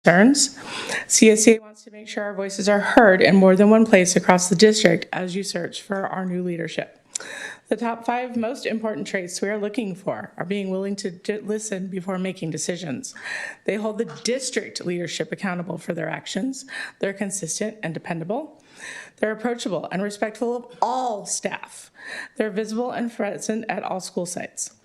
concerns. CSEA wants to make sure our voices are heard in more than one place across the district as you search for our new leadership. The top 5 most important traits we are looking for are being willing to listen before making decisions. They hold the district leadership accountable for their actions. They're consistent and dependable. They're approachable and respectful of all staff. They're visible and present at all school sites.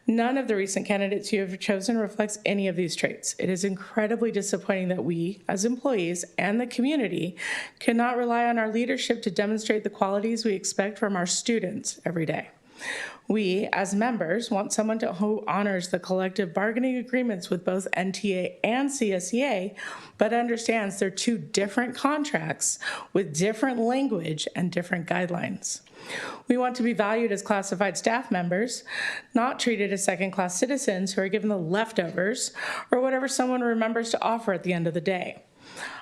None of the recent candidates you have chosen reflects any of these traits. It is incredibly disappointing that we, as employees and the community, cannot rely on our leadership to demonstrate the qualities we expect from our students every day. We, as members, want someone who honors the collective bargaining agreements with both NTA and CSEA, but understands they're 2 different contracts with different language and different guidelines. We want to be valued as classified staff members, not treated as second-class citizens who are given the leftovers or whatever someone remembers to offer at the end of the day.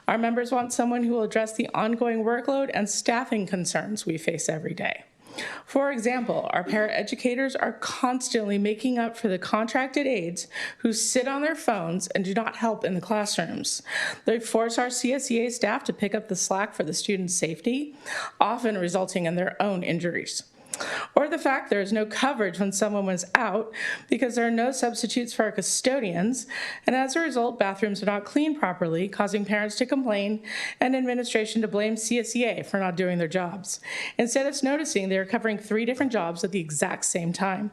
Our members want someone who will address the ongoing workload and staffing concerns we face every day. For example, our paraeducators are constantly making up for the contracted aides who sit on their phones and do not help in the classrooms. They force our CSEA staff to pick up the slack for the students' safety, often resulting in their own injuries. Or the fact there is no coverage when someone was out because there are no substitutes for our custodians, and as a result, bathrooms are not cleaned properly, causing parents to complain and administration to blame CSEA for not doing their jobs, instead of noticing they are covering 3 different jobs at the exact same time.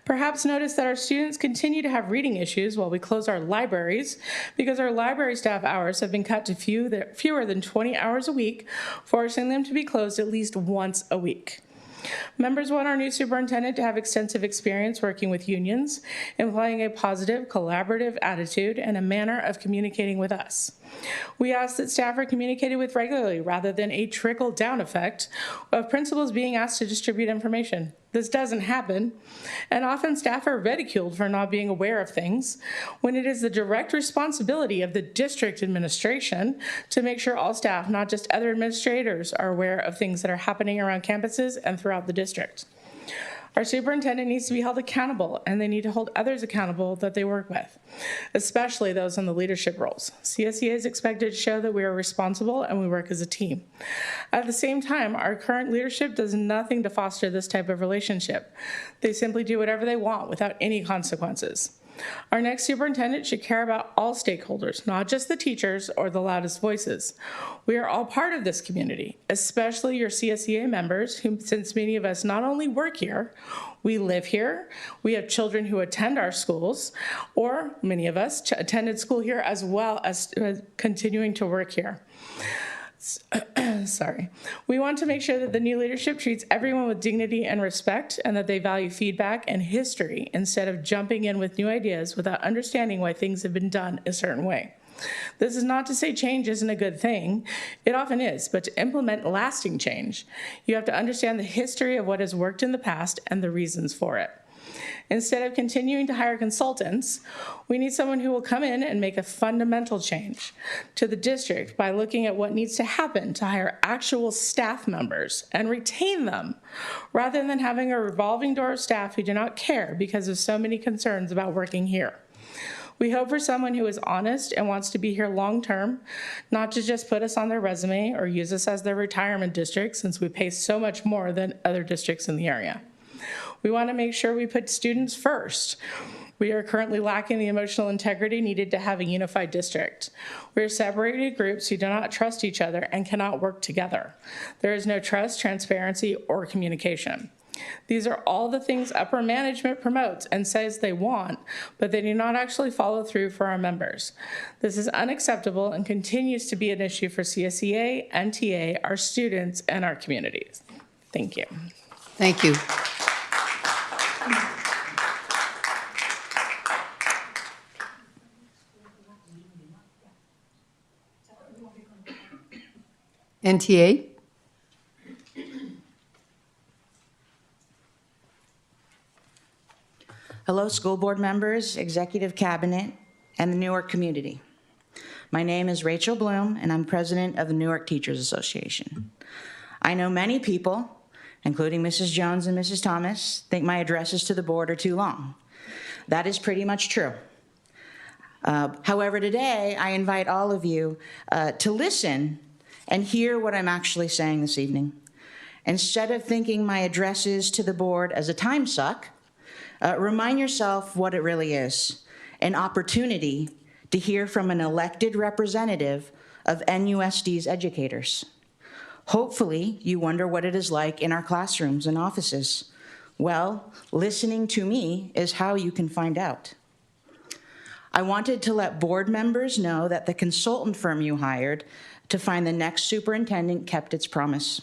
Perhaps notice that our students continue to have reading issues while we close our libraries because our library staff hours have been cut to fewer than 20 hours a week, forcing them to be closed at least once a week. Members want our new superintendent to have extensive experience working with unions, implying a positive, collaborative attitude and a manner of communicating with us. We ask that staff are communicated with regularly rather than a trickle-down effect of principals being asked to distribute information. This doesn't happen, and often staff are ridiculed for not being aware of things, when it is the direct responsibility of the district administration to make sure all staff, not just other administrators, are aware of things that are happening around campuses and throughout the district. Our superintendent needs to be held accountable, and they need to hold others accountable that they work with, especially those in the leadership roles. CSEA is expected to show that we are responsible and we work as a team. At the same time, our current leadership does nothing to foster this type of relationship. They simply do whatever they want without any consequences. Our next superintendent should care about all stakeholders, not just the teachers or the loudest voices. We are all part of this community, especially your CSEA members, who, since many of us not only work here, we live here, we have children who attend our schools, or many of us attended school here as well as continuing to work here. Sorry. We want to make sure that the new leadership treats everyone with dignity and respect, and that they value feedback and history instead of jumping in with new ideas without understanding why things have been done a certain way. This is not to say change isn't a good thing. It often is, but to implement lasting change, you have to understand the history of what has worked in the past and the reasons for it. Instead of continuing to hire consultants, we need someone who will come in and make a fundamental change to the district by looking at what needs to happen to hire actual staff members and retain them, rather than having a revolving door of staff who do not care because of so many concerns about working here. We hope for someone who is honest and wants to be here long-term, not to just put us on their resume or use us as their retirement district, since we pay so much more than other districts in the area. We want to make sure we put students first. We are currently lacking the emotional integrity needed to have a unified district. We are separated groups who do not trust each other and cannot work together. There is no trust, transparency, or communication. These are all the things upper management promotes and says they want, but they do not actually follow through for our members. This is unacceptable and continues to be an issue for CSEA, NTA, our students, and our communities. Thank you. Thank you. NTA? Hello, school board members, executive cabinet, and the Newark community. My name is Rachel Bloom, and I'm president of the Newark Teachers Association. I know many people, including Mrs. Jones and Mrs. Thomas, think my addresses to the board are too long. That is pretty much true. However, today I invite all of you to listen and hear what I'm actually saying this evening. Instead of thinking my addresses to the board as a time suck, remind yourself what it really is, an opportunity to hear from an elected representative of NUSD's educators. Hopefully, you wonder what it is like in our classrooms and offices. Well, listening to me is how you can find out. I wanted to let board members know that the consultant firm you hired to find the next superintendent kept its promise.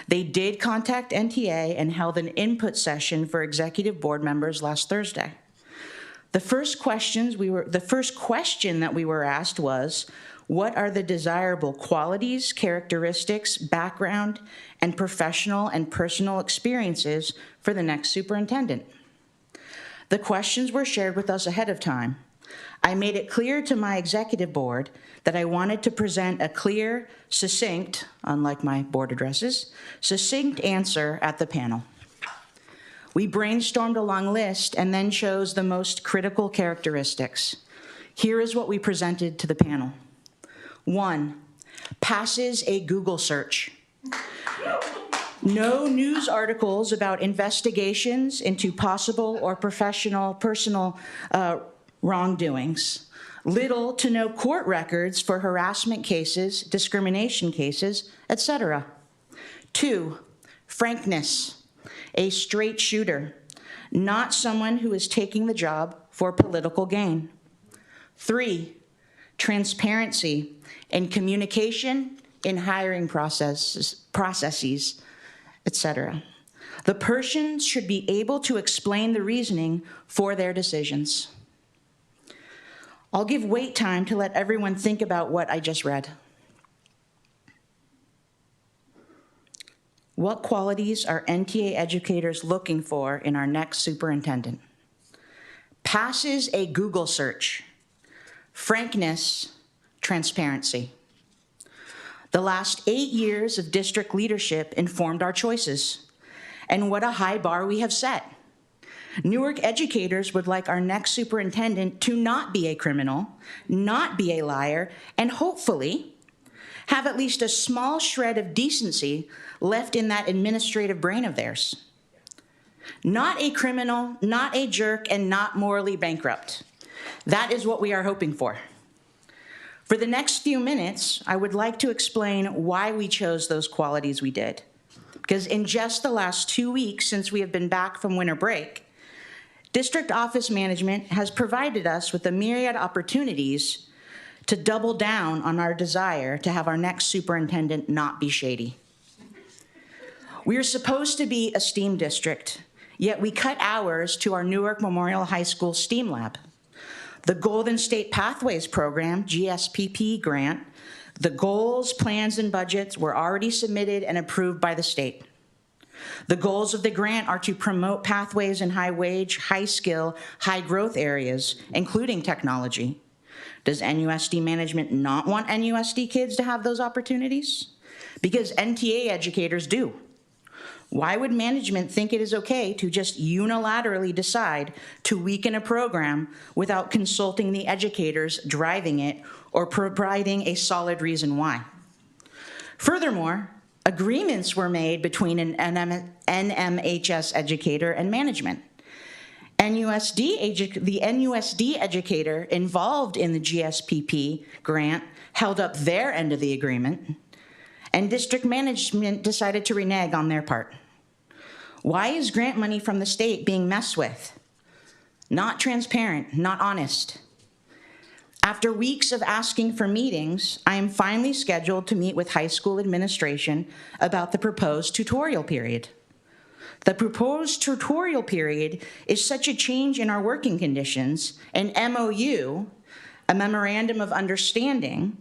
They did contact NTA and held an input session for executive board members last Thursday. The first question that we were asked was, what are the desirable qualities, characteristics, background, and professional and personal experiences for the next superintendent? The questions were shared with us ahead of time. I made it clear to my executive board that I wanted to present a clear, succinct, unlike my board addresses, succinct answer at the panel. We brainstormed a long list and then chose the most critical characteristics. Here is what we presented to the panel. 1, passes a Google search. No news articles about investigations into possible or personal wrongdoings. Little to no court records for harassment cases, discrimination cases, etc. 2, frankness. A straight shooter, not someone who is taking the job for political gain. 3, transparency in communication, in hiring processes, etc. The person should be able to explain the reasoning for their decisions. I'll give wait time to let everyone think about what I just read. What qualities are NTA educators looking for in our next superintendent? Passes a Google search. Frankness, transparency. The last 8 years of district leadership informed our choices, and what a high bar we have set. Newark educators would like our next superintendent to not be a criminal, not be a liar, and hopefully have at least a small shred of decency left in that administrative brain of theirs. Not a criminal, not a jerk, and not morally bankrupt. That is what we are hoping for. For the next few minutes, I would like to explain why we chose those qualities we did. Because in just the last 2 weeks since we have been back from winter break, district office management has provided us with a myriad opportunities to double down on our desire to have our next superintendent not be shady. We are supposed to be a STEAM district, yet we cut hours to our Newark Memorial High School STEAM lab. The Golden State Pathways Program, GSPP grant, the goals, plans, and budgets were already submitted and approved by the state. The goals of the grant are to promote pathways in high-wage, high-skill, high-growth areas, including technology. Does NUSD management not want NUSD kids to have those opportunities? Because NTA educators do. Why would management think it is okay to just unilaterally decide to weaken a program without consulting the educators driving it or providing a solid reason why? Furthermore, agreements were made between an NMHS educator and management. The NUSD educator involved in the GSPP grant held up their end of the agreement, and district management decided to renege on their part. Why is grant money from the state being messed with? Not transparent, not honest. After weeks of asking for meetings, I am finally scheduled to meet with high school administration about the proposed tutorial period. The proposed tutorial period is such a change in our working conditions, an MOU, a memorandum of understanding,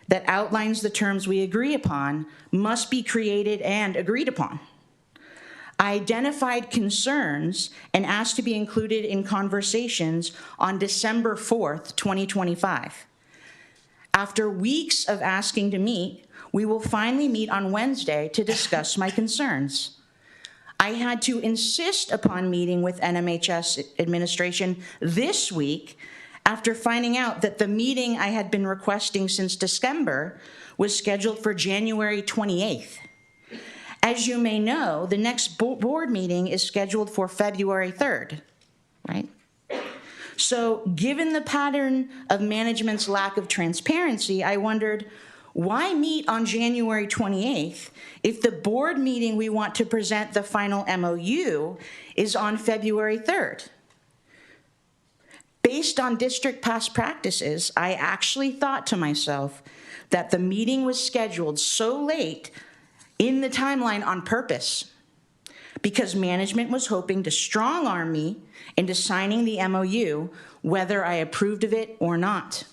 that outlines the terms we agree upon must be created and agreed upon. I identified concerns and asked to be included in conversations on December 4th, 2025. After weeks of asking to meet, we will finally meet on Wednesday to discuss my concerns. I had to insist upon meeting with NMHS administration this week after finding out that the meeting I had been requesting since December was scheduled for January 28th. As you may know, the next board meeting is scheduled for February 3rd, right? So given the pattern of management's lack of transparency, I wondered, why meet on January 28th if the board meeting we want to present the final MOU is on February 3rd? Based on district past practices, I actually thought to myself that the meeting was scheduled so late in the timeline on purpose because management was hoping to strong-arm me into signing the MOU, whether I approved of it or not.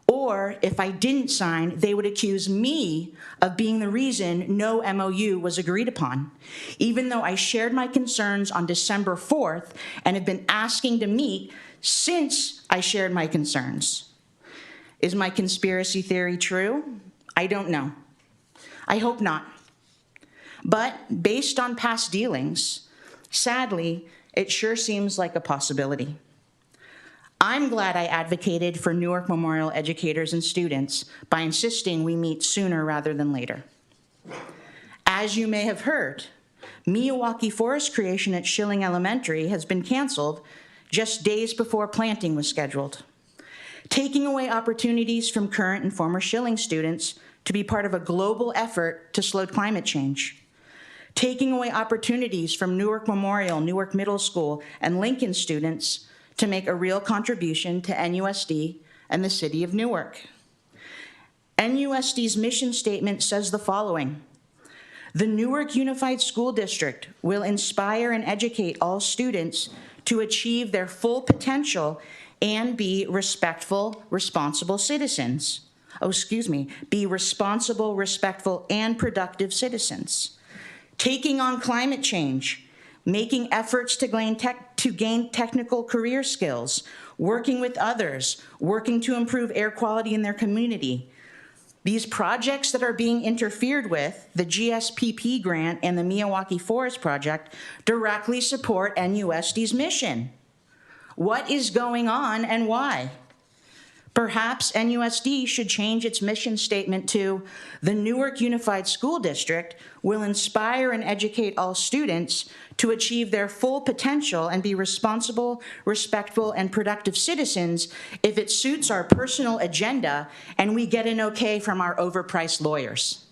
Or if I didn't sign, they would accuse me of being the reason no MOU was agreed upon, even though I shared my concerns on December 4th and have been asking to meet since I shared my concerns. Is my conspiracy theory true? I don't know. I hope not. But based on past dealings, sadly, it sure seems like a possibility. I'm glad I advocated for Newark Memorial educators and students by insisting we meet sooner rather than later. As you may have heard, Miyawaki Forest creation at Schilling Elementary has been canceled just days before planting was scheduled, taking away opportunities from current and former Schilling students to be part of a global effort to slow climate change, taking away opportunities from Newark Memorial, Newark Middle School, and Lincoln students to make a real contribution to NUSD and the city of Newark. NUSD's mission statement says the following: the Newark Unified School District will inspire and educate all students to achieve their full potential and be respectful, responsible citizens. Be responsible, respectful, and productive citizens. Taking on climate change, making efforts to gain technical career skills, working with others, working to improve air quality in their community. These projects that are being interfered with, the GSPP grant and the Miyawaki Forest Project, directly support NUSD's mission. What is going on and why? Perhaps NUSD should change its mission statement to, the Newark Unified School District will inspire and educate all students to achieve their full potential and be responsible, respectful, and productive citizens if it suits our personal agenda and we get an okay from our overpriced lawyers.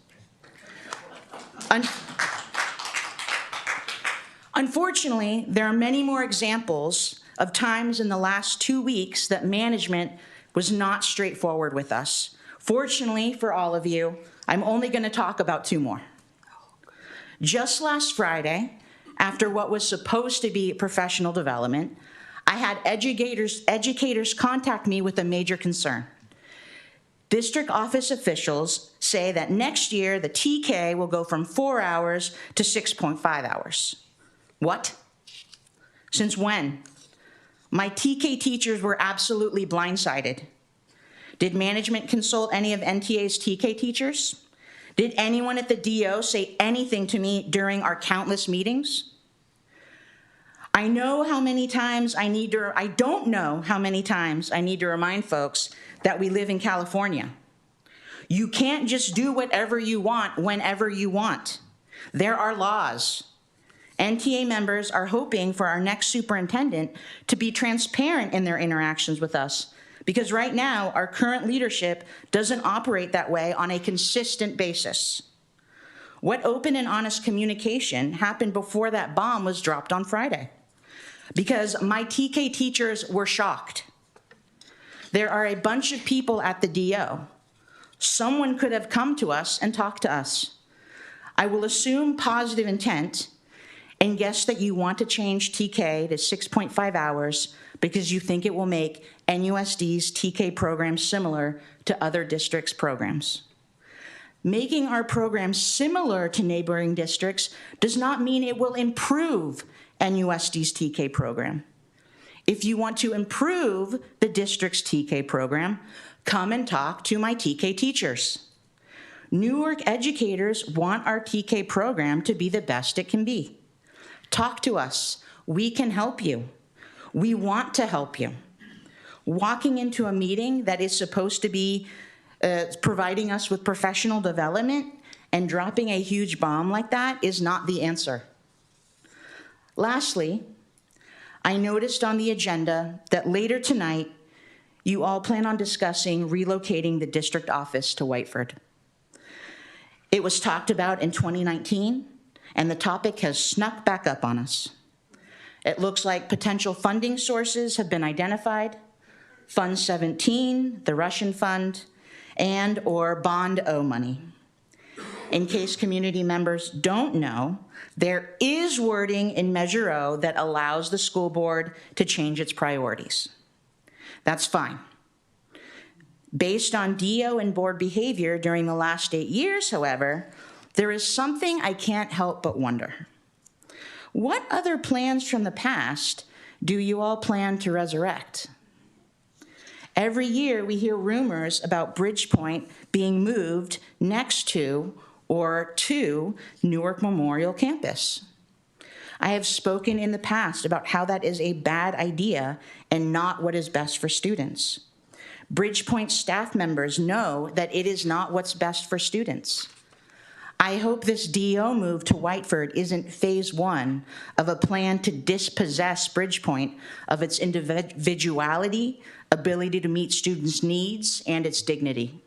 Unfortunately, there are many more examples of times in the last 2 weeks that management was not straightforward with us. Fortunately for all of you, I'm only going to talk about 2 more. Just last Friday, after what was supposed to be professional development, I had educators contact me with a major concern. District office officials say that next year the TK will go from 4 hours to 6.5 hours. What? Since when? My TK teachers were absolutely blindsided. Did management consult any of NTA's TK teachers? Did anyone at the DO say anything to me during our countless meetings? I don't know how many times I need to remind folks that we live in California. You can't just do whatever you want whenever you want. There are laws. NTA members are hoping for our next superintendent to be transparent in their interactions with us, because right now our current leadership doesn't operate that way on a consistent basis. What open and honest communication happened before that bomb was dropped on Friday? Because my TK teachers were shocked. There are a bunch of people at the DO. Someone could have come to us and talked to us. I will assume positive intent and guess that you want to change TK to 6.5 hours because you think it will make NUSD's TK program similar to other districts' programs. Making our program similar to neighboring districts does not mean it will improve NUSD's TK program. If you want to improve the district's TK program, come and talk to my TK teachers. Newark educators want our TK program to be the best it can be. Talk to us. We can help you. We want to help you. Walking into a meeting that is supposed to be providing us with professional development and dropping a huge bomb like that is not the answer. Lastly, I noticed on the agenda that later tonight, you all plan on discussing relocating the district office to Whiteford. It was talked about in 2019, and the topic has snuck back up on us. It looks like potential funding sources have been identified: Fund 17, the Russian fund, and or Bond O money. In case community members don't know, there is wording in Measure O that allows the school board to change its priorities. That's fine. Based on DO and board behavior during the last 8 years, however, there is something I can't help but wonder. What other plans from the past do you all plan to resurrect? Every year we hear rumors about Bridgepoint being moved next to or to Newark Memorial Campus. I have spoken in the past about how that is a bad idea and not what is best for students. Bridgepoint staff members know that it is not what's best for students. I hope this DO move to Whiteford isn't phase 1 of a plan to dispossess Bridgepoint of its individuality, ability to meet students' needs, and its dignity.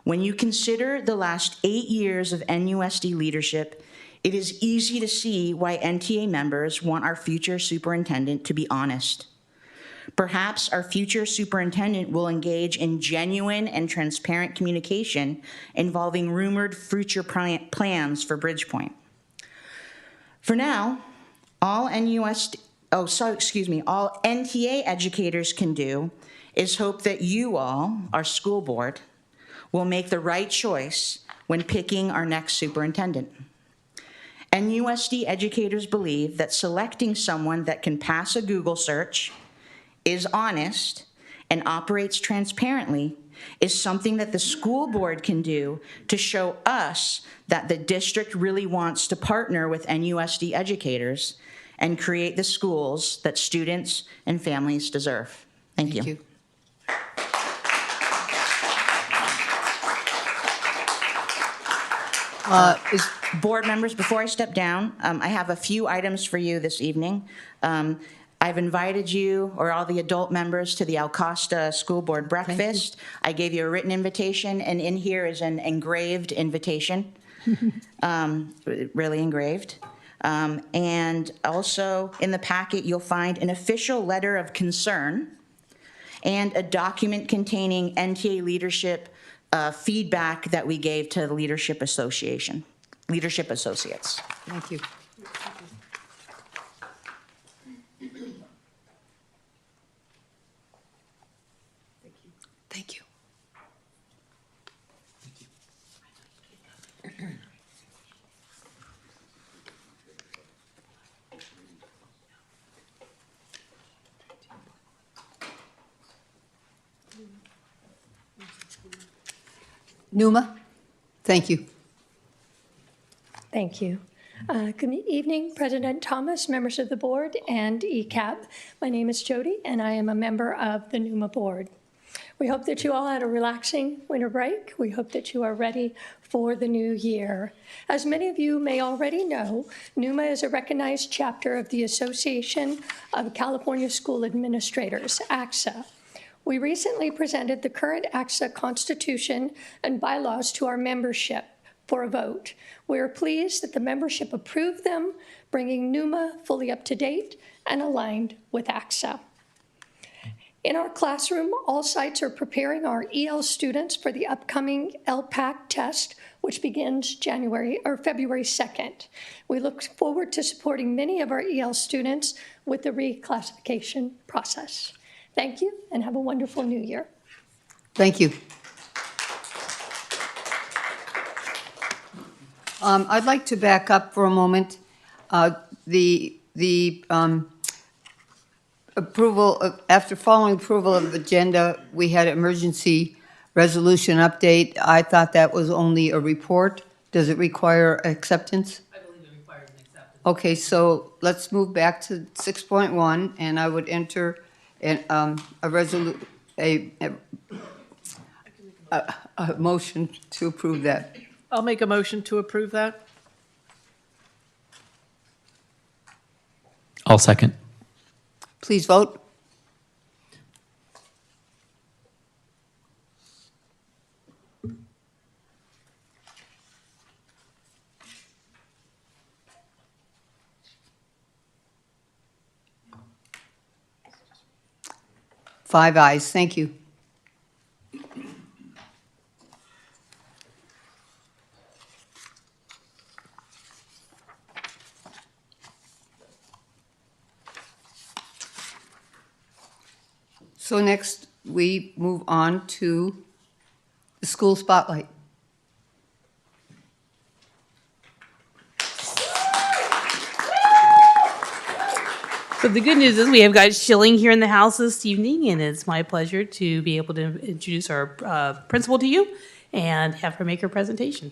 When you consider the last 8 years of NUSD leadership, it is easy to see why NTA members want our future superintendent to be honest. Perhaps our future superintendent will engage in genuine and transparent communication involving rumored future plans for Bridgepoint. For now, all NTA educators can do is hope that you all, our school board, will make the right choice when picking our next superintendent. NUSD educators believe that selecting someone that can pass a Google search, is honest, and operates transparently is something that the school board can do to show us that the district really wants to partner with NUSD educators and create the schools that students and families deserve. Thank you. Thank you. Board members, before I step down, I have a few items for you this evening. I've invited you, or all the adult members, to the Alcosta School Board breakfast. I gave you a written invitation, and in here is an engraved invitation, really engraved. And also in the packet, you'll find an official letter of concern and a document containing NTA leadership feedback that we gave to the Leadership Association, Leadership Associates. Thank you. Thank you. Numa, thank you. Thank you. Good evening, President Thomas, members of the board, and ECAB. My name is Jody, and I am a member of the NUMA board. We hope that you all had a relaxing winter break. We hope that you are ready for the new year. As many of you may already know, NUMA is a recognized chapter of the Association of California School Administrators, ACSA. We recently presented the current ACSA Constitution and bylaws to our membership for a vote. We are pleased that the membership approved them, bringing NUMA fully up to date and aligned with ACSA. In our classroom, all sites are preparing our EL students for the upcoming LPAC test, which begins February 2nd. We look forward to supporting many of our EL students with the reclassification process. Thank you, and have a wonderful new year. Thank you. I'd like to back up for a moment. After following approval of the agenda, we had emergency resolution update. I thought that was only a report. Does it require acceptance? I believe it requires an acceptance. Okay, so let's move back to 6.1, and I would enter And a motion to approve that. I'll make a motion to approve that. I'll second. Please vote. Five ayes, thank you. So next, we move on to the school spotlight. So the good news is we have guys Schilling here in the house this evening, and it's my pleasure to be able to introduce our principal to you and have her make her presentation.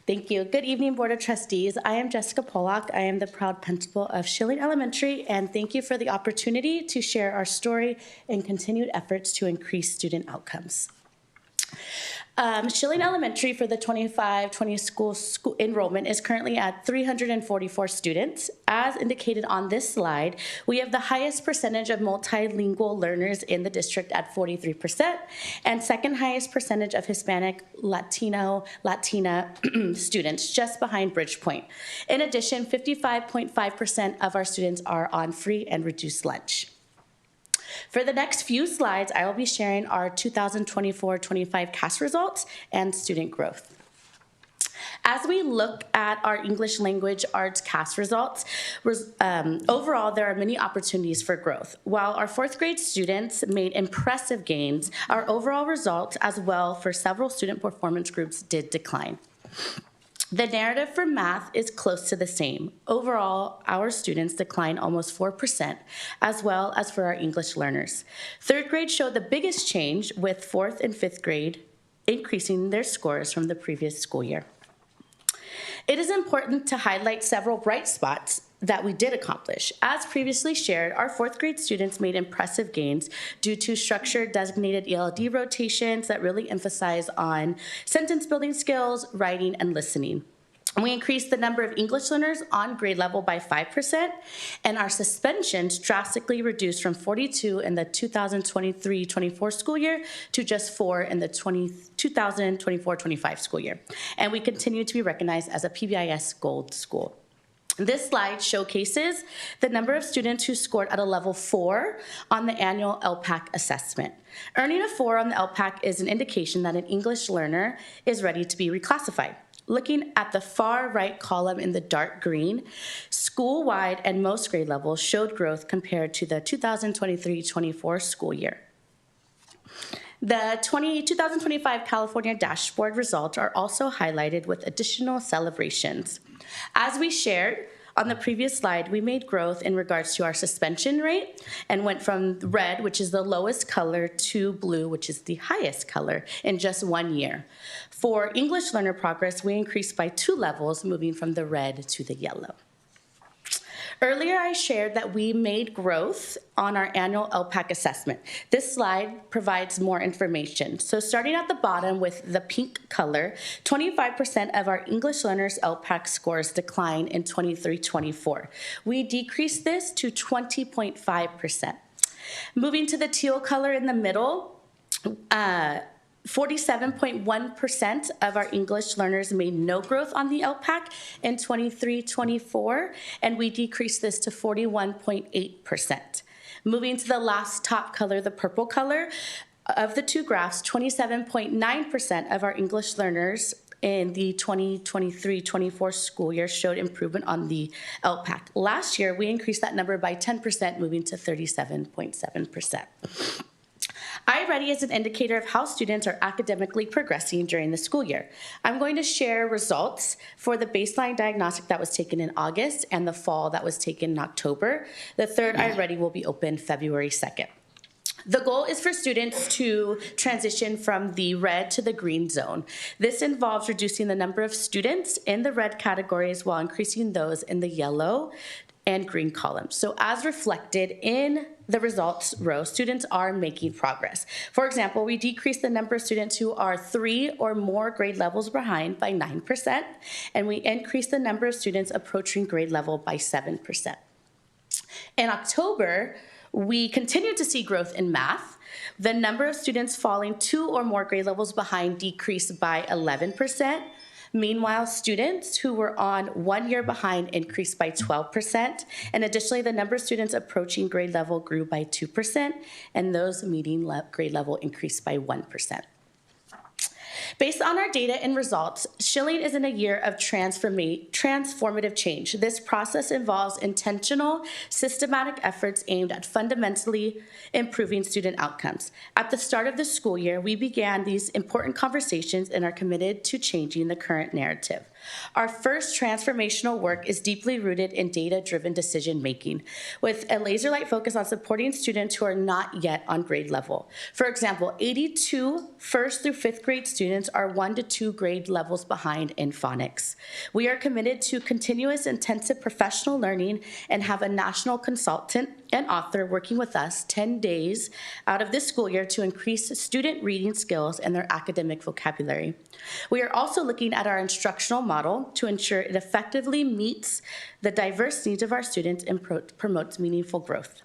Thank you. Good evening, Board of Trustees. I am Jessica Pollock. I am the proud principal of Schilling Elementary, and thank you for the opportunity to share our story and continued efforts to increase student outcomes. Schilling Elementary for the 25-20 school enrollment is currently at 344 students. As indicated on this slide, we have the highest percentage of multilingual learners in the district at 43%, and second highest percentage of Hispanic, Latina students, just behind Bridgepoint. In addition, 55.5% of our students are on free and reduced lunch. For the next few slides, I will be sharing our 2024-25 CAS results and student growth. As we look at our English language arts CAS results, overall, there are many opportunities for growth. While our fourth grade students made impressive gains, our overall results as well for several student performance groups did decline. The narrative for math is close to the same. Overall, our students declined almost 4%, as well as for our English learners. Third grade showed the biggest change, with fourth and fifth grade increasing their scores from the previous school year. It is important to highlight several bright spots that we did accomplish. As previously shared, our fourth grade students made impressive gains due to structured designated ELD rotations that really emphasize on sentence building skills, writing, and listening. We increased the number of English learners on grade level by 5%, and our suspensions drastically reduced from 42 in the 2023-24 school year to just 4 in the 2024-25 school year. And we continue to be recognized as a PBIS Gold School. This slide showcases the number of students who scored at a level 4 on the annual LPAC assessment. Earning a 4 on the LPAC is an indication that an English learner is ready to be reclassified. Looking at the far right column in the dark green, school-wide and most grade levels showed growth compared to the 2023-24 school year. The 2025 California dashboard results are also highlighted with additional celebrations. As we shared on the previous slide, we made growth in regards to our suspension rate and went from red, which is the lowest color, to blue, which is the highest color, in just 1 year. For English learner progress, we increased by 2 levels, moving from the red to the yellow. Earlier, I shared that we made growth on our annual LPAC assessment. This slide provides more information. So starting at the bottom with the pink color, 25% of our English learners' LPAC scores declined in 23-24. We decreased this to 20.5%. Moving to the teal color in the middle, 47.1% of our English learners made no growth on the LPAC in 23-24, and we decreased this to 41.8%. Moving to the last top color, the purple color, of the two graphs, 27.9% of our English learners in the 2023-24 school year showed improvement on the LPAC. Last year, we increased that number by 10%, moving to 37.7%. iReady is an indicator of how students are academically progressing during the school year. I'm going to share results for the baseline diagnostic that was taken in August and the fall that was taken in October. The third iReady will be open February 2nd. The goal is for students to transition from the red to the green zone. This involves reducing the number of students in the red categories while increasing those in the yellow and green columns. So as reflected in the results row, students are making progress. For example, we decreased the number of students who are 3 or more grade levels behind by 9%, and we increased the number of students approaching grade level by 7%. In October, we continued to see growth in math. The number of students falling 2 or more grade levels behind decreased by 11%. Meanwhile, students who were on 1 year behind increased by 12%. And additionally, the number of students approaching grade level grew by 2%, and those meeting grade level increased by 1%. Based on our data and results, Schilling is in a year of transformative change. This process involves intentional, systematic efforts aimed at fundamentally improving student outcomes. At the start of the school year, we began these important conversations and are committed to changing the current narrative. Our first transformational work is deeply rooted in data-driven decision-making, with a laser-like focus on supporting students who are not yet on grade level. For example, 82 first through fifth grade students are 1 to 2 grade levels behind in phonics. We are committed to continuous intensive professional learning and have a national consultant and author working with us 10 days out of this school year to increase student reading skills and their academic vocabulary. We are also looking at our instructional model to ensure it effectively meets the diverse needs of our students and promotes meaningful growth.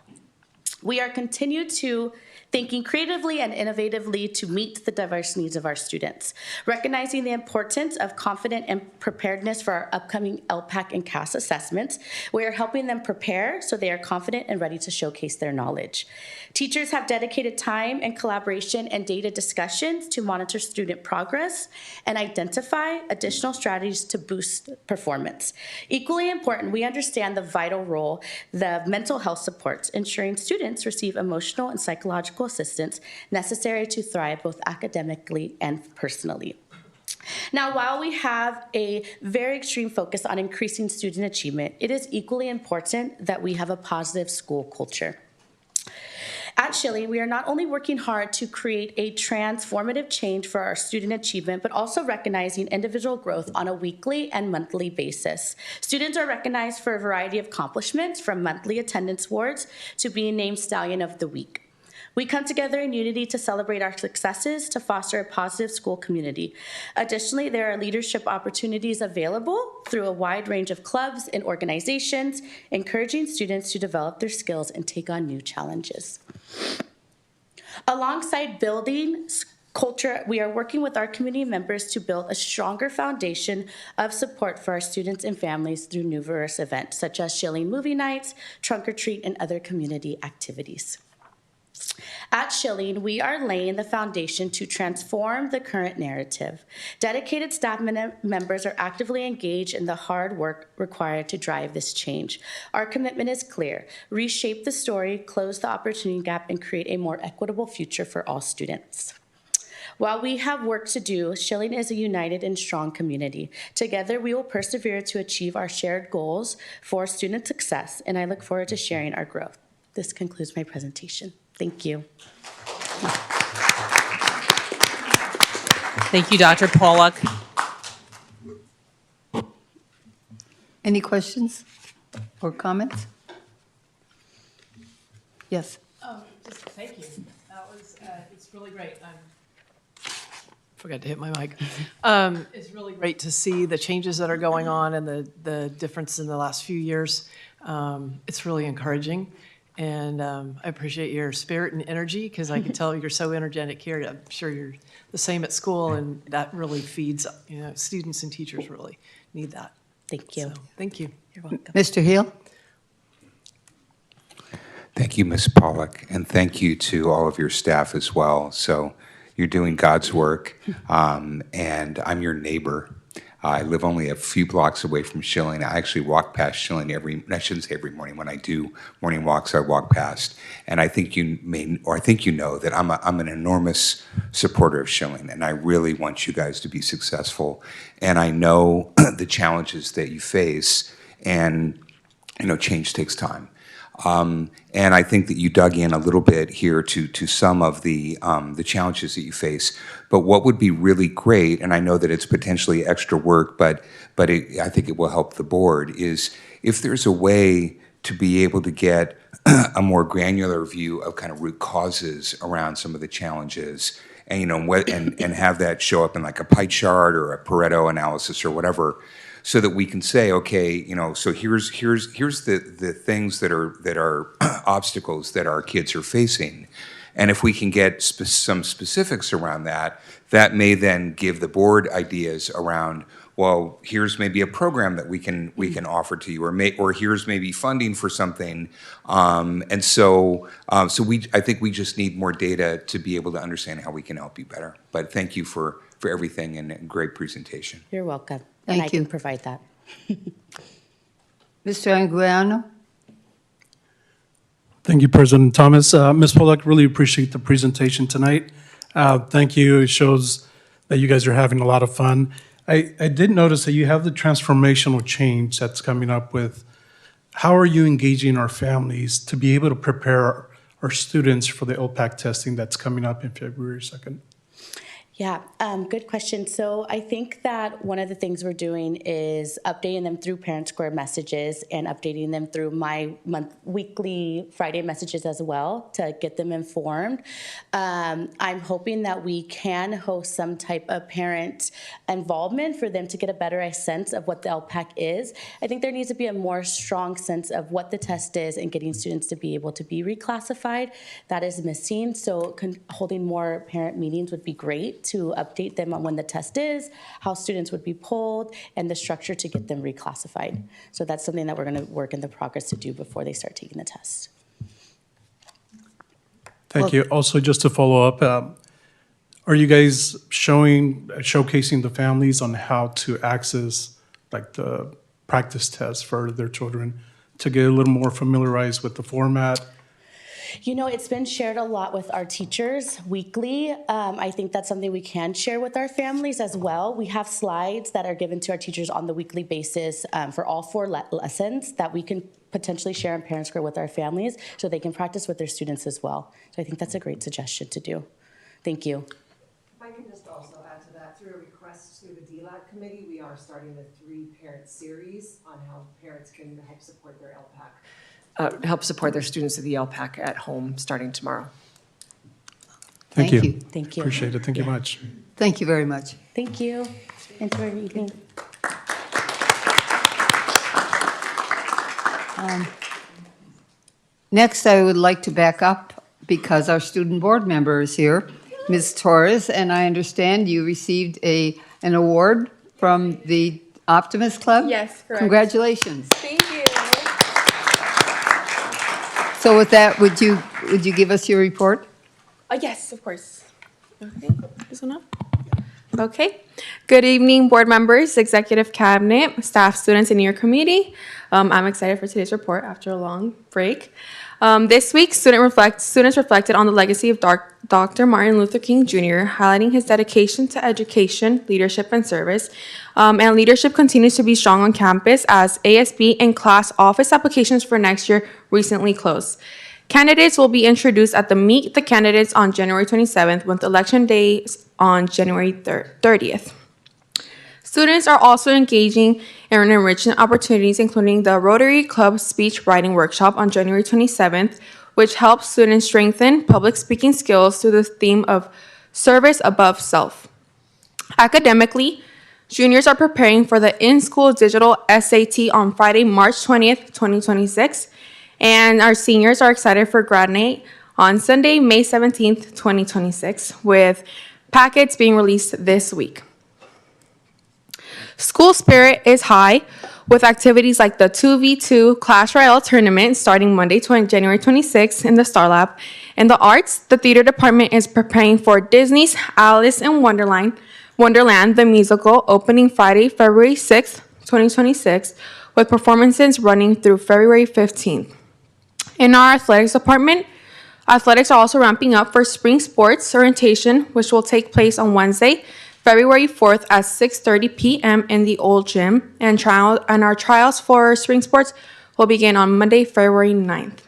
We are continued to thinking creatively and innovatively to meet the diverse needs of our students. Recognizing the importance of confidence and preparedness for our upcoming LPAC and CAS assessments, we are helping them prepare so they are confident and ready to showcase their knowledge. Teachers have dedicated time and collaboration and data discussions to monitor student progress and identify additional strategies to boost performance. Equally important, we understand the vital role the mental health supports, ensuring students receive emotional and psychological assistance necessary to thrive both academically and personally. Now, while we have a very extreme focus on increasing student achievement, it is equally important that we have a positive school culture. At Schilling, we are not only working hard to create a transformative change for our student achievement, but also recognizing individual growth on a weekly and monthly basis. Students are recognized for a variety of accomplishments, from monthly attendance awards to being named Stallion of the Week. We come together in unity to celebrate our successes to foster a positive school community. Additionally, there are leadership opportunities available through a wide range of clubs and organizations, encouraging students to develop their skills and take on new challenges. Alongside building culture, we are working with our community members to build a stronger foundation of support for our students and families through numerous events, such as Schilling Movie Nights, Trunk or Treat, and other community activities. At Schilling, we are laying the foundation to transform the current narrative. Dedicated staff members are actively engaged in the hard work required to drive this change. Our commitment is clear: reshape the story, close the opportunity gap, and create a more equitable future for all students. While we have work to do, Schilling is a united and strong community. Together, we will persevere to achieve our shared goals for student success, and I look forward to sharing our growth. This concludes my presentation. Thank you. Thank you, Dr. Pollock. Any questions or comments? Yes. Just thank you. That was, it's really great. Forgot to hit my mic. It's really great to see the changes that are going on and the difference in the last few years. It's really encouraging. And I appreciate your spirit and energy, because I can tell you're so energetic here. I'm sure you're the same at school, and that really feeds, students and teachers really need that. Thank you. So, thank you. You're welcome. Mr. Hill? Thank you, Ms. Pollock, and thank you to all of your staff as well. So you're doing God's work, and I'm your neighbor. I live only a few blocks away from Schilling. I actually walk past Schilling I shouldn't say every morning. When I do morning walks, I walk past. And I think you know that I'm an enormous supporter of Schilling, and I really want you guys to be successful. And I know the challenges that you face, and change takes time. And I think that you dug in a little bit here to some of the challenges that you face. But what would be really great, and I know that it's potentially extra work, but I think it will help the board, is if there's a way to be able to get a more granular view of kind of root causes around some of the challenges, and and have that show up in like a pie chart or a Pareto analysis or whatever, so that we can say, okay, so here's the things that are obstacles that our kids are facing, and if we can get some specifics around that, that may then give the board ideas around, well, here's maybe a program that we can offer to you, or here's maybe funding for something, and so I think we just need more data to be able to understand how we can help you better. But thank you for everything, and a great presentation. You're welcome. Thank And I you. can provide that. Mr. Anguiano? Thank you, President Thomas. Ms. Pollock, really appreciate the presentation tonight. Thank you. It shows that you guys are having a lot of fun. I did notice that you have the transformational change that's coming up with. How are you engaging our families to be able to prepare our students for the LPAC testing that's coming up in February 2nd? Yeah, good question. So I think that one of the things we're doing is updating them through Parent Square messages and updating them through my weekly Friday messages as well to get them informed. I'm hoping that we can host some type of parent involvement for them to get a better sense of what the LPAC is. I think there needs to be a more strong sense of what the test is and getting students to be able to be reclassified. That is missing. So holding more parent meetings would be great to update them on when the test is, how students would be polled, and the structure to get them reclassified. So that's something that we're going to work in the progress to do before they start taking the test. Thank you. Also, just to follow up, are you guys showcasing the families on how to access like the practice tests for their children to get a little more familiarized with the format? You know, it's been shared a lot with our teachers weekly. I think that's something we can share with our families as well. We have slides that are given to our teachers on the weekly basis for all 4 lessons that we can potentially share on Parent Square with our families so they can practice with their students as well. So I think that's a great suggestion to do. Thank you. If I can just also add to that, through a request through the DLAC committee, we are starting a 3-parent series on how parents can help support their LPAC. Help support their students at the LPAC at home starting tomorrow. Thank you. Thank you. Appreciate it. Thank you much. Thank you very much. Thank you. Enjoy your evening. Next, I would like to back up because our student board member is here, Ms. Torres, and I understand you received an award from the Optimist Club? Yes, correct. Congratulations. Thank you. So with that, would you give us your report? Yes, of course. Okay, this one up. Okay. Good evening, board members, executive cabinet, staff, students, and your committee. I'm excited for today's report after a long break. This week, students reflected on the legacy of Dr. Martin Luther King Jr., highlighting his dedication to education, leadership, and service. And leadership continues to be strong on campus as ASB and class office applications for next year recently closed. Candidates will be introduced at the Meet the Candidates on January 27th, with election day on January 30th. Students are also engaging in enrichment opportunities, including the Rotary Club Speech Writing Workshop on January 27th, which helps students strengthen public speaking skills through the theme of service above self. Academically, juniors are preparing for the in-school digital SAT on Friday, March 20th, 2026, and our seniors are excited for grad night on Sunday, May 17th, 2026, with packets being released this week. School spirit is high, with activities like the 2v2 Clash Royale tournament starting Monday, January 26th in the Star Lab. In the arts, the theater department is preparing for Disney's Alice in Wonderland, the musical, opening Friday, February 6th, 2026, with performances running through February 15th. In our athletics department, athletics are also ramping up for spring sports orientation, which will take place on Wednesday, February 4th at 6:30 p.m. in the old gym, and our trials for spring sports will begin on Monday, February 9th.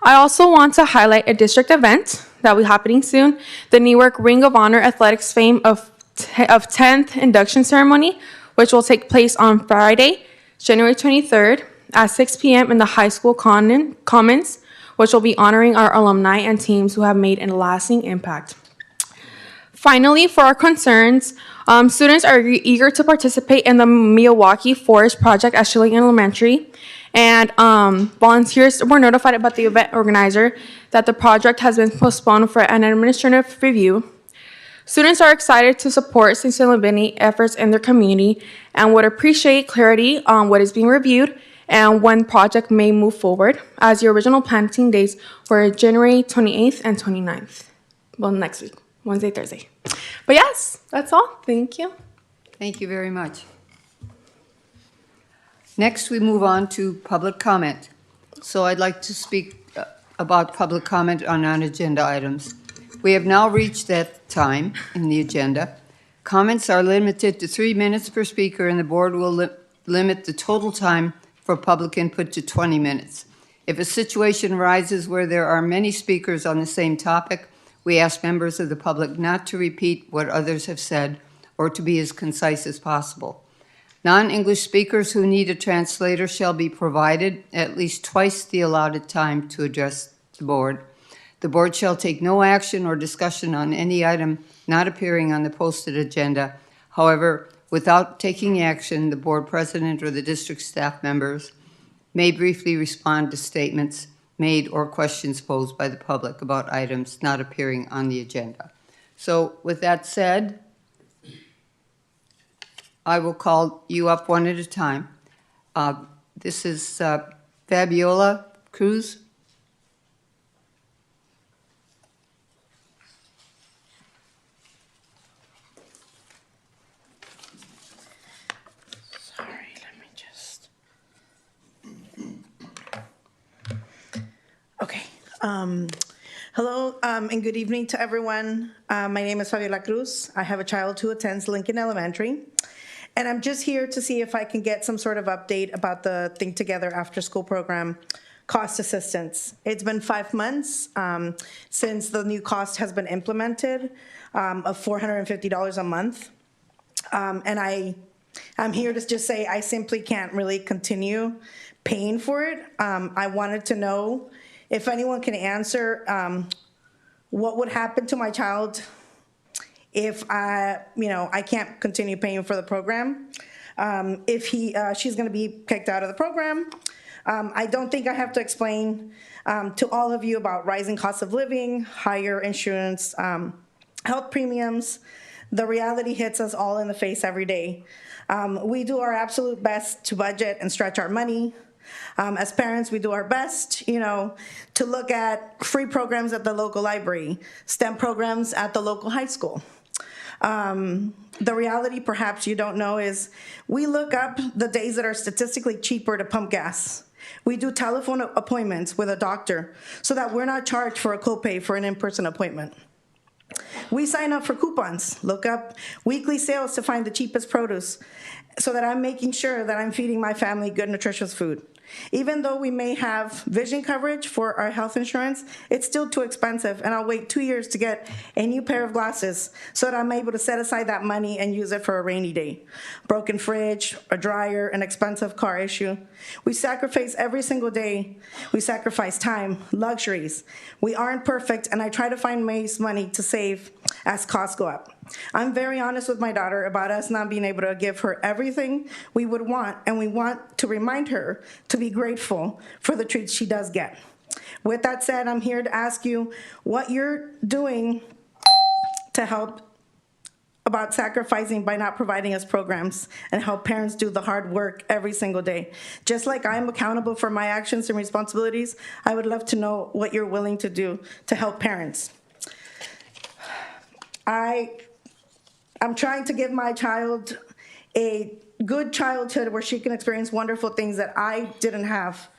I also want to highlight a district event that will be happening soon, the Newark Ring of Honor Athletics Fame of 10th induction ceremony, which will take place on Friday, January 23rd at 6 p.m. in the high school commons, which will be honoring our alumni and teams who have made a lasting impact. Finally, for our concerns, students are eager to participate in the Milwaukee Forest Project at Schilling Elementary, and volunteers were notified about the event organizer that the project has been postponed for an administrative review. Students are excited to support sustainability efforts in their community and would appreciate clarity on what is being reviewed and when project may move forward, as the original planting dates were January 28th and 29th. Well, next week, Wednesday, Thursday. But yes, that's all. Thank you. Thank you very much. Next, we move on to public comment. So I'd like to speak about public comment on non-agenda items. We have now reached that time in the agenda. Comments are limited to 3 minutes per speaker, and the board will limit the total time for public input to 20 minutes. If a situation arises where there are many speakers on the same topic, we ask members of the public not to repeat what others have said or to be as concise as possible. Non-English speakers who need a translator shall be provided at least twice the allotted time to address the board. The board shall take no action or discussion on any item not appearing on the posted agenda. However, without taking action, the board president or the district staff members may briefly respond to statements made or questions posed by the public about items not appearing on the agenda. So with that said, I will call you up one at a time. This is Fabiola Cruz. Okay. Hello and good evening to everyone. My name is Fabiola Cruz. I have a child who attends Lincoln Elementary. And I'm just here to see if I can get some sort of update about the Think Together after school program cost assistance. It's been 5 months since the new cost has been implemented of $450 a month. And I'm here to just say I simply can't really continue paying for it. I wanted to know if anyone can answer what would happen to my child if I can't continue paying for the program. If she's going to be kicked out of the program. I don't think I have to explain to all of you about rising costs of living, higher insurance, health premiums. The reality hits us all in the face every day. We do our absolute best to budget and stretch our money. As parents, we do our best, to look at free programs at the local library, STEM programs at the local high school. The reality, perhaps you don't know, is we look up the days that are statistically cheaper to pump gas. We do telephone appointments with a doctor so that we're not charged for a copay for an in-person appointment. We sign up for coupons, look up weekly sales to find the cheapest produce so that I'm making sure that I'm feeding my family good, nutritious food. Even though we may have vision coverage for our health insurance, it's still too expensive, and I'll wait 2 years to get a new pair of glasses so that I'm able to set aside that money and use it for a rainy day. Broken fridge, a dryer, an expensive car issue. We sacrifice every single day. We sacrifice time, luxuries. We aren't perfect, and I try to find ways money to save as costs go up. I'm very honest with my daughter about us not being able to give her everything we would want, and we want to remind her to be grateful for the treats she does get. With that said, I'm here to ask you what you're doing to help about sacrificing by not providing us programs and help parents do the hard work every single day. Just like I'm accountable for my actions and responsibilities, I would love to know what you're willing to do to help parents. I'm trying to give my child a good childhood where she can experience wonderful things that I didn't have.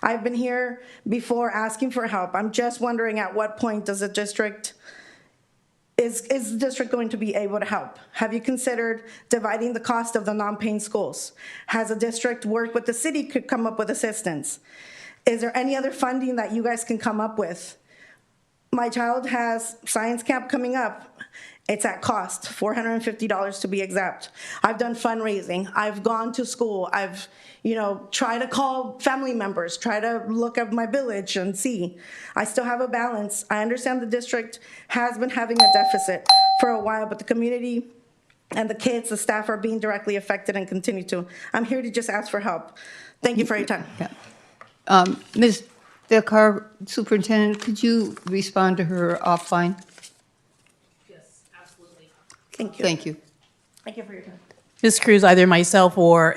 I've been here before asking for help. I'm just wondering at what point does the district, is the district going to be able to help? Have you considered dividing the cost of the non-paying schools? Has the district worked with the city to come up with assistance? Is there any other funding that you guys can come up with? My child has science camp coming up, It's at cost, $450 to be exact. I've done fundraising. I've gone to school. I've, tried to call family members, try to look at my village and see. I still have a balance. I understand the district has been having a deficit for a while, but the community and the kids, the staff are being directly affected and continue to. I'm here to just ask for help. Thank you for your time. Ms. Delcar, Superintendent, could you respond to her offline? Yes, absolutely. Thank you. Thank you. Thank you for your time. Ms. Cruz, either myself or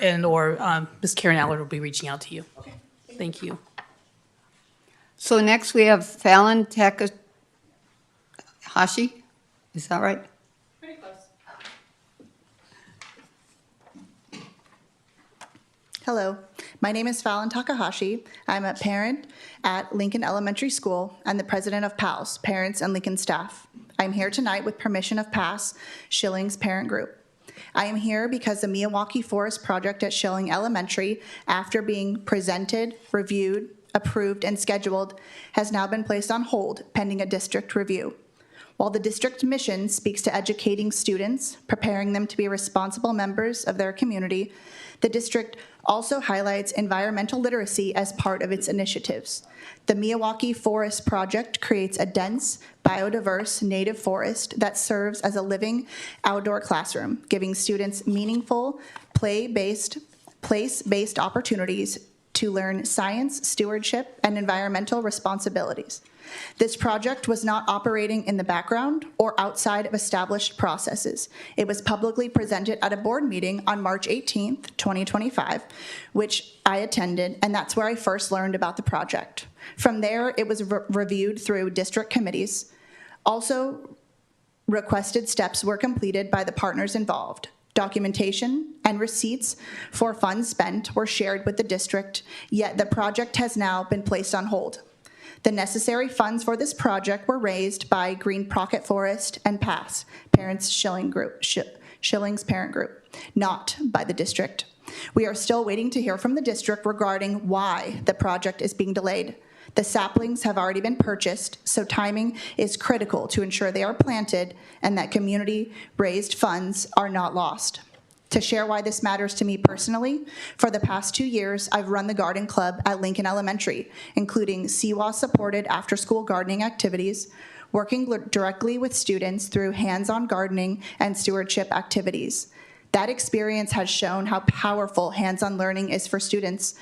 Ms. Karen Allard will be reaching out to you. Okay. Thank you. So next we have Fallon Takahashi. Is that right? Pretty close. Hello, my name is Fallon Takahashi. I'm a parent at Lincoln Elementary School and the president of PALS, Parents and Lincoln Staff. I'm here tonight with permission of PASS, Schilling's parent group. I am here because the Miyawaki Forest project at Schilling Elementary, after being presented, reviewed, approved, and scheduled, has now been placed on hold pending a district review. While the district mission speaks to educating students, preparing them to be responsible members of their community, the district also highlights environmental literacy as part of its initiatives. The Miyawaki Forest Project creates a dense, biodiverse native forest that serves as a living outdoor classroom, giving students meaningful, place-based opportunities to learn science, stewardship, and environmental responsibilities. This project was not operating in the background or outside of established processes. It was publicly presented at a board meeting on March 18th, 2025, which I attended, and that's where I first learned about the project. From there, it was reviewed through district committees. Also, requested steps were completed by the partners involved. Documentation and receipts for funds spent were shared with the district, yet the project has now been placed on hold. The necessary funds for this project were raised by Green Pocket Forest and PASS, Schilling's parent group, not by the district. We are still waiting to hear from the district regarding why the project is being delayed. The saplings have already been purchased, so timing is critical to ensure they are planted and that community-raised funds are not lost. To share why this matters to me personally, for the past 2 years, I've run the garden club at Lincoln Elementary, including CWA-supported after-school gardening activities, working directly with students through hands-on gardening and stewardship activities. That experience has shown how powerful hands-on learning is for students.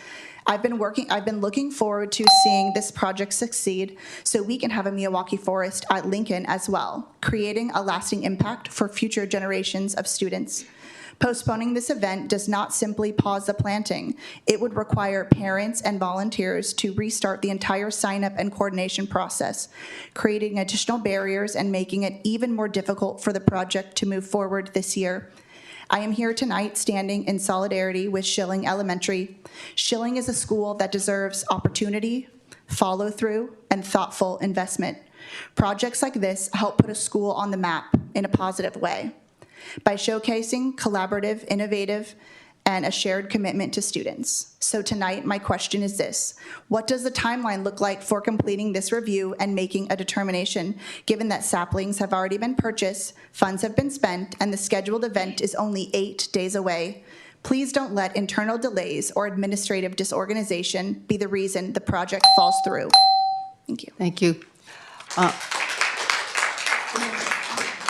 I've been looking forward to seeing this project succeed so we can have a Miyawaki Forest at Lincoln as well, creating a lasting impact for future generations of students. Postponing this event does not simply pause the planting. It would require parents and volunteers to restart the entire sign-up and coordination process, creating additional barriers and making it even more difficult for the project to move forward this year. I am here tonight standing in solidarity with Schilling Elementary. Schilling is a school that deserves opportunity, follow-through, and thoughtful investment. Projects like this help put a school on the map in a positive way by showcasing collaborative, innovative, and a shared commitment to students. So tonight, my question is this: what does the timeline look like for completing this review and making a determination, given that saplings have already been purchased, funds have been spent, and the scheduled event is only 8 days away? Please don't let internal delays or administrative disorganization be the reason the project falls through. Thank you. Thank you.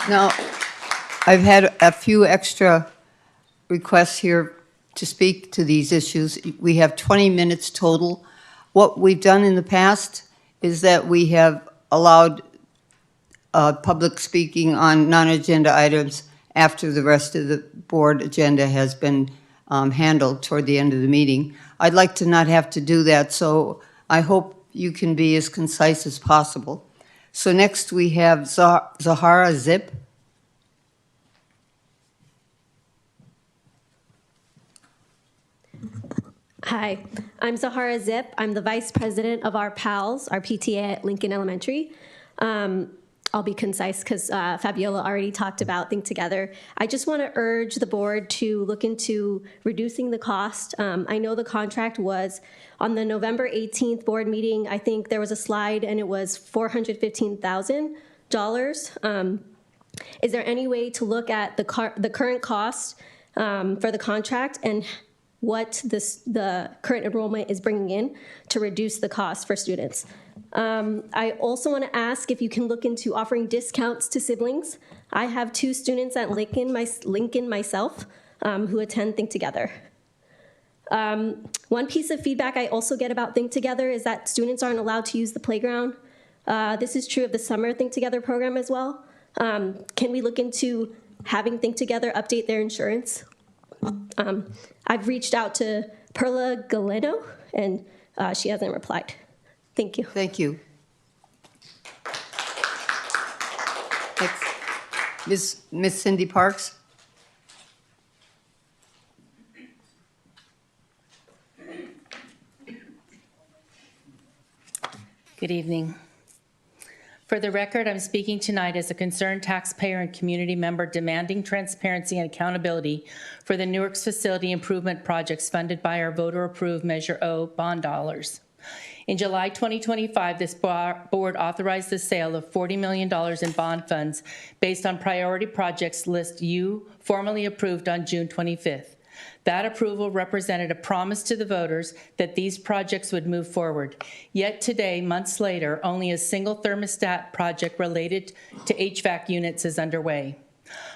Now, I've had a few extra requests here to speak to these issues. We have 20 minutes total. What we've done in the past is that we have allowed public speaking on non-agenda items after the rest of the board agenda has been handled toward the end of the meeting. I'd like to not have to do that, so I hope you can be as concise as possible. So next we have Zahara Zip. Hi, I'm Zahara Zip. I'm the vice president of our PALS, our PTA at Lincoln Elementary. I'll be concise because Fabiola already talked about Think Together. I just want to urge the board to look into reducing the cost. I know the contract was on the November 18th board meeting. I think there was a slide and it was $415,000. Is there any way to look at the current cost for the contract and what the current enrollment is bringing in to reduce the cost for students? I also want to ask if you can look into offering discounts to siblings. I have 2 students at Lincoln myself who attend Think Together. One piece of feedback I also get about Think Together is that students aren't allowed to use the playground. This is true of the summer Think Together program as well. Can we look into having Think Together update their insurance? I've reached out to Perla Galeno, and she hasn't replied. Thank you. Thank you. Next, Miss Cindy Parks. Good evening. For the record, I'm speaking tonight as a concerned taxpayer and community member demanding transparency and accountability for the Newark's facility improvement projects funded by our voter-approved Measure O bond dollars. In July 2025, this board authorized the sale of $40 million in bond funds based on priority projects list U, formally approved on June 25th. That approval represented a promise to the voters that these projects would move forward. Yet today, months later, only a single thermostat project related to HVAC units is underway.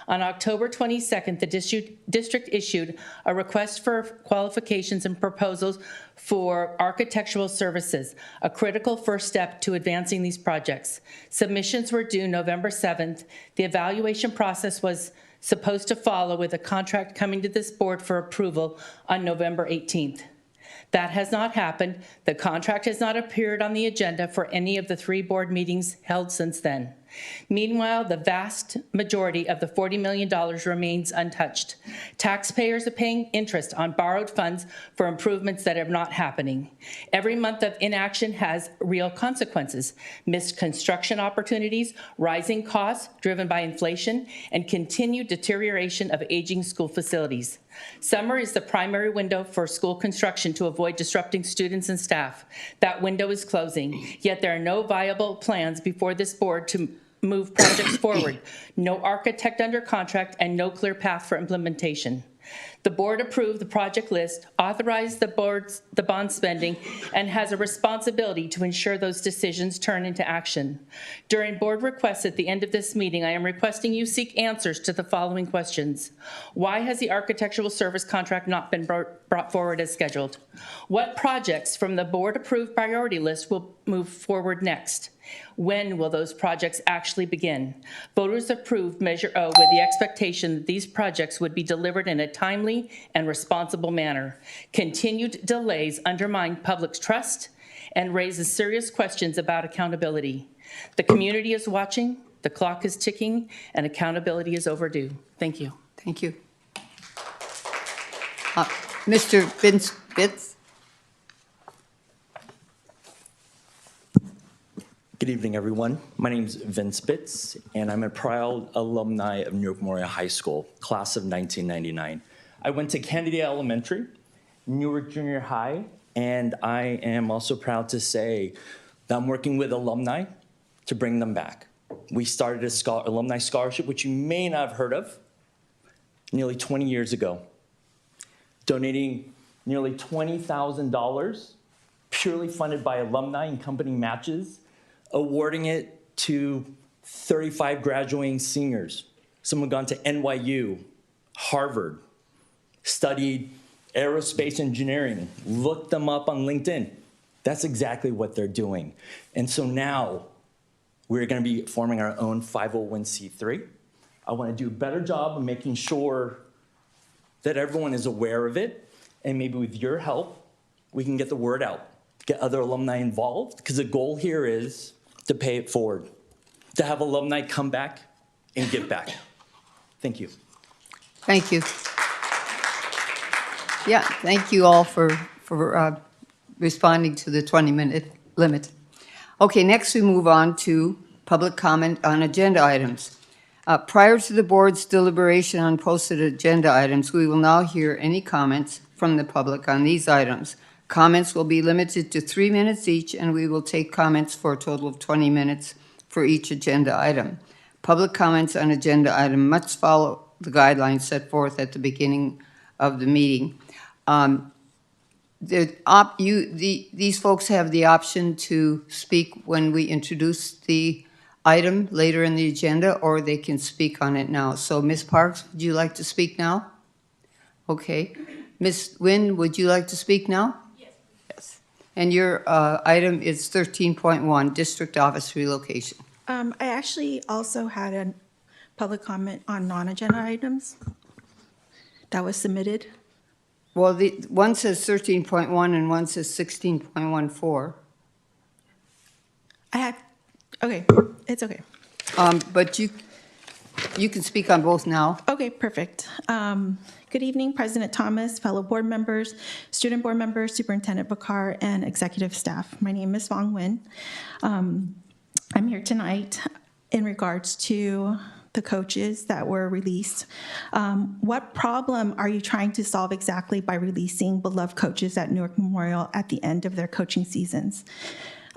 On October 22nd, the district issued a request for qualifications and proposals for architectural services, a critical first step to advancing these projects. Submissions were due November 7th. The evaluation process was supposed to follow with a contract coming to this board for approval on November 18th. That has not happened. The contract has not appeared on the agenda for any of the 3 board meetings held since then. Meanwhile, the vast majority of the $40 million remains untouched. Taxpayers are paying interest on borrowed funds for improvements that are not happening. Every month of inaction has real consequences: missed construction opportunities, rising costs driven by inflation, and continued deterioration of aging school facilities. Summer is the primary window for school construction to avoid disrupting students and staff. That window is closing, yet there are no viable plans before this board to move projects forward, no architect under contract, and no clear path for implementation. The board approved the project list, authorized the bond spending, and has a responsibility to ensure those decisions turn into action. During board requests at the end of this meeting, I am requesting you seek answers to the following questions. Why has the architectural service contract not been brought forward as scheduled? What projects from the board-approved priority list will move forward next? When will those projects actually begin? Voters approved Measure O with the expectation that these projects would be delivered in a timely and responsible manner. Continued delays undermine public's trust and raises serious questions about accountability. The community is watching, the clock is ticking, and accountability is overdue. Thank you. Thank you. Mr. Vince Bitts. Good evening, everyone. My name is Vince Bitts, and I'm a proud alumni of Newark Memorial High School, class of 1999. I went to Kennedy Elementary, Newark Junior High, and I am also proud to say that I'm working with alumni to bring them back. We started a alumni scholarship, which you may not have heard of, nearly 20 years ago, donating nearly $20,000, purely funded by alumni and company matches, awarding it to 35 graduating seniors. Some have gone to NYU, Harvard, studied aerospace engineering, looked them up on LinkedIn. That's exactly what they're doing. And so now we're going to be forming our own 501c3. I want to do a better job of making sure that everyone is aware of it, and maybe with your help, we can get the word out, get other alumni involved, because the goal here is to pay it forward, to have alumni come back and give back. Thank you. Thank you. Yeah, thank you all for responding to the 20-minute limit. Okay, next we move on to public comment on agenda items. Prior to the board's deliberation on posted agenda items, we will now hear any comments from the public on these items. Comments will be limited to 3 minutes each, and we will take comments for a total of 20 minutes for each agenda item. Public comments on agenda item must follow the guidelines set forth at the beginning of the meeting. These folks have the option to speak when we introduce the item later in the agenda, or they can speak on it now. So Ms. Parks, would you like to speak now? Okay. Ms. Nguyen, would you like to speak now? Yes. And your item is 13.1, district office relocation. I actually also had a public comment on non-agenda items that was submitted. Well, one says 13.1 and one says 16.14. Okay, it's okay. But you can speak on both now. Okay, perfect. Good evening, President Thomas, fellow board members, student board members, Superintendent Bakar, and executive staff. My name is Vong Nguyen. I'm here tonight in regards to the coaches that were released. What problem are you trying to solve exactly by releasing beloved coaches at Newark Memorial at the end of their coaching seasons?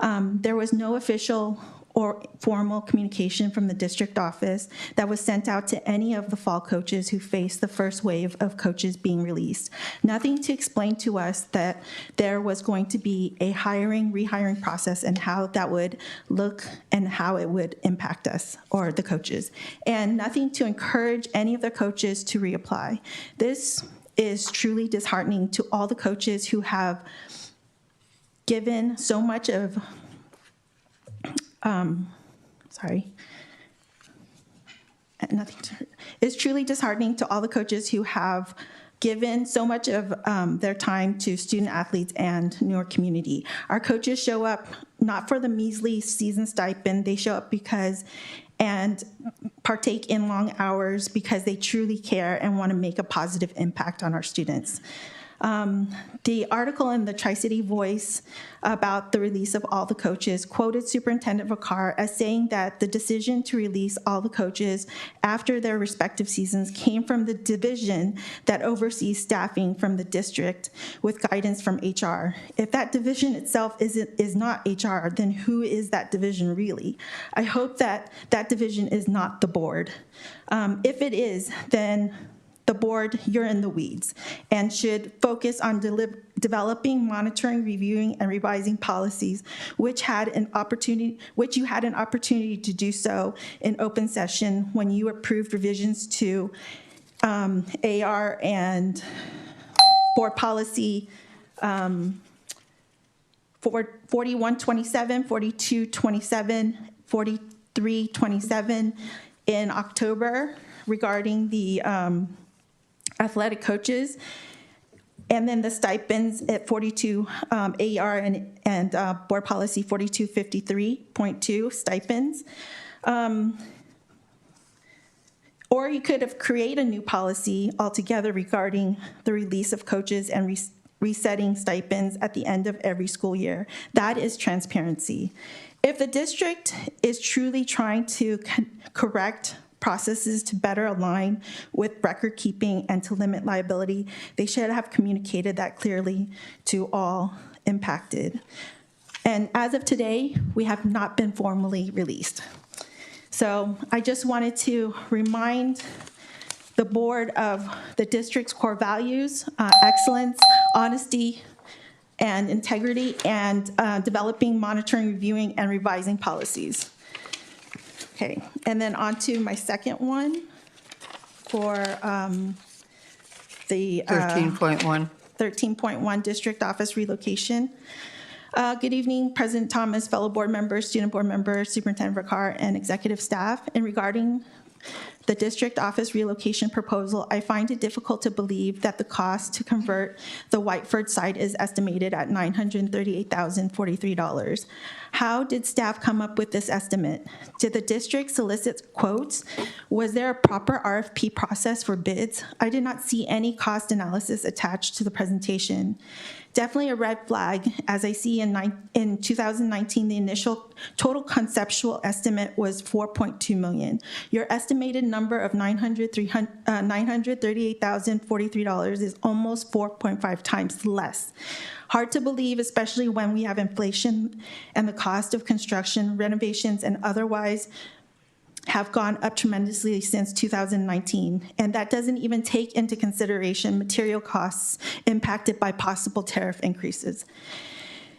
There was no official or formal communication from the district office that was sent out to any of the fall coaches who faced the first wave of coaches being released. Nothing to explain to us that there was going to be a rehiring process and how that would look and how it would impact us or the coaches. And nothing to encourage any of the coaches to reapply. This is truly disheartening to all the coaches who have given so much of It's truly disheartening to all the coaches who have given so much of their time to student athletes and Newark community. Our coaches show up not for the measly season stipend, they show up and partake in long hours because they truly care and want to make a positive impact on our students. The article in the Tri-City Voice about the release of all the coaches quoted Superintendent Bakar as saying that the decision to release all the coaches after their respective seasons came from the division that oversees staffing from the district with guidance from HR. If that division itself is not HR, then who is that division really? I hope that that division is not the board. If it is, then the board, you're in the weeds, and should focus on developing, monitoring, reviewing, and revising policies, which you had an opportunity to do so in open session when you approved revisions to AR and board policy 4127, 4227, 4327 in October regarding the athletic coaches, and then the stipends at 42 AR and board policy 4253.2 stipends. Or you could have created a new policy altogether regarding the release of coaches and resetting stipends at the end of every school year. That is transparency. If the district is truly trying to correct processes to better align with record keeping and to limit liability, they should have communicated that clearly to all impacted. And as of today, we have not been formally released. So I just wanted to remind the board of the district's core values, excellence, honesty, and integrity, and developing, monitoring, reviewing, and revising policies. Okay, and then on to my second one for the 13.1 district office relocation. Good evening, President Thomas, fellow board members, student board members, Superintendent Bakar, and executive staff. And regarding the district office relocation proposal, I find it difficult to believe that the cost to convert the Whiteford site is estimated at $938,043. How did staff come up with this estimate? Did the district solicit quotes? Was there a proper RFP process for bids? I did not see any cost analysis attached to the presentation. Definitely a red flag, as I see in 2019, the initial total conceptual estimate was $4.2 million. Your estimated number of $938,043 is almost 4.5 times less. Hard to believe, especially when we have inflation and the cost of construction, renovations, and otherwise have gone up tremendously since 2019, and that doesn't even take into consideration material costs impacted by possible tariff increases.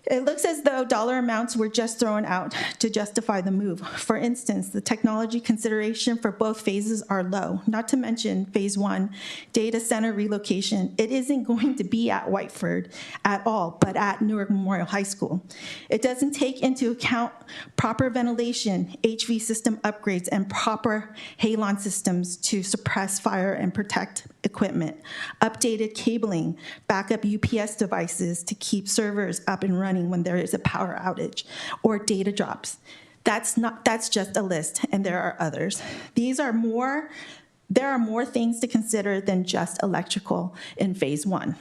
It looks as though dollar amounts were just thrown out to justify the move. For instance, the technology consideration for both phases are low, not to mention phase 1, data center relocation. It isn't going to be at Whiteford at all, but at Newark Memorial High School. It doesn't take into account proper ventilation, HV system upgrades, and proper halon systems to suppress fire and protect equipment, updated cabling, backup UPS devices to keep servers up and running when there is a power outage or data drops. That's just a list, and there are others. There are more things to consider than just electrical in phase 1.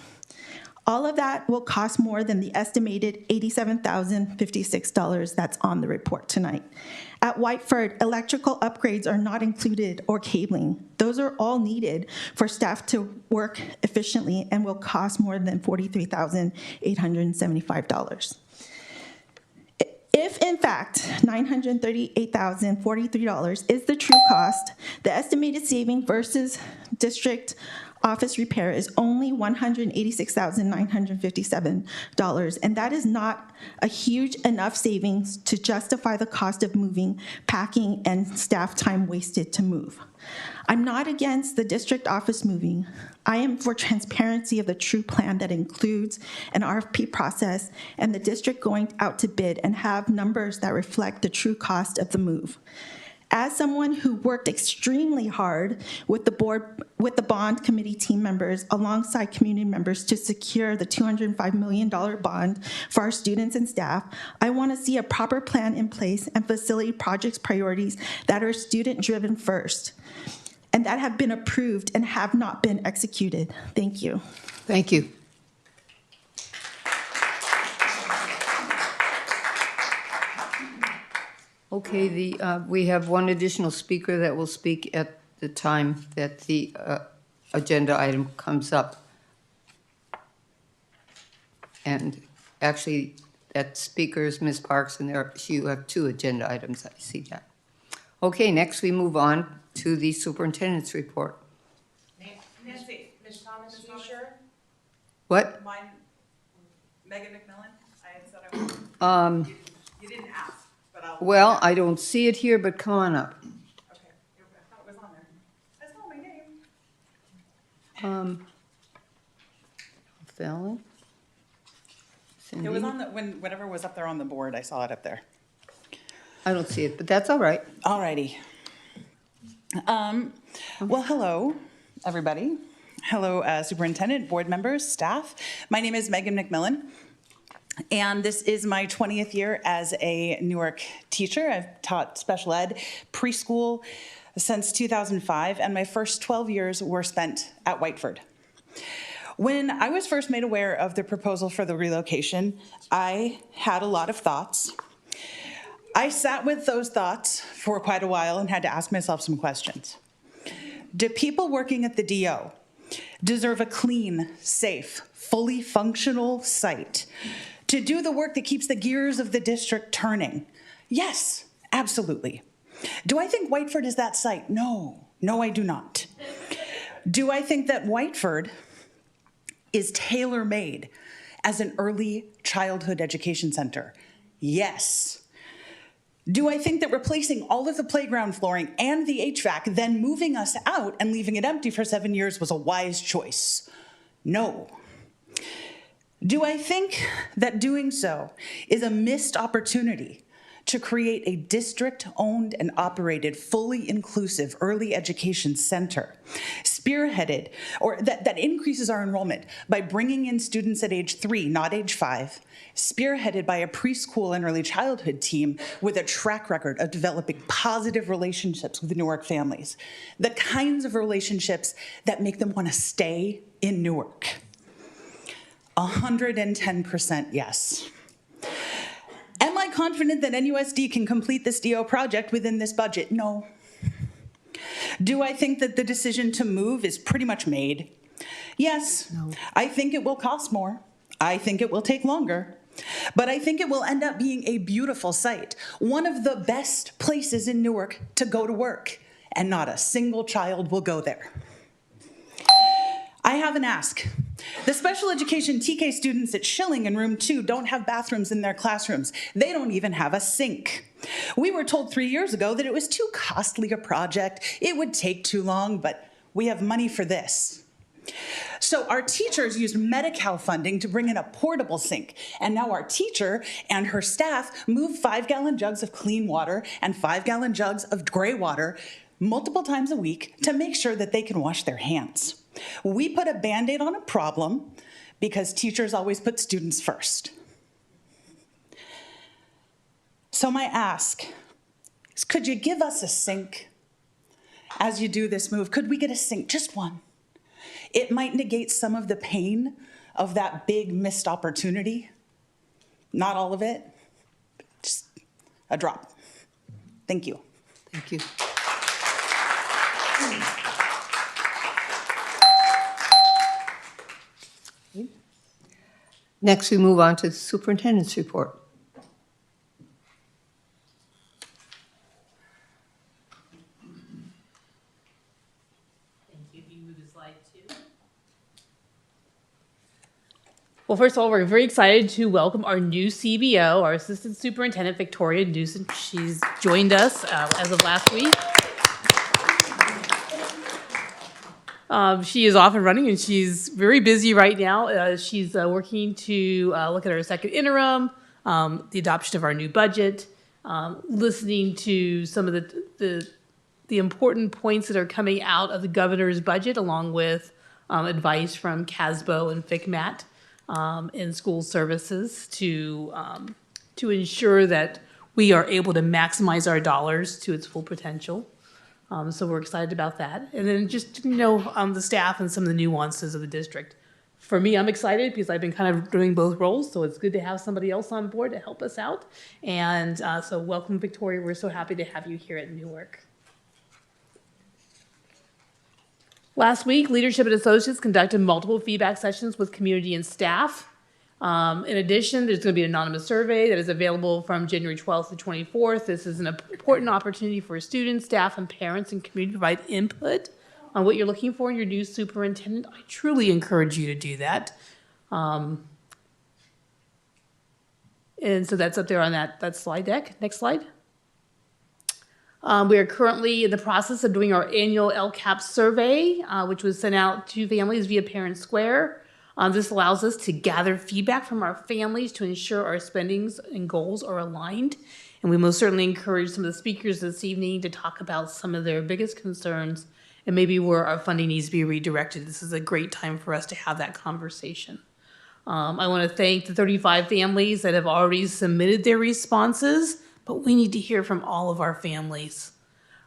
All of that will cost more than the estimated $87,056 that's on the report tonight. At Whiteford, electrical upgrades are not included or cabling. Those are all needed for staff to work efficiently and will cost more than $43,875. If, in fact, $938,043 is the true cost, the estimated saving versus district office repair is only $186,957, and that is not a huge enough savings to justify the cost of moving, packing, and staff time wasted to move. I'm not against the district office moving. I am for transparency of the true plan that includes an RFP process and the district going out to bid and have numbers that reflect the true cost of the move. As someone who worked extremely hard with the bond committee team members alongside community members to secure the $205 million bond for our students and staff, I want to see a proper plan in place and facility projects priorities that are student-driven first and that have been approved and have not been executed. Thank you. Thank you. Okay, we have one additional speaker that will speak at the time that the agenda item comes up. And actually, that speaker is Ms. Parks, and you have 2 agenda items, I see that. Okay, next we move on to the superintendent's report. Nancy, Ms. Thomas, is you sure? What? Mine, Megan McMillan, I had said I would. You didn't ask. Well, I don't see it here, but come on up. Okay, I thought it was on there. I saw my name. Fallon? Cindy? It was on whatever was up there on the board, I saw it up there. I don't see it, but that's all right. All righty. Well, hello, everybody. Hello, Superintendent, board members, staff. My name is Megan McMillan. And this is my 20th year as a Newark teacher. I've taught special ed preschool since 2005, and my first 12 years were spent at Whiteford. When I was first made aware of the proposal for the relocation, I had a lot of thoughts. I sat with those thoughts for quite a while and had to ask myself some questions. Do people working at the DO deserve a clean, safe, fully functional site to do the work that keeps the gears of the district turning? Yes, absolutely. Do I think Whiteford is that site? No, I do not. Do I think that Whiteford is tailor-made as an early childhood education center? Yes. Do I think that replacing all of the playground flooring and the HVAC, then moving us out and leaving it empty for 7 years was a wise choice? No. Do I think that doing so is a missed opportunity to create a district-owned and operated, fully inclusive early education center, spearheaded, or that increases our enrollment by bringing in students at age 3, not age 5, spearheaded by a preschool and early childhood team with a track record of developing positive relationships with Newark families, the kinds of relationships that make them want to stay in Newark? 110% yes. Am I confident that NUSD can complete this DO project within this budget? No. Do I think that the decision to move is pretty much made? Yes. No. I think it will cost more. I think it will take longer. But I think it will end up being a beautiful site, one of the best places in Newark to go to work, and not a single child will go there. I have an ask. The special education TK students at Schilling in room 2 don't have bathrooms in their classrooms. They don't even have a sink. We were told 3 years ago that it was too costly a project, it would take too long, but we have money for this. So our teachers used Medi-Cal funding to bring in a portable sink, and now our teacher and her staff move 5-gallon jugs of clean water and 5-gallon jugs of gray water multiple times a week to make sure that they can wash their hands. We put a Band-Aid on a problem because teachers always put students first. So my ask is, could you give us a sink as you do this move? Could we get a sink, just one? It might negate some of the pain of that big missed opportunity. Not all of it, just a drop. Thank you. Thank you. Next, we move on to the superintendent's report. Well, first of all, we're very excited to welcome our new CBO, our Assistant Superintendent, Victoria Newsom. She's joined us as of last week. She is off and running, and she's very busy right now. She's working to look at our second interim, the adoption of our new budget, listening to some of the important points that are coming out of the governor's budget, along with advice from CASBO and FCMAT. In school services to ensure that we are able to maximize our dollars to its full potential. So we're excited about that. And then just, the staff and some of the nuances of the district. For me, I'm excited because I've been kind of doing both roles, so it's good to have somebody else on board to help us out. And so welcome, Victoria. We're so happy to have you here at Newark. Last week, Leadership and Associates conducted multiple feedback sessions with community and staff. In addition, there's going to be an anonymous survey that is available from January 12th to 24th. This is an important opportunity for students, staff, and parents and community to provide input on what you're looking for in your new superintendent. I truly encourage you to do that. And so that's up there on that slide deck. Next slide. We are currently in the process of doing our annual LCAP survey, which was sent out to families via Parent Square. This allows us to gather feedback from our families to ensure our spendings and goals are aligned. And we most certainly encourage some of the speakers this evening to talk about some of their biggest concerns and maybe where our funding needs to be redirected. This is a great time for us to have that conversation. I want to thank the 35 families that have already submitted their responses, but we need to hear from all of our families.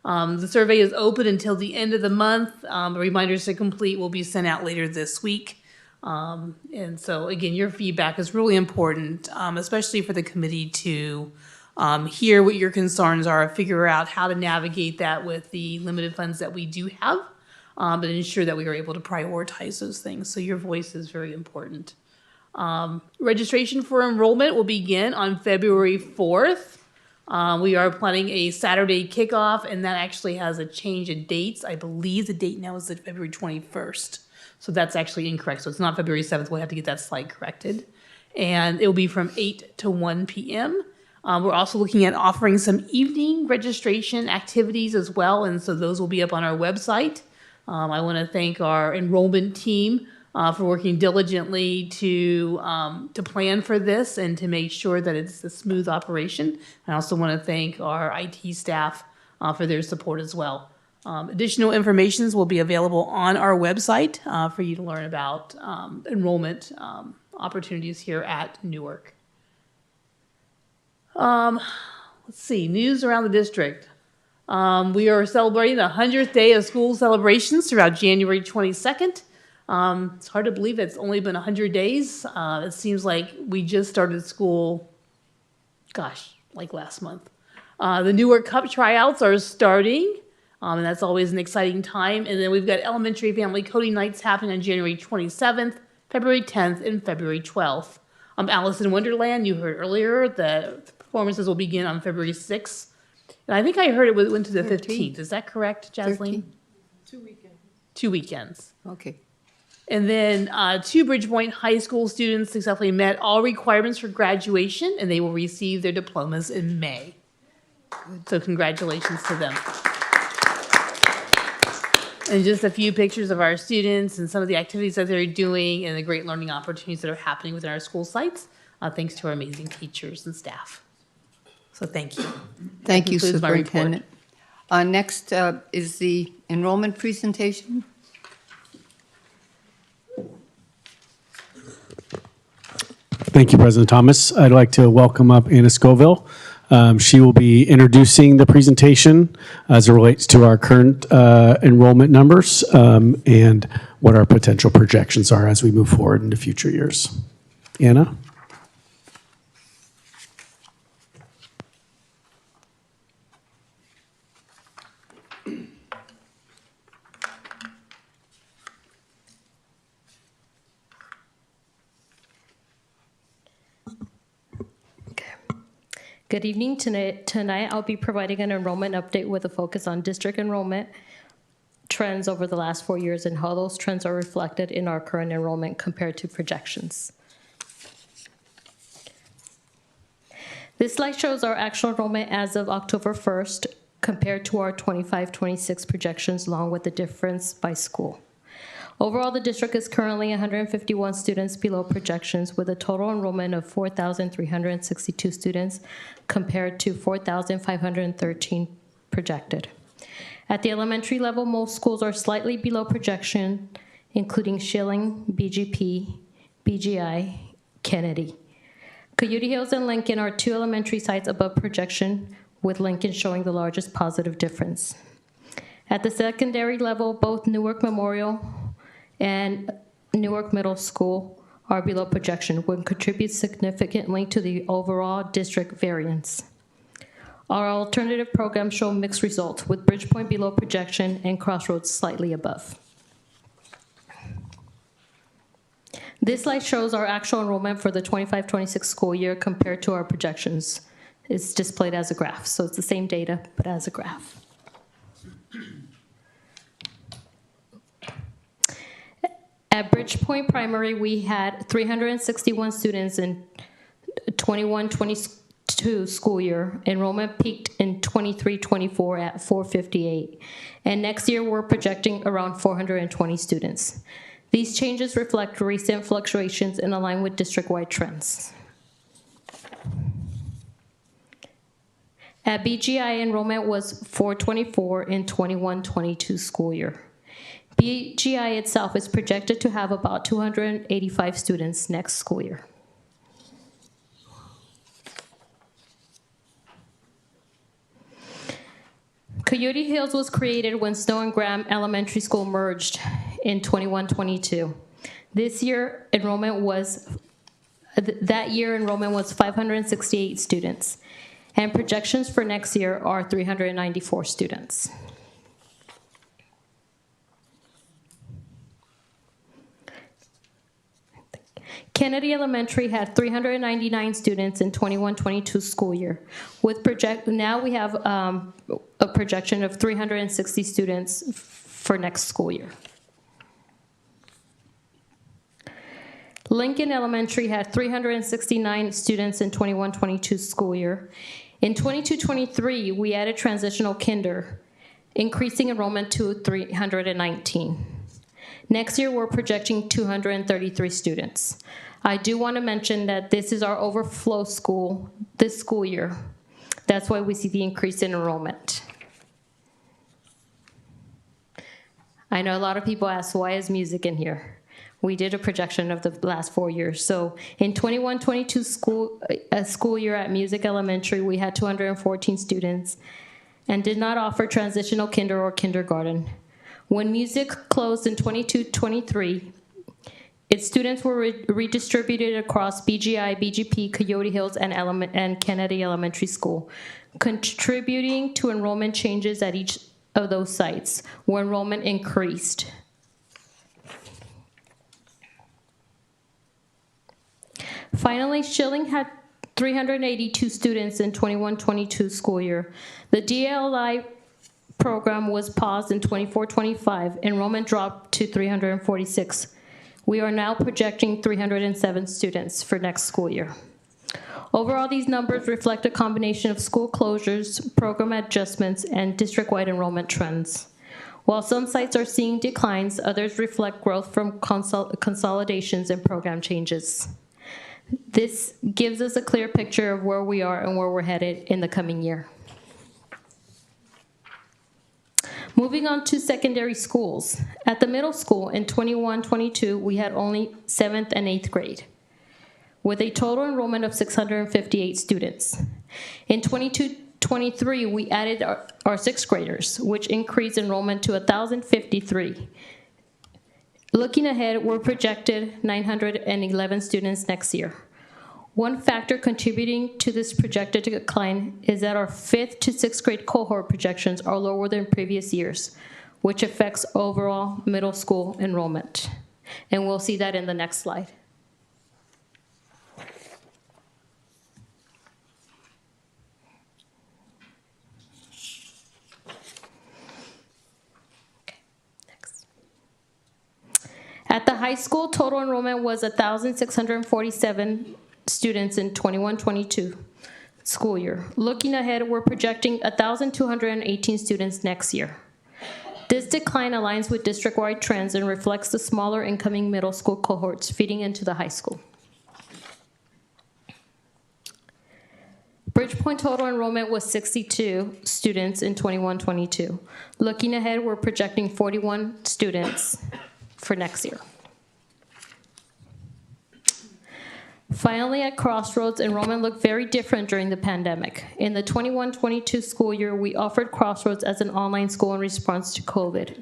The survey is open until the end of the month. Reminders to complete will be sent out later this week. And so again, your feedback is really important, especially for the committee to hear what your concerns are, figure out how to navigate that with the limited funds that we do have, but ensure that we are able to prioritize those things. So your voice is very important. Registration for enrollment will begin on February 4th. We are planning a Saturday kickoff, and that actually has a change in dates. I believe the date now is February 21st. So that's actually incorrect. So it's not February 7th. We'll have to get that slide corrected. And it will be from 8 to 1 p.m. We're also looking at offering some evening registration activities as well. And so those will be up on our website. I want to thank our enrollment team for working diligently to plan for this and to make sure that it's a smooth operation. I also want to thank our IT staff for their support as well. Additional information will be available on our website for you to learn about enrollment opportunities here at Newark. Let's see, news around the district. We are celebrating the 100th day of school celebrations throughout January 22nd. It's hard to believe it's only been 100 days. It seems like we just started school, like last month. The Newark Cup tryouts are starting. And that's always an exciting time. And then we've got elementary family coding nights happening on January 27th, February 10th, and February 12th. Alice in Wonderland, you heard earlier, the performances will begin on February 6th. And I think I heard it went to the 15th. Is that correct, Jasleen? 2 weekends. 2 weekends. Okay. And then 2 Bridgepoint High School students successfully met all requirements for graduation, and they will receive their diplomas in May. So congratulations to them. And just a few pictures of our students and some of the activities that they're doing and the great learning opportunities that are happening within our school sites, thanks to our amazing teachers and staff. So thank you. Thank you, That concludes my report. Superintendent. Next is the enrollment presentation. Thank you, President Thomas. I'd like to welcome up Anna Scoville. She will be introducing the presentation as it relates to our current enrollment numbers and what our potential projections are as we move forward into future years. Anna? Good evening. Tonight, I'll be providing an enrollment update with a focus on district enrollment trends over the last 4 years and how those trends are reflected in our current enrollment compared to projections. This slide shows our actual enrollment as of October 1st compared to our 25-26 projections, along with the difference by school. Overall, the district is currently 151 students below projections with a total enrollment of 4,362 students compared to 4,513 projected. At the elementary level, most schools are slightly below projection, including Schilling, BGP, BGI, Kennedy. Coyote Hills and Lincoln are 2 elementary sites above projection, with Lincoln showing the largest positive difference. At the secondary level, both Newark Memorial and Newark Middle School are below projection, which contributes significantly to the overall district variance. Our alternative programs show mixed results, with Bridgepoint below projection and Crossroads slightly above. This slide shows our actual enrollment for the 25-26 school year compared to our projections. It's displayed as a graph, so it's the same data, but as a graph. At Bridgepoint Primary, we had 361 students in 21-22 school year. Enrollment peaked in 23-24 at 458. And next year, we're projecting around 420 students. These changes reflect recent fluctuations and align with district-wide trends. At BGI, enrollment was 424 in 21-22 school year. BGI itself is projected to have about 285 students next school year. Coyote Hills was created when Snow and Graham Elementary School merged in 21-22. This year, enrollment was 568 students, and projections for next year are 394 students. Kennedy Elementary had 399 students in 21-22 school year. Now we have a projection of 360 students for next school year. Lincoln Elementary had 369 students in 21-22 school year. In 22-23, we added transitional kinder, increasing enrollment to 319. Next year, we're projecting 233 students. I do want to mention that this is our overflow school this school year. That's why we see the increase in enrollment. I know a lot of people ask, why is music in here? We did a projection of the last 4 years. So in 21-22 school year at Music Elementary, we had 214 students and did not offer transitional kinder or kindergarten. When music closed in 22-23, its students were redistributed across BGI, BGP, Coyote Hills, and Kennedy Elementary School, contributing to enrollment changes at each of those sites, where enrollment increased. Finally, Schilling had 382 students in 21-22 school year. The DLI program was paused in 24-25. Enrollment dropped to 346. We are now projecting 307 students for next school year. Overall, these numbers reflect a combination of school closures, program adjustments, and district-wide enrollment trends. While some sites are seeing declines, others reflect growth from consolidations and program changes. This gives us a clear picture of where we are and where we're headed in the coming year. Moving on to secondary schools. At the middle school in 21-22, we had only 7th and 8th grade, with a total enrollment of 658 students. In 22-23, we added our 6th graders, which increased enrollment to 1,053. Looking ahead, we're projected 911 students next year. One factor contributing to this projected decline is that our 5th to 6th grade cohort projections are lower than previous years, which affects overall middle school enrollment. And we'll see that in the next slide. At the high school, total enrollment was 1,647 students in 21-22 school year. Looking ahead, we're projecting 1,218 students next year. This decline aligns with district-wide trends and reflects the smaller incoming middle school cohorts feeding into the high school. Bridgepoint total enrollment was 62 students in 21-22. Looking ahead, we're projecting 41 students for next year. Finally, at Crossroads, enrollment looked very different during the pandemic. In the 21-22 school year, we offered Crossroads as an online school in response to COVID,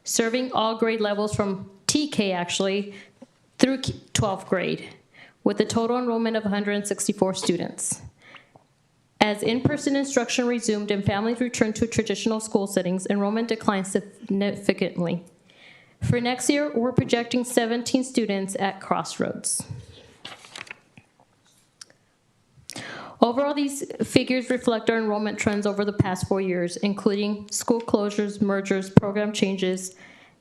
serving all grade levels from TK actually through 12th grade, with a total enrollment of 164 students. As in-person instruction resumed and families returned to traditional school settings, enrollment declined significantly. For next year, we're projecting 17 students at Crossroads. Overall, these figures reflect our enrollment trends over the past 4 years, including school closures, mergers, program changes,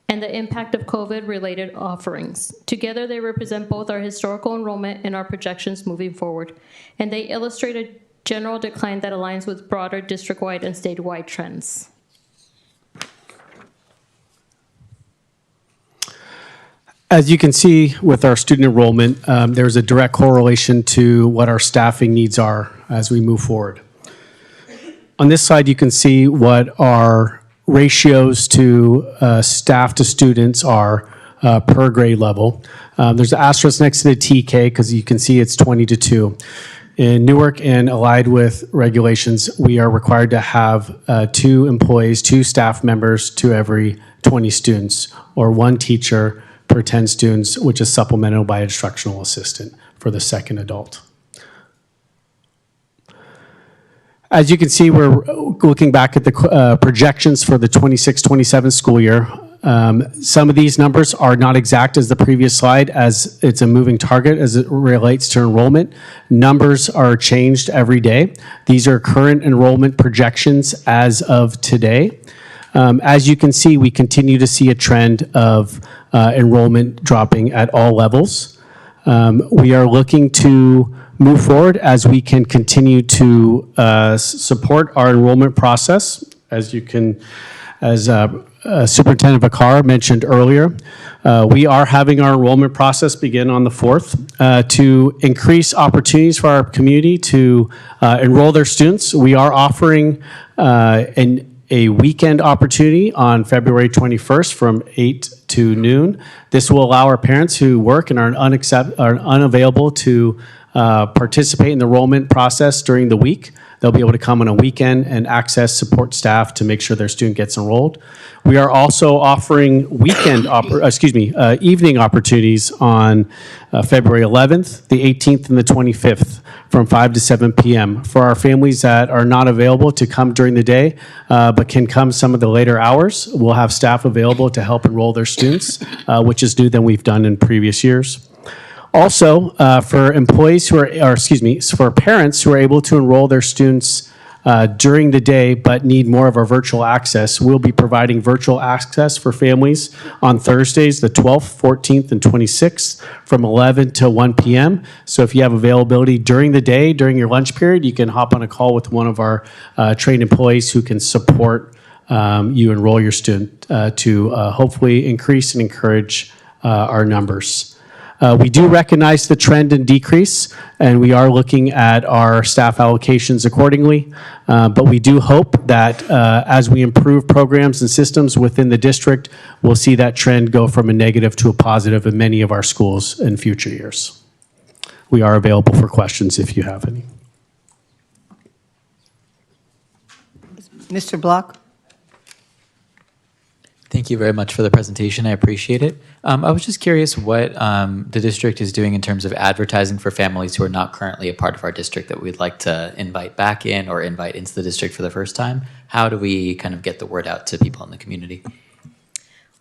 and the impact of COVID-related offerings. Together, they represent both our historical enrollment and our projections moving forward, and they illustrate a general decline that aligns with broader district-wide and statewide trends. As you can see with our student enrollment, there's a direct correlation to what our staffing needs are as we move forward. On this slide, you can see what our ratios to staff to students are per grade level. There's an asterisk next to the TK because you can see it's 20-2. In Newark and allied with regulations, we are required to have 2 employees, 2 staff members to every 20 students, or 1 teacher per 10 students, which is supplemented by instructional assistant for the second adult. As you can see, we're looking back at the projections for the 26-27 school year. Some of these numbers are not exact as the previous slide, as it's a moving target as it relates to enrollment. Numbers are changed every day. These are current enrollment projections as of today. As you can see, we continue to see a trend of enrollment dropping at all levels. We are looking to move forward as we can continue to support our enrollment process. As Superintendent Vaccaro mentioned earlier, we are having our enrollment process begin on the 4th to increase opportunities for our community to enroll their students. We are offering a weekend opportunity on February 21st from 8 to noon. This will allow our parents who work and are unavailable to participate in the enrollment process during the week. They'll be able to come on a weekend and access support staff to make sure their student gets enrolled. We are also offering evening opportunities on February 11th, the 18th, and the 25th from 5 to 7 p.m. For our families that are not available to come during the day, but can come some of the later hours, we'll have staff available to help enroll their students, which is new than we've done in previous years. Also, for employees who are, or excuse me, for parents who are able to enroll their students during the day but need more of our virtual access, we'll be providing virtual access for families on Thursdays, the 12th, 14th, and 26th from 11 to 1 p.m. So if you have availability during the day, during your lunch period, you can hop on a call with one of our trained employees who can support you enroll your student to hopefully increase and encourage our numbers. We do recognize the trend and decrease, and we are looking at our staff allocations accordingly. But we do hope that as we improve programs and systems within the district, we'll see that trend go from a negative to a positive in many of our schools in future years. We are available for questions if you have any. Mr. Block? Thank you very much for the presentation. I appreciate it. I was just curious what the district is doing in terms of advertising for families who are not currently a part of our district that we'd like to invite back in or invite into the district for the first time. How do we kind of get the word out to people in the community?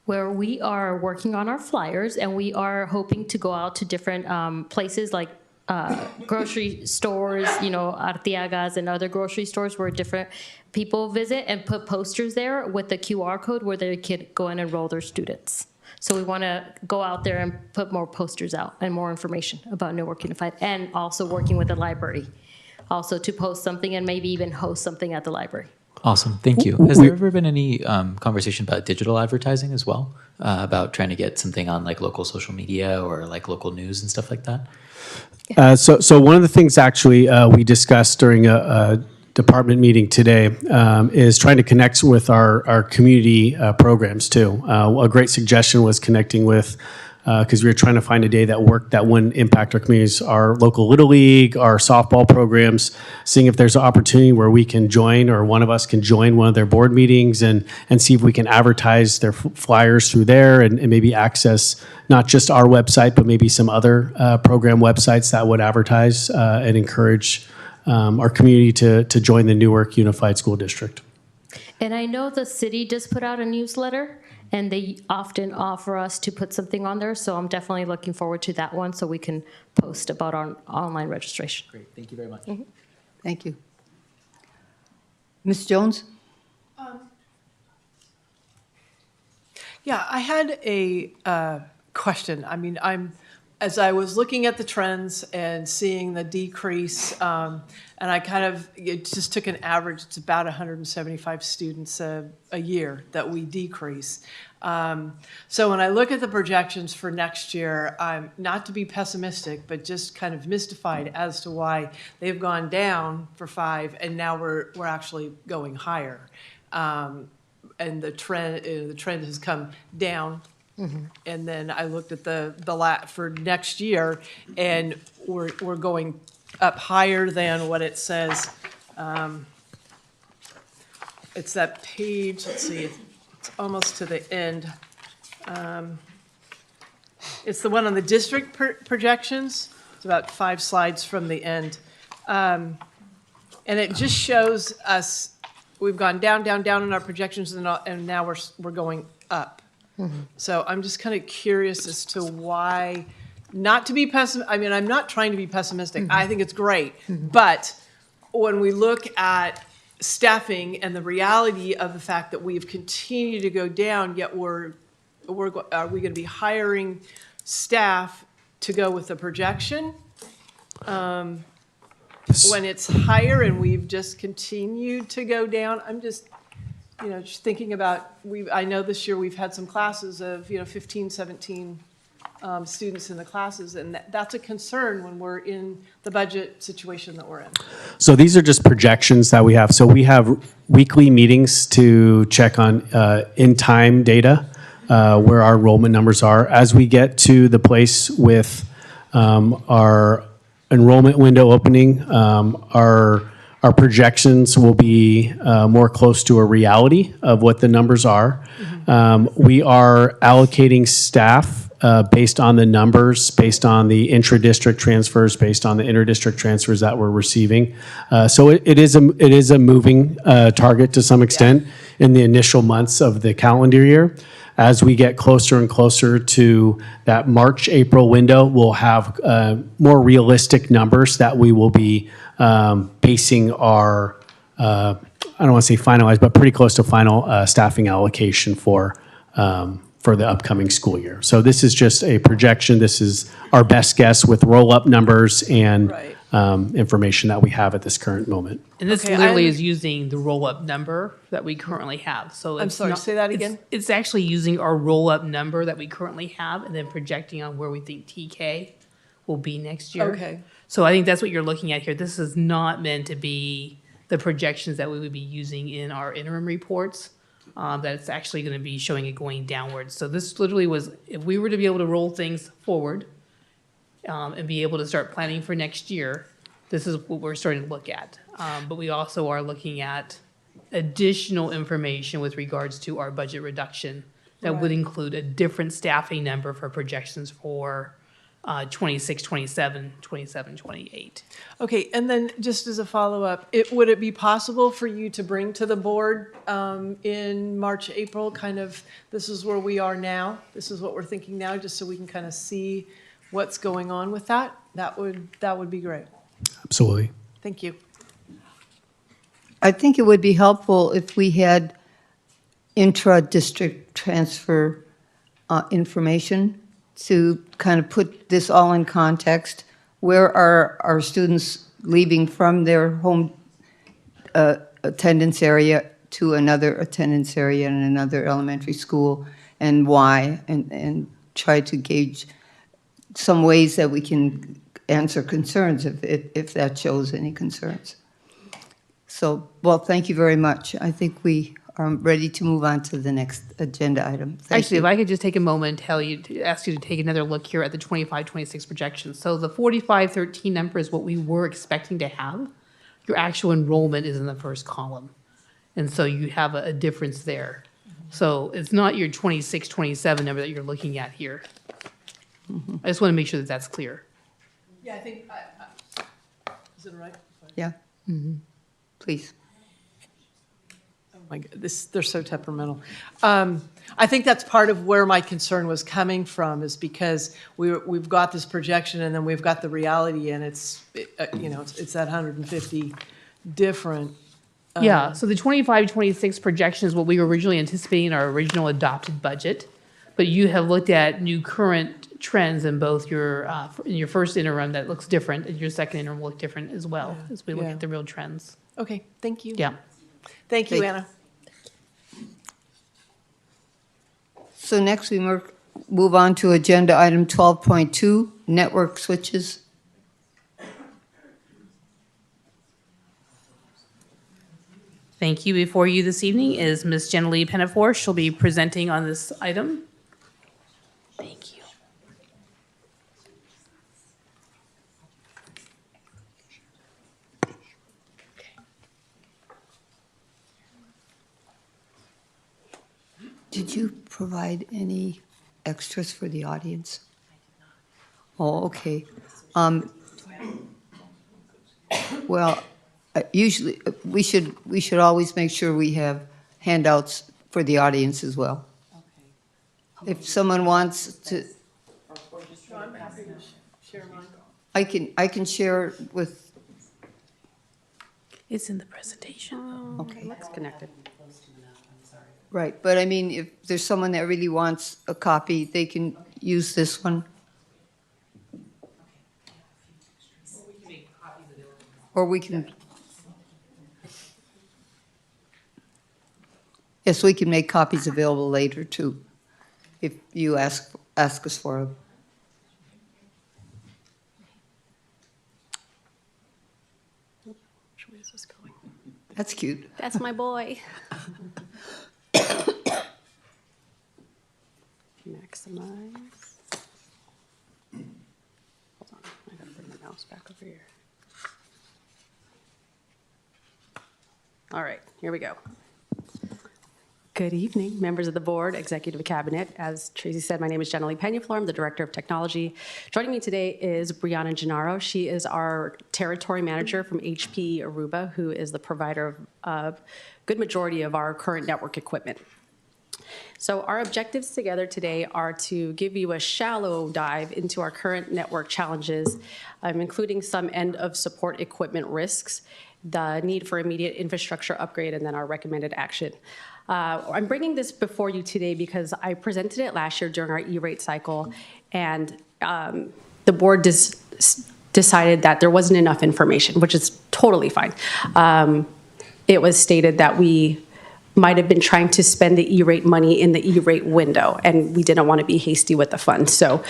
Where we are working on our flyers, and we are hoping to go out to different places like grocery stores, Arteagas and other grocery stores where different people visit, and put posters there with the QR code where they could go and enroll their students. So we want to go out there and put more posters out and more information about Newark Unified, and also working with the library also to post something and maybe even host something at the library. Awesome, thank you. Has there ever been any conversation about digital advertising as well? About trying to get something on like local social media or like local news and stuff like that? So one of the things actually we discussed during a department meeting today is trying to connect with our community programs too. A great suggestion was connecting with, because we were trying to find a day that worked that wouldn't impact our communities, our local Little League, our softball programs, seeing if there's an opportunity where we can join, or one of us can join one of their board meetings and see if we can advertise their flyers through there and maybe access not just our website, but maybe some other program websites that would advertise and encourage our community to join the Newark Unified School District. And I know the city just put out a newsletter, and they often offer us to put something on there. So I'm definitely looking forward to that one so we can post about our online registration. Great, thank you very much. Mm-hmm. Thank you. Ms. Jones? Yeah, I had a question. I mean, as I was looking at the trends and seeing the decrease, and I it just took an average, it's about 175 students a year that we decrease. So when I look at the projections for next year, I'm not to be pessimistic, but just kind of mystified as to why they've gone down for 5 and now we're actually going higher. And the trend has come down. Mm-hmm. And then I looked at the for next year, and we're going up higher than what it says. It's that page. Let's see. It's almost to the end. It's the one on the district projections. It's about 5 slides from the end, and it just shows us we've gone down, down, down in our projections, and now we're going up. Mm-hmm. So I'm just kind of curious as to why, not to be pessimistic. I mean, I'm not trying to be pessimistic. Mm-hmm. I think it's great. Mm-hmm. But when we look at staffing and the reality of the fact that we've continued to go down, yet are we going to be hiring staff to go with the projection? When it's higher and we've just continued to go down, I'm just thinking about, I know this year we've had some classes of, 15, 17 students in the classes, and that's a concern when we're in the budget situation that we're in. So these are just projections that we have. So we have weekly meetings to check on in-time data, where our enrollment numbers are. As we get to the place with our enrollment window opening, our projections will be more close to a reality of what the numbers are. Mm-hmm. We are allocating staff based on the numbers, based on the intra-district transfers, based on the inter-district transfers that we're receiving. So it is a moving target to some extent in the initial months of the calendar year. as we get closer and closer to that March, April window, we'll have more realistic numbers that we will be basing our, I don't want to say finalized, but pretty close to final staffing allocation for the upcoming school year. So this is just a projection. This is our best guess with roll-up numbers and information that we have at this current moment. And this Okay, literally I'm- is using the roll-up number that we currently have. So I'm it's sorry, not- say that it's- again? It's actually using our roll-up number that we currently have and then projecting on where we think TK will be next year. Okay. So I think that's what you're looking at here. This is not meant to be the projections that we would be using in our interim reports. That it's actually going to be showing it going downwards. So this literally was, if we were to be able to roll things forward and be able to start planning for next year, this is what we're starting to look at. But we also are looking at additional information with regards to our budget reduction that would Right. include a different staffing number for projections for 26, 27, 27, 28. Okay, and then just as a follow-up, would it be possible for you to bring to the board in March, April, kind of, this is where we are now, this is what we're thinking now, just so we can kind of see what's going on with that? That would be great. Absolutely. Thank you. I think it would be helpful if we had intra-district transfer information to kind of put this all in context. Where are our students leaving from their home attendance area to another attendance area in another elementary school, and why? And try to gauge some ways that we can answer concerns if that shows any concerns. So, well, thank you very much. I think we are ready to move on to the next agenda item. Thank Actually, you. if I could just take a moment and ask you to take another look here at the 25, 26 projections. So the 4513 number is what we were expecting to have. Your actual enrollment is in the first column. And so you have a difference there. So it's not your 26, 27 number that you're looking at here. I just want to make sure that that's clear. Yeah, I think, is it all right? Yeah. Please. Oh my God, they're so temperamental. I think that's part of where my concern was coming from, is because we've got this projection and then we've got the reality, and it's that 150 different. Yeah, so the 25, 26 projection is what we were originally anticipating in our original adopted budget. But you have looked at new current trends in both in your first interim that looks different, and your second interim will look different as well, as we look Yeah. at the real trends. Okay, thank you. Yeah. Thank you, Anna. So next we move on to agenda item 12.2, network switches. Thank you. Before you this evening is Ms. Jenalee Penafore. She'll be presenting on this item. Thank you. Did you provide any extras for the audience? Oh, okay. Well, usually, we should always make sure we have handouts for the audience as well. If someone wants to, I'm happy to share mine. I can share with, It's in the presentation. okay. It's connected. Right, but I mean, if there's someone that really wants a copy, they can use this one. Or we can. Yes, we can make copies available later too, if you ask us for them. Which way is this going? That's cute. That's my boy. Maximize. Hold on, I gotta bring the mouse back over here. All right, here we go. Good evening, members of the board, executive cabinet. As Tracy said, my name is Jenalee Penafore. I'm the director of technology. Joining me today is Brianna Gennaro. She is our territory manager from HP Aruba, who is the provider of a good majority of our current network equipment. So our objectives together today are to give you a shallow dive into our current network challenges, including some end-of-support equipment risks, the need for immediate infrastructure upgrade, and then our recommended action. I'm bringing this before you today because I presented it last year during our E-rate cycle, and the board decided that there wasn't enough information, which is totally fine. It was stated that we might have been trying to spend the E-rate money in the E-rate window, and we didn't want to be hasty with the funds. So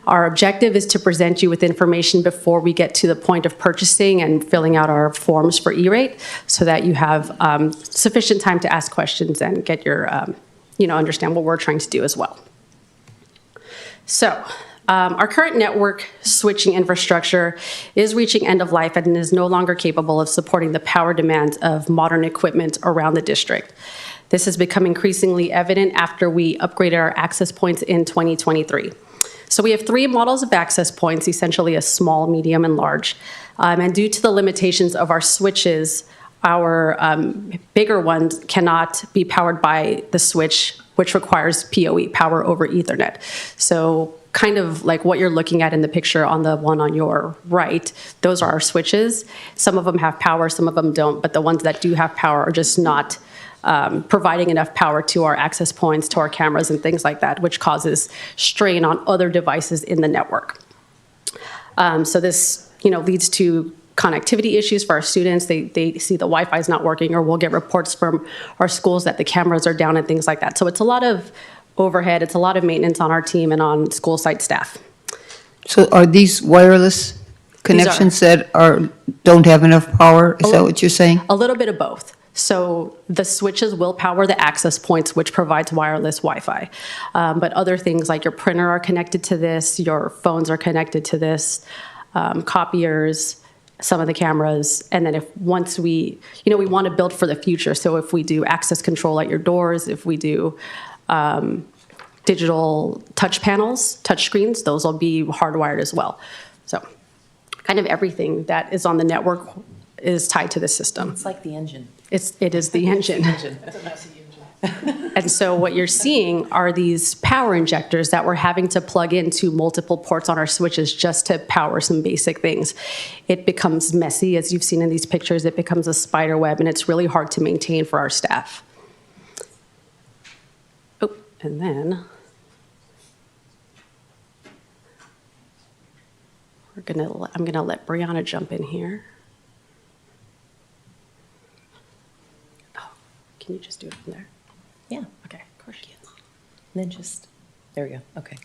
our objective is to present you with information before we get to the point of purchasing and filling out our forms for E-rate so that you have sufficient time to ask questions and get your, understand what we're trying to do as well. So our current network switching infrastructure is reaching end of life and is no longer capable of supporting the power demands of modern equipment around the district. This has become increasingly evident after we upgraded our access points in 2023. So we have 3 models of access points, essentially a small, medium, and large. And due to the limitations of our switches, our bigger ones cannot be powered by the switch, which requires PoE, power over Ethernet. So kind of like what you're looking at in the picture on the one on your right, those are our switches. Some of them have power, some of them don't, but the ones that do have power are just not providing enough power to our access points, to our cameras and things like that, which causes strain on other devices in the network. So this, leads to connectivity issues for our students. They see the Wi-Fi is not working, or we'll get reports from our schools that the cameras are down and things like that. So it's a lot of overhead, it's a lot of maintenance on our team and on school site staff. So are these wireless connections that don't have enough power? Is that what you're saying? A little bit of both. So the switches will power the access points, which provides wireless Wi-Fi. But other things like your printer are connected to this, your phones are connected to this, copiers, some of the cameras. And then once we want to build for the future. So if we do access control at your doors, if we do digital touch panels, touch screens, those will be hardwired as well. So kind of everything that is on the network is tied to the system. It's like the engine. It is the engine. It's a messy engine. And so what you're seeing are these power injectors that we're having to plug into multiple ports on our switches just to power some basic things. It becomes messy, as you've seen in these pictures. It becomes a spider web, and it's really hard to maintain for our staff. Oh, and then I'm gonna let Brianna jump in here. Oh, can you just do it from there? Yeah. Okay, of course you can. And then there we go, okay.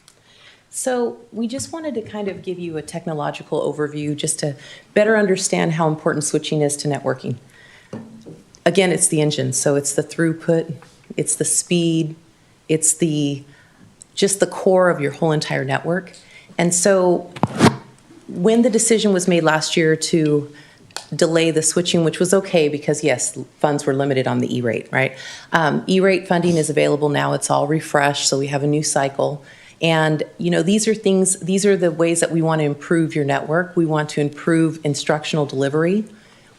So we just wanted to kind of give you a technological overview just to better understand how important switching is to networking. Again, it's the engine, so it's the throughput, it's the speed, it's just the core of your whole entire network. And so when the decision was made last year to delay the switching, which was okay because yes, funds were limited on the E-rate, right? E-rate funding is available now, it's all refreshed, so we have a new cycle. And these are the ways that we want to improve your network. We want to improve instructional delivery.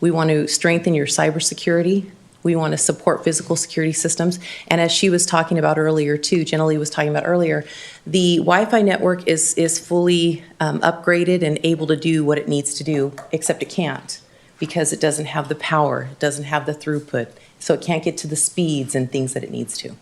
We want to strengthen your cybersecurity. We want to support physical security systems. And as she was talking about earlier too, Jenna Lee was talking about earlier, the Wi-Fi network is fully upgraded and able to do what it needs to do, except it can't because it doesn't have the power, it doesn't have the throughput, so it can't get to the speeds and things that it needs to.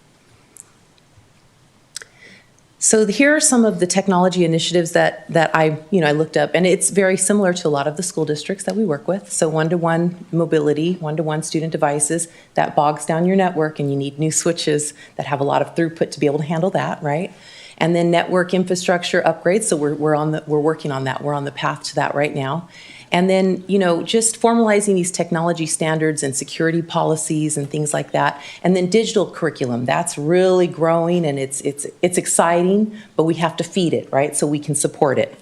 So here are some of the technology initiatives that I looked up, and it's very similar to a lot of the school districts that we work with. So one-to-one mobility, one-to-one student devices, that bogs down your network, and you need new switches that have a lot of throughput to be able to handle that, right? And then network infrastructure upgrades, so we're working on that. We're on the path to that right now. And then, just formalizing these technology standards and security policies and things like that. And then digital curriculum, that's really growing and it's exciting, but we have to feed it, right? So we can support it.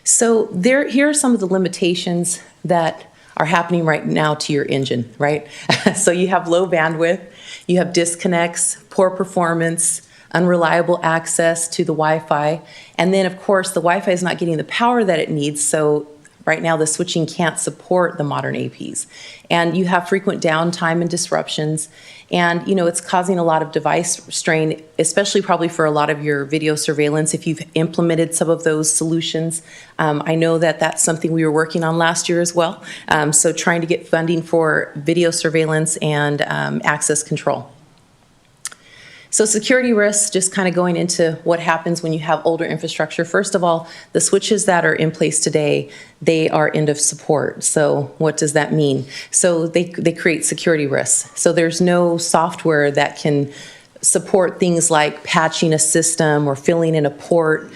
So here are some of the limitations that are happening right now to your engine, right? So you have low bandwidth, you have disconnects, poor performance, unreliable access to the Wi-Fi. And then, of course, the Wi-Fi is not getting the power that it needs, so Right now, the switching can't support the modern APs. And you have frequent downtime and disruptions. And, it's causing a lot of device strain, especially probably for a lot of your video surveillance, if you've implemented some of those solutions. I know that that's something we were working on last year as well. So trying to get funding for video surveillance and access control. So security risks, just kind of going into what happens when you have older infrastructure. First of all, the switches that are in place today, they are end of support. So what does that mean? So they create security risks. So there's no software that can support things like patching a system or filling in a port.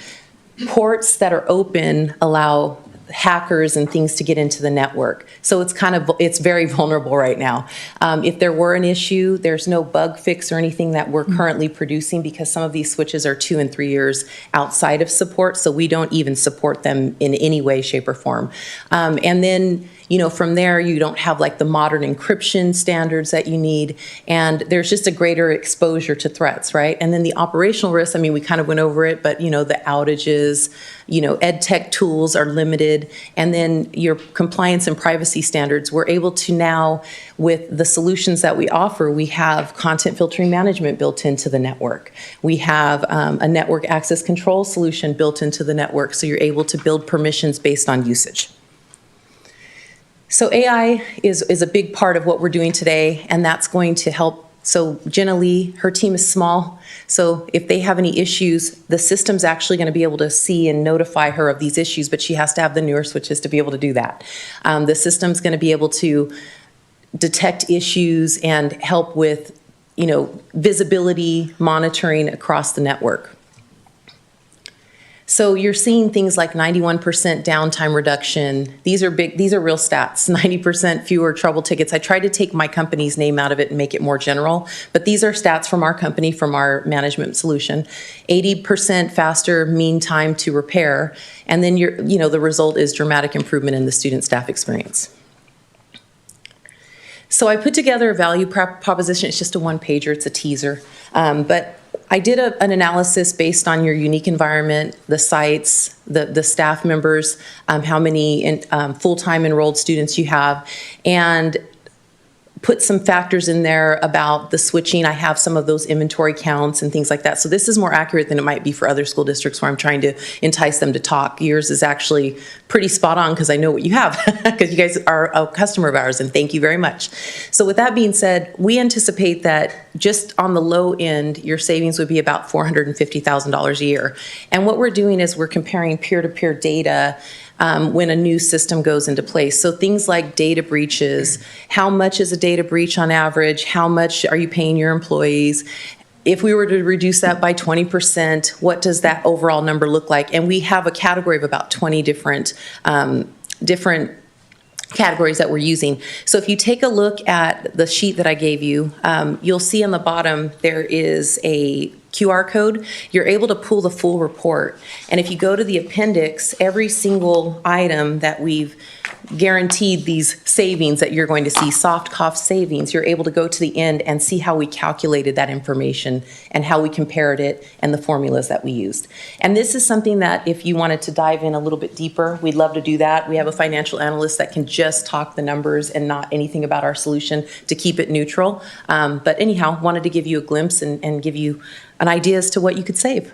Ports that are open allow hackers and things to get into the network. So it's very vulnerable right now. If there were an issue, there's no bug fix or anything that we're currently producing because some of these switches are 2 and 3 years outside of support, so we don't even support them in any way, shape, or form. And then, from there, you don't have like the modern encryption standards that you need, and there's just a greater exposure to threats, right? And then the operational risks, we kind of went over it, but the outages, ed tech tools are limited, and then your compliance and privacy standards. We're able to now, with the solutions that we offer, we have content filtering management built into the network. We have a network access control solution built into the network, so you're able to build permissions based on usage. So AI is a big part of what we're doing today, and that's going to help. So Jenna Lee, her team is small, so if they have any issues, the system's actually going to be able to see and notify her of these issues, but she has to have the newer switches to be able to do that. The system's going to be able to detect issues and help with, visibility monitoring across the network. So you're seeing things like 91% downtime reduction. These are real stats, 90% fewer trouble tickets. I tried to take my company's name out of it and make it more general, but these are stats from our company, from our management solution. 80% faster mean time to repair, and then the result is dramatic improvement in the student staff experience. So I put together a value proposition. It's just a one-pager, it's a teaser, but I did an analysis based on your unique environment, the sites, the staff members, how many full-time enrolled students you have, and put some factors in there about the switching. I have some of those inventory counts and things like that. So this is more accurate than it might be for other school districts where I'm trying to entice them to talk. Yours is actually pretty spot on because I know what you have because you guys are a customer of ours, and thank you very much. So with that being said, we anticipate that just on the low end, your savings would be about $450,000 a year. And what we're doing is we're comparing peer-to-peer data when a new system goes into place. So things like data breaches, how much is a data breach on average? How much are you paying your employees? If we were to reduce that by 20%, what does that overall number look like? And we have a category of about 20 different categories that we're using. So if you take a look at the sheet that I gave you, you'll see on the bottom there is a QR code. You're able to pull the full report. And if you go to the appendix, every single item that we've guaranteed these savings that you're going to see, soft cost savings, you're able to go to the end and see how we calculated that information and how we compared it and the formulas that we used. And this is something that if you wanted to dive in a little bit deeper, we'd love to do that. We have a financial analyst that can just talk the numbers and not anything about our solution to keep it neutral. But anyhow, wanted to give you a glimpse and give you an idea as to what you could save.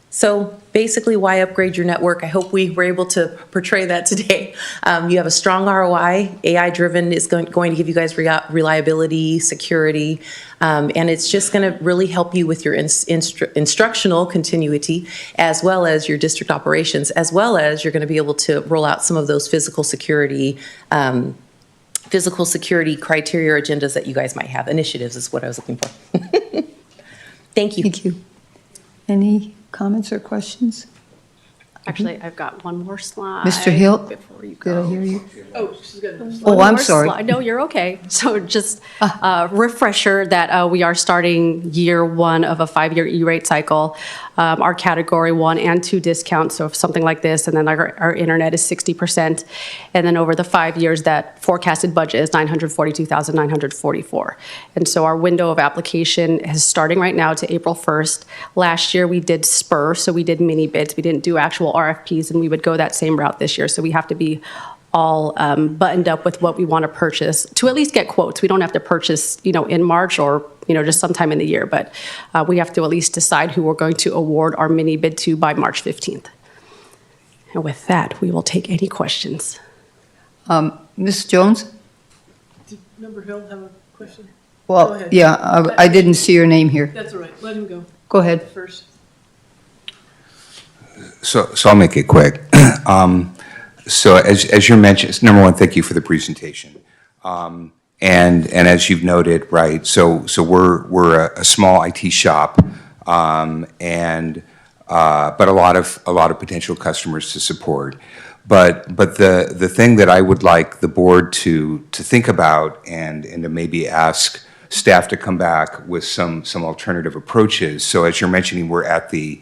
So basically, why upgrade your network? I hope we were able to portray that today. You have a strong ROI. AI-driven is going to give you guys reliability, security, and it's just going to really help you with your instructional continuity, as well as your district operations, as well as you're going to be able to roll out some of those physical security criteria or agendas that you guys might have. Initiatives is what I was looking for. Thank you. Thank you. Any comments or questions? Actually, I've got one more slide. Mr. Hill, before you did go. I hear you? Oh, she's good. Oh, I'm sorry. No, you're okay. So just a refresher that we are starting year one of a 5-year E-rate cycle. Our category 1 and 2 discounts, so if something like this, and then our internet is 60%. And then over the 5 years, that forecasted budget is $942,944. And so our window of application is starting right now to April 1st. Last year, we did spur, so we did mini bids. We didn't do actual RFPs, and we would go that same route this year. So we have to be all buttoned up with what we want to purchase to at least get quotes. We don't have to purchase, in March or, just sometime in the year, but we have to at least decide who we're going to award our mini bid to by March 15th. And with that, we will take any questions. Ms. Jones? Did Member Hill have a question? Go Well, ahead. yeah, I didn't see your name here. That's all right. Let him go. Go ahead. First. So I'll make it quick. So as you mentioned, number one, thank you for the presentation. And as you've noted, right, so we're a small IT shop, but a lot of potential customers to support. But the thing that I would like the board to think about and to maybe ask staff to come back with some alternative approaches. So as you're mentioning, we're at the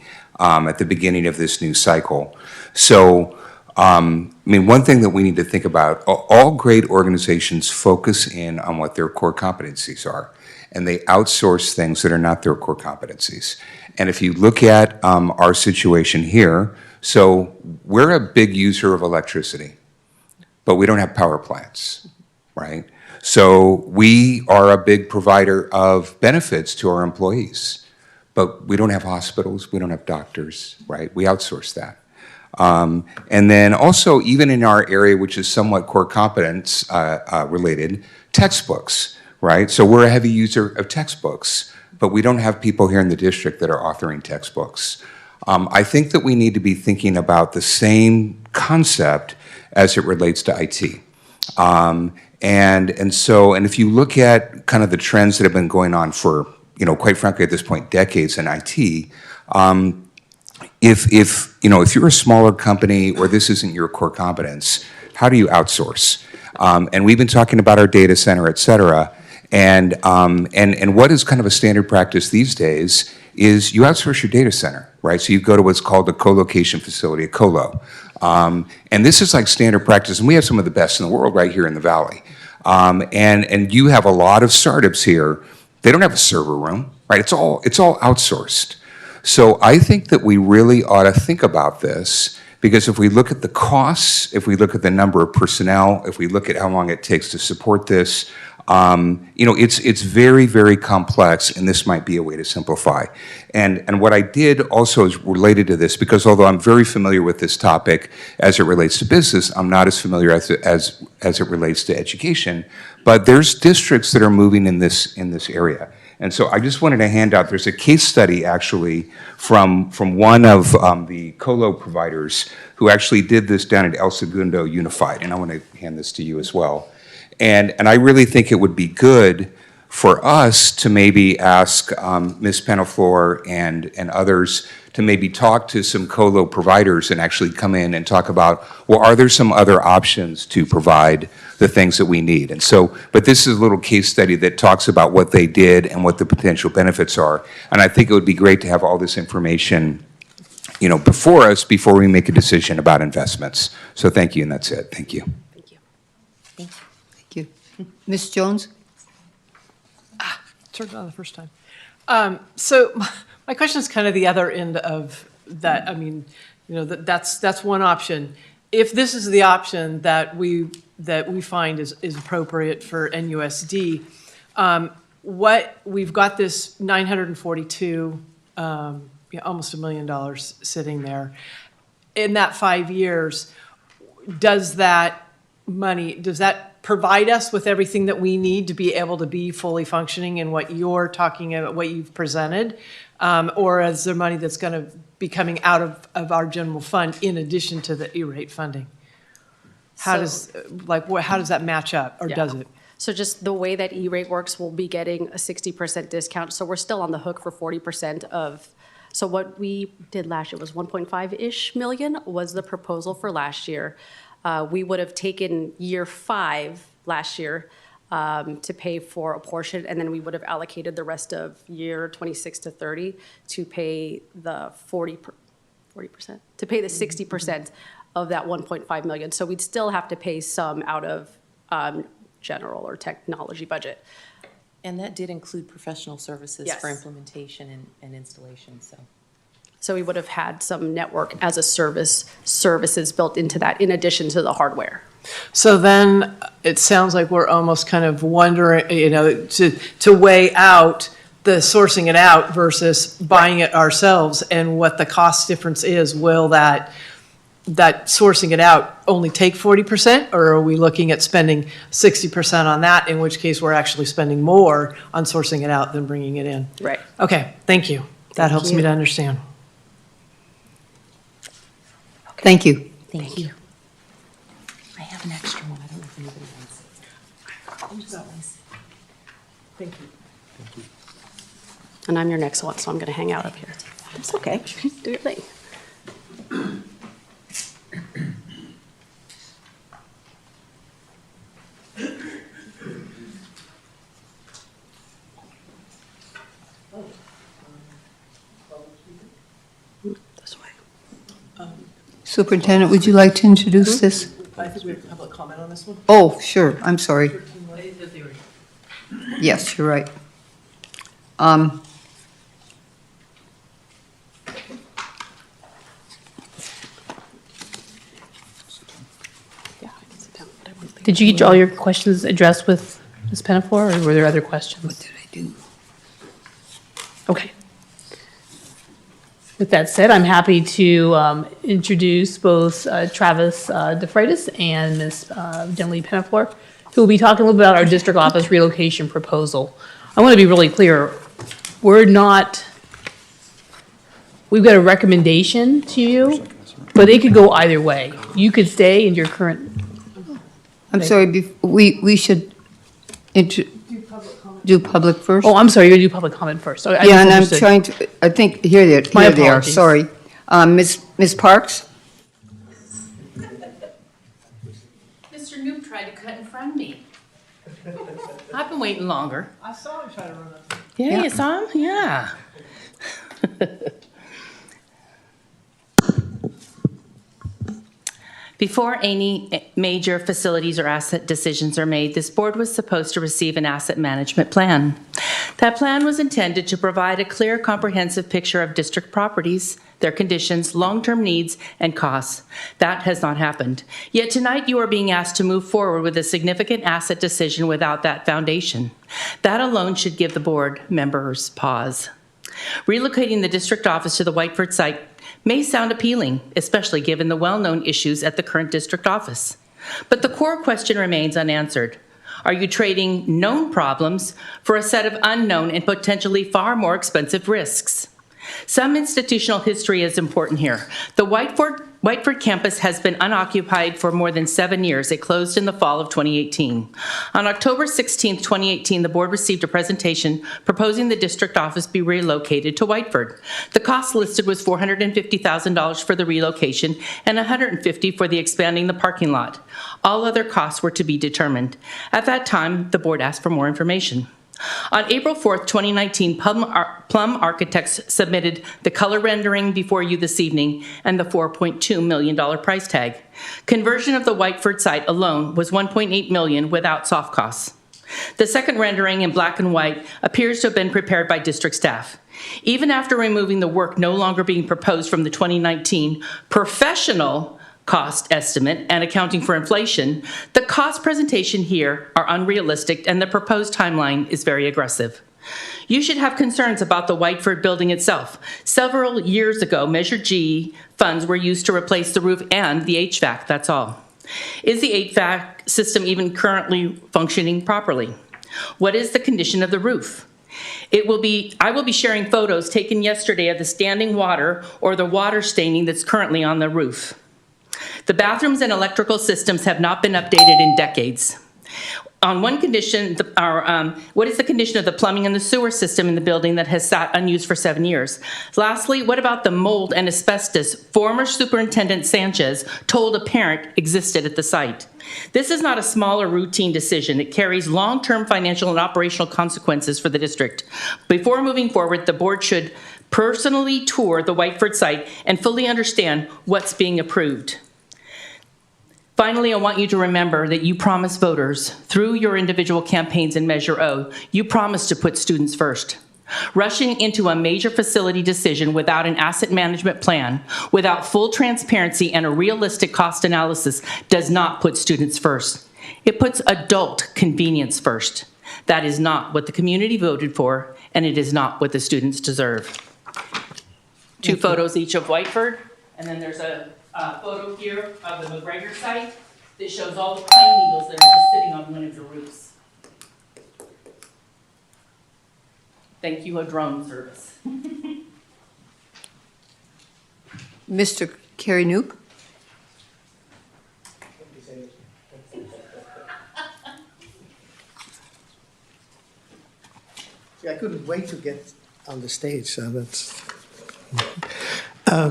beginning of this new cycle. So one thing that we need to think about, all great organizations focus in on what their core competencies are, and they outsource things that are not their core competencies. And if you look at our situation here, so we're a big user of electricity, but we don't have power plants, right? So we are a big provider of benefits to our employees, but we don't have hospitals, we don't have doctors, right? We outsource that. And then also, even in our area, which is somewhat core competence related, textbooks, right? So we're a heavy user of textbooks, but we don't have people here in the district that are authoring textbooks. I think that we need to be thinking about the same concept as it relates to IT. And if you look at kind of the trends that have been going on for, quite frankly, at this point, decades in IT, if you're a smaller company or this isn't your core competence, how do you outsource? And we've been talking about our data center, et cetera. And what is kind of a standard practice these days is you outsource your data center, right? So you go to what's called a co-location facility, a colo. And this is like standard practice, and we have some of the best in the world right here in the Valley. And you have a lot of startups here. They don't have a server room, right? It's all outsourced. So I think that we really ought to think about this, because if we look at the costs, if we look at the number of personnel, if we look at how long it takes to support this, it's very, very complex, and this might be a way to simplify. And what I did also is related to this, because although I'm very familiar with this topic as it relates to business, I'm not as familiar as it relates to education. But there's districts that are moving in this area. And so I just wanted to hand out, there's a case study actually from one of the colo providers who actually did this down at El Segundo Unified, and I want to hand this to you as well. And I really think it would be good for us to maybe ask Ms. Penaflor and others to maybe talk to some colo providers and actually come in and talk about, well, are there some other options to provide the things that we need? And so, but this is a little case study that talks about what they did and what the potential benefits are. And I think it would be great to have all this information, before us, before we make a decision about investments. So thank you, and that's it. Thank you. Thank you. Ms. Jones? Turned it on the first time. So my question is kind of the other end of that. I mean, that's one option. If this is the option that we find is appropriate for NUSD, what we've got this 942, almost $1 million sitting there. In that 5 years, does that provide us with everything that we need to be able to be fully functioning in what you're talking about, what you've presented? Or is there money that's going to be coming out of our general fund in addition to the E-rate funding? How does that match up, or does it? So just the way that E-rate works, we'll be getting a 60% discount. So we're still on the hook for 40% of, so what we did last year was 1.5-ish million was the proposal for last year. We would have taken year 5 last year to pay for a portion, and then we would have allocated the rest of year 26 to 30 to pay the 40%, to pay the 60% of that 1.5 million. So we'd still have to pay some out of general or technology budget. And that did include professional services Yes. for implementation and installation, so. So we would have had some network as a service services built into that in addition to the hardware. So then it sounds like we're almost kind of wondering, to weigh out the sourcing it out versus buying it ourselves and what the cost difference is. Will that sourcing it out only take 40%, or are we looking at spending 60% on that, in which case we're actually spending more on sourcing it out than bringing it in? Right. Okay, thank you. That helps me to understand. Thank you. Thank you. I have an extra one. I don't know if anybody wants it. Thank you. And I'm your next one, so I'm going to hang out up here. It's okay. Do your thing. This way. Superintendent, would you like to introduce this? I think we have public comment on this one. Oh, sure, I'm sorry. Yes, you're right. Did you get all your questions addressed with Ms. Pinafore, or were there other questions? What did I do? Okay. With that said, I'm happy to introduce both Travis DeFreitas and Ms. Jenny Pinafore, who will be talking a little bit about our district office relocation proposal. I want to be really clear. We've got a recommendation to you, but it could go either way. You could stay in your current. I'm sorry, we should do public first? Oh, I'm sorry, you're going to do public comment first. I Yeah, and I'm misunderstood. trying to, I think, here they My are, apologies. sorry. Ms. Parks? Mr. Noob tried to cut in front of me. I've been waiting longer. I saw him try to run up. Yeah, you saw him? Yeah. Before any major facilities or asset decisions are made, this board was supposed to receive an asset management plan. That plan was intended to provide a clear, comprehensive picture of district properties, their conditions, long-term needs, and costs. That has not happened. Yet tonight you are being asked to move forward with a significant asset decision without that foundation. That alone should give the board members pause. Relocating the district office to the Whiteford site may sound appealing, especially given the well-known issues at the current district office. But the core question remains unanswered. Are you trading known problems for a set of unknown and potentially far more expensive risks? Some institutional history is important here. The Whiteford campus has been unoccupied for more than 7 years. It closed in the fall of 2018. On October 16, 2018, the board received a presentation proposing the district office be relocated to Whiteford. The cost listed was $450,000 for the relocation and $150,000 for the expanding the parking lot. All other costs were to be determined. At that time, the board asked for more information. On April 4th, 2019, Plum Architects submitted the color rendering before you this evening and the $4.2 million price tag. Conversion of the Whiteford site alone was $1.8 million without soft costs. The second rendering in black and white appears to have been prepared by district staff. Even after removing the work no longer being proposed from the 2019 professional cost estimate and accounting for inflation, the cost presentation here are unrealistic and the proposed timeline is very aggressive. You should have concerns about the Whiteford building itself. Several years ago, Measure G funds were used to replace the roof and the HVAC, that's all. Is the HVAC system even currently functioning properly? What is the condition of the roof? I will be sharing photos taken yesterday of the standing water or the water staining that's currently on the roof. The bathrooms and electrical systems have not been updated in decades. On one condition, what is the condition of the plumbing and the sewer system in the building that has sat unused for 7 years? Lastly, what about the mold and asbestos former Superintendent Sanchez told a parent existed at the site? This is not a small or routine decision. It carries long-term financial and operational consequences for the district. Before moving forward, the board should personally tour the Whiteford site and fully understand what's being approved. Finally, I want you to remember that you promised voters, through your individual campaigns in Measure O, you promised to put students first. Rushing into a major facility decision without an asset management plan, without full transparency and a realistic cost analysis does not put students first. It puts adult convenience first. That is not what the community voted for, and it is not what the students deserve. Two photos each of Whiteford, and then there's a photo here of the McGregor site that shows all the pine needles that are just sitting on one of the roofs. Thank you, a drone service. Mr. Carey Knoop? I couldn't wait to get on the stage, so that's...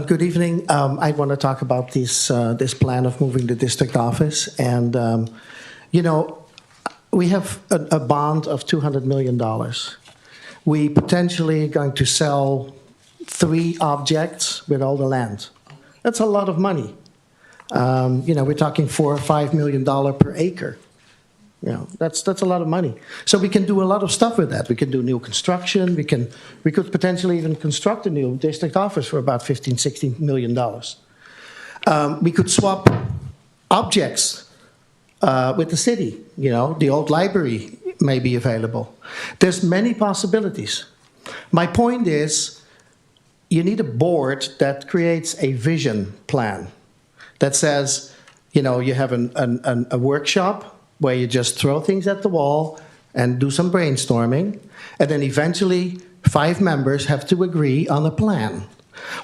Good evening. I want to talk about this plan of moving the district office. And, you know, we have a bond of $200 million. We potentially going to sell 3 objects with all the land. That's a lot of money. You know, we're talking $4 or $5 million per acre. You know, that's a lot of money. So we can do a lot of stuff with that. We can do new construction. We could potentially even construct a new district office for about $15–16 million. We could swap objects with the city. You know, the old library may be available. There's many possibilities. My point is, you need a board that creates a vision plan that says, you know, you have a workshop where you just throw things at the wall and do some brainstorming, and then eventually 5 members have to agree on a plan.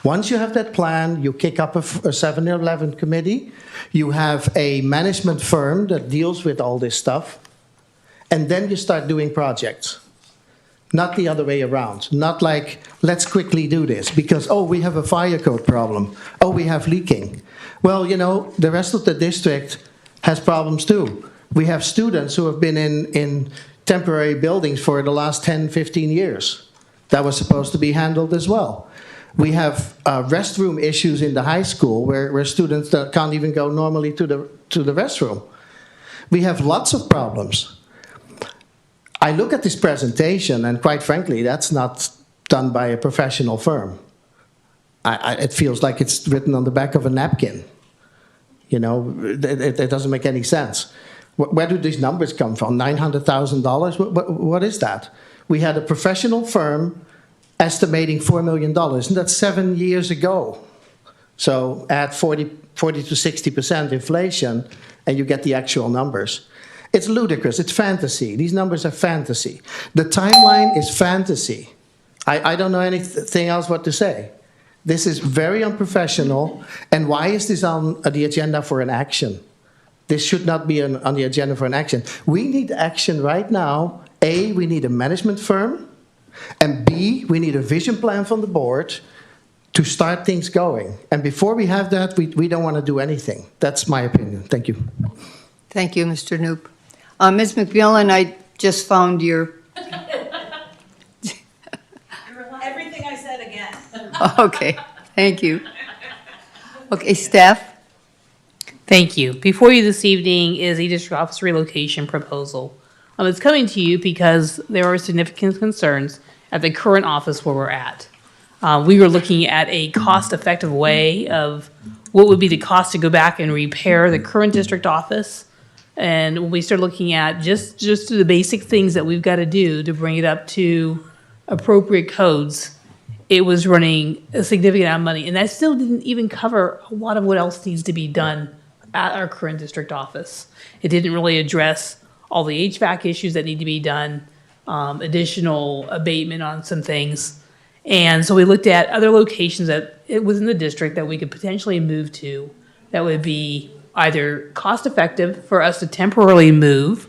Once you have that plan, you kick up a 7-11 committee, you have a management firm that deals with all this stuff, and then you start doing projects. Not the other way around. Not like, let's quickly do this because, oh, we have a fire code problem. Oh, we have leaking. Well, you know, the rest of the district has problems too. We have students who have been in temporary buildings for the last 10–15 years. That was supposed to be handled as well. We have restroom issues in the high school where students can't even go normally to the restroom. We have lots of problems. I look at this presentation, and quite frankly, that's not done by a professional firm. It feels like it's written on the back of a napkin. You know, it doesn't make any sense. Where do these numbers come from? $900,000? What is that? We had a professional firm estimating $4 million, and that's 7 years ago. So add 40 to 60% inflation, and you get the actual numbers. It's ludicrous. It's fantasy. These numbers are fantasy. The timeline is fantasy. I don't know anything else what to say. This is very unprofessional. And why is this on the agenda for an action? This should not be on the agenda for an action. We need action right now. A, we need a management firm. And B, we need a vision plan from the board to start things going. And before we have that, we don't want to do anything. That's my opinion. Thank you. Thank you, Mr. Knoop. Ms. McMillan, I just found your... Everything I said again. Okay, thank you. Okay, staff? Thank you. Before you this evening is a district office relocation proposal. It's coming to you because there are significant concerns at the current office where we're at. We were looking at a cost-effective way of what would be the cost to go back and repair the current district office. And when we start looking at just the basic things that we've got to do to bring it up to appropriate codes, it was running a significant amount of money. And that still didn't even cover a lot of what else needs to be done at our current district office. It didn't really address all the HVAC issues that need to be done, additional abatement on some things. And so we looked at other locations that it was in the district that we could potentially move to that would be either cost effective for us to temporarily move,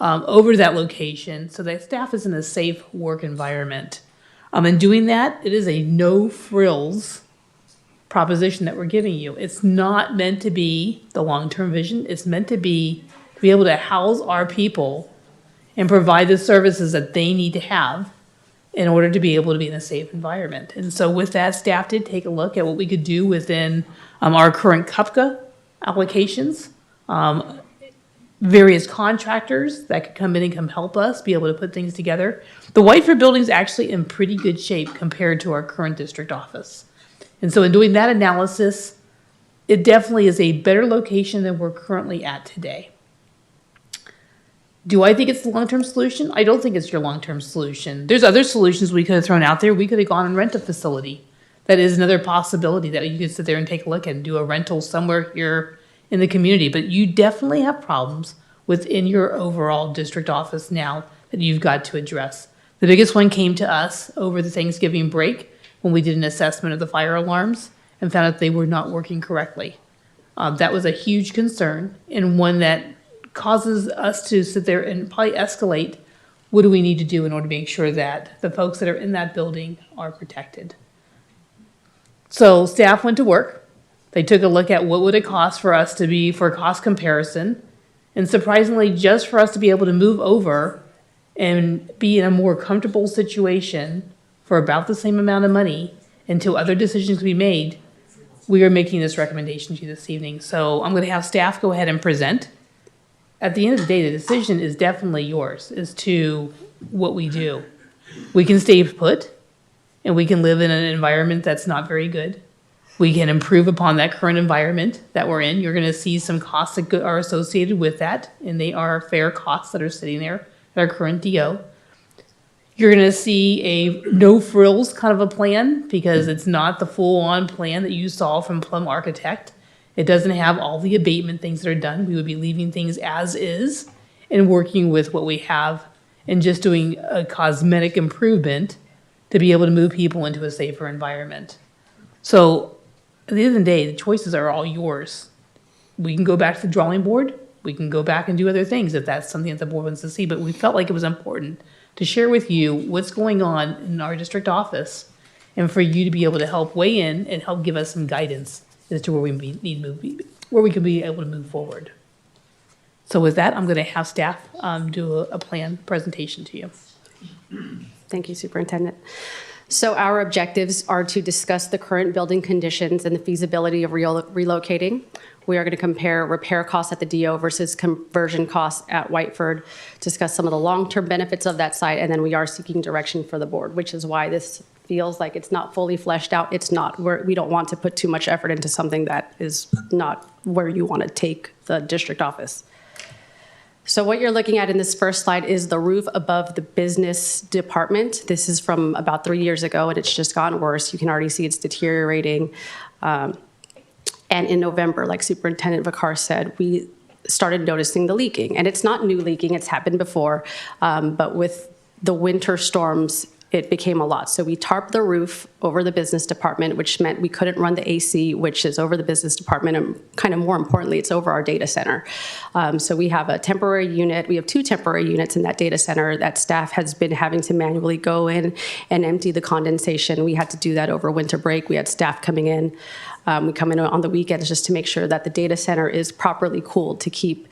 over to that location so that staff is in a safe work environment. In doing that, it is a no frills proposition that we're giving you. It's not meant to be the long-term vision. It's meant to be able to house our people and provide the services that they need to have in order to be able to be in a safe environment. And so with that, staff did take a look at what we could do within our current CUPCA applications. various contractors that could come in and come help us be able to put things together. The Whiteford building is actually in pretty good shape compared to our current district office. And so in doing that analysis, it definitely is a better location than we're currently at today. Do I think it's the long-term solution? I don't think it's your long-term solution. There's other solutions we could have thrown out there. We could have gone and rent a facility. That is another possibility that you could sit there and take a look at and do a rental somewhere here in the community. But you definitely have problems within your overall district office now that you've got to address. The biggest one came to us over the Thanksgiving break when we did an assessment of the fire alarms and found out they were not working correctly. That was a huge concern and one that causes us to sit there and probably escalate what do we need to do in order to make sure that the folks that are in that building are protected. So staff went to work. They took a look at what would it cost for us to be for a cost comparison. And surprisingly, just for us to be able to move over and be in a more comfortable situation for about the same amount of money until other decisions can be made, we are making this recommendation to you this evening. So I'm going to have staff go ahead and present. At the end of the day, the decision is definitely yours as to what we do. We can stay put, and we can live in an environment that's not very good. We can improve upon that current environment that we're in. You're going to see some costs that are associated with that, and they are fair costs that are sitting there at our current DO. You're going to see a no-frills kind of a plan because it's not the full-on plan that you saw from Plum Architect. It doesn't have all the abatement things that are done. We would be leaving things as is and working with what we have and just doing a cosmetic improvement to be able to move people into a safer environment. So at the end of the day, the choices are all yours. We can go back to the drawing board. We can go back and do other things if that's something that the board wants to see. But we felt like it was important to share with you what's going on in our district office and for you to be able to help weigh in and help give us some guidance as to where we need move, where we can be able to move forward. So with that, I'm going to have staff do a plan presentation to you. Thank you, Superintendent. So our objectives are to discuss the current building conditions and the feasibility of relocating. We are going to compare repair costs at the DO versus conversion costs at Whiteford, discuss some of the long-term benefits of that site, and then we are seeking direction for the board, which is why this feels like it's not fully fleshed out. It's not. We don't want to put too much effort into something that is not where you want to take the district office. So what you're looking at in this first slide is the roof above the business department. This is from about 3 years ago, and it's just gotten worse. You can already see it's deteriorating. And in November, like Superintendent Vicar said, we started noticing the leaking. And it's not new leaking, it's happened before. But with the winter storms, it became a lot. So we tarped the roof over the business department, which meant we couldn't run the AC, which is over the business department, and kind of more importantly, it's over our data center. So we have a temporary unit. We have 2 temporary units in that data center that staff has been having to manually go in and empty the condensation. We had to do that over winter break. We had staff coming in. We come in on the weekends just to make sure that the data center is properly cooled to keep,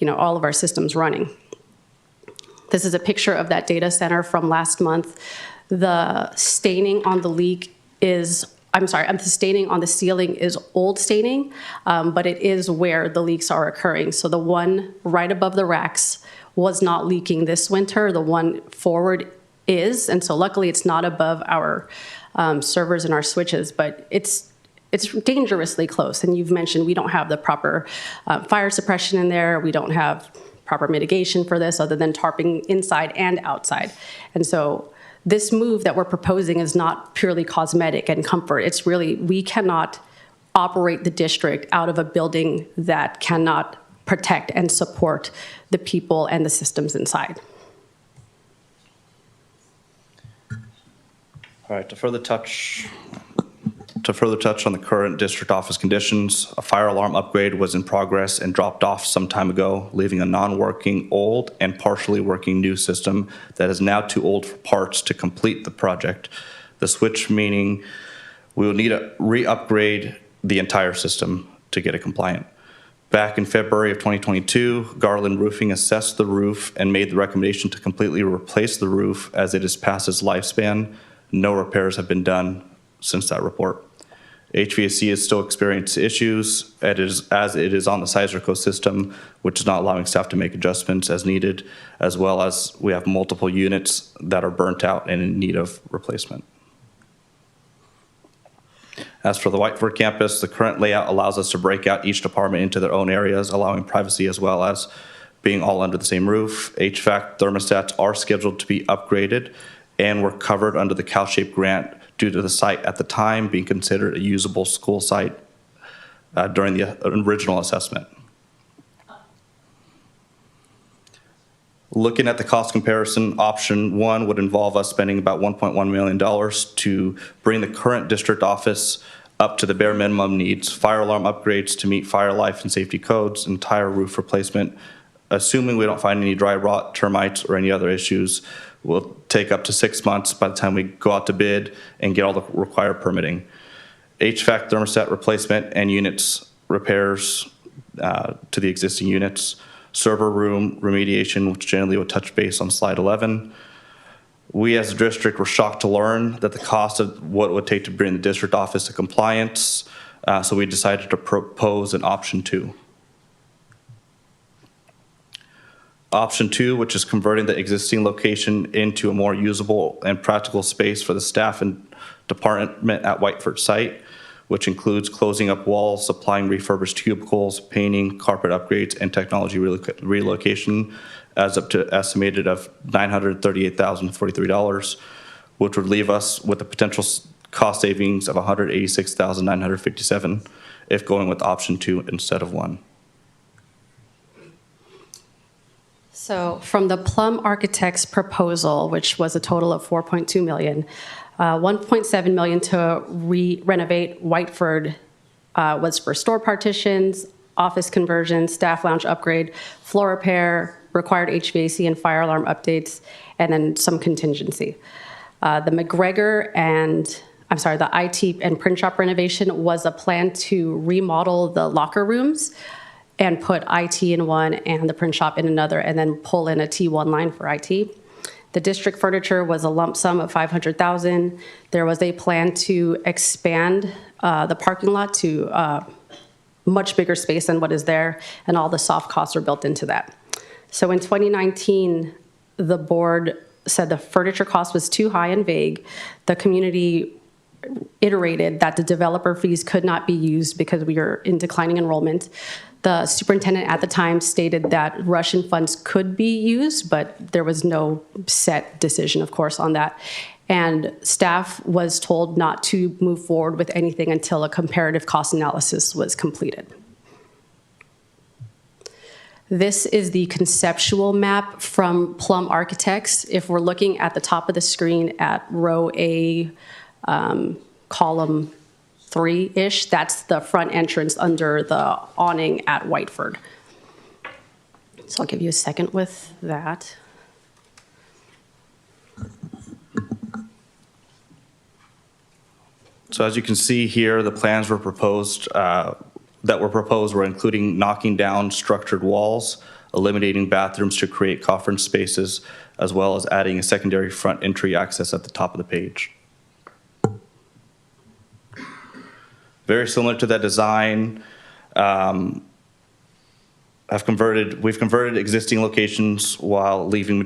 all of our systems running. This is a picture of that data center from last month. The staining on the leak is, the staining on the ceiling is old staining, but it is where the leaks are occurring. So the one right above the racks was not leaking this winter. The one forward is, and so luckily it's not above our servers and our switches, but it's dangerously close. And you've mentioned we don't have the proper fire suppression in there. We don't have proper mitigation for this other than tarping inside and outside. And so this move that we're proposing is not purely cosmetic and comfort. It's really, we cannot operate the district out of a building that cannot protect and support the people and the systems inside. All right, to further touch on the current district office conditions, a fire alarm upgrade was in progress and dropped off some time ago, leaving a non-working old and partially working new system that is now too old for parts to complete the project. The switch meaning we will need to re-upgrade the entire system to get it compliant. Back in February of 2022, Garland Roofing assessed the roof and made the recommendation to completely replace the roof as it is past its lifespan. No repairs have been done since that report. HVAC is still experiencing issues as it is on the Sizerco system, which is not allowing staff to make adjustments as needed, as well as we have multiple units that are burnt out and in need of replacement. As for the Whiteford campus, the current layout allows us to break out each department into their own areas, allowing privacy as well as being all under the same roof. HVAC thermostats are scheduled to be upgraded and were covered under the CalShape grant due to the site at the time being considered a usable school site during the original assessment. Looking at the cost comparison, option one would involve us spending about $1.1 million to bring the current district office up to the bare minimum needs, fire alarm upgrades to meet fire life and safety codes, entire roof replacement. Assuming we don't find any dry rot, termites, or any other issues, will take up to 6 months by the time we go out to bid and get all the required permitting. HVAC thermostat replacement and units repairs to the existing units. Server room remediation, which generally would touch base on slide 11. We as a district were shocked to learn that the cost of what it would take to bring the district office to compliance, so we decided to propose an option two. Option two, which is converting the existing location into a more usable and practical space for the staff and department at Whiteford site, which includes closing up walls, supplying refurbished cubicles, painting, carpet upgrades, and technology relocation, as up to estimated of $938,043, which would leave us with a potential cost savings of $186,957 if going with option two instead of one. So from the Plum Architects proposal, which was a total of $4.2 million, $1.7 million to renovate Whiteford was for store partitions, office conversions, staff lounge upgrade, floor repair, required HVAC and fire alarm updates, and then some contingency. The McGregor the IT and print shop renovation was a plan to remodel the locker rooms and put IT in one and the print shop in another, and then pull in a T1 line for IT. The district furniture was a lump sum of $500,000. There was a plan to expand the parking lot to much bigger space than what is there, and all the soft costs are built into that. So in 2019, the board said the furniture cost was too high and vague. The community iterated that the developer fees could not be used because we are in declining enrollment. The superintendent at the time stated that Russian funds could be used, but there was no set decision, of course, on that. And staff was told not to move forward with anything until a comparative cost analysis was completed. This is the conceptual map from Plum Architects. If we're looking at the top of the screen at row A, column 3-ish, that's the front entrance under the awning at Whiteford. So I'll give you a second with that. So as you can see here, the plans were proposed were including knocking down structured walls, eliminating bathrooms to create conference spaces, as well as adding a secondary front entry access at the top of the page. Very similar to that design, we've converted existing locations while leaving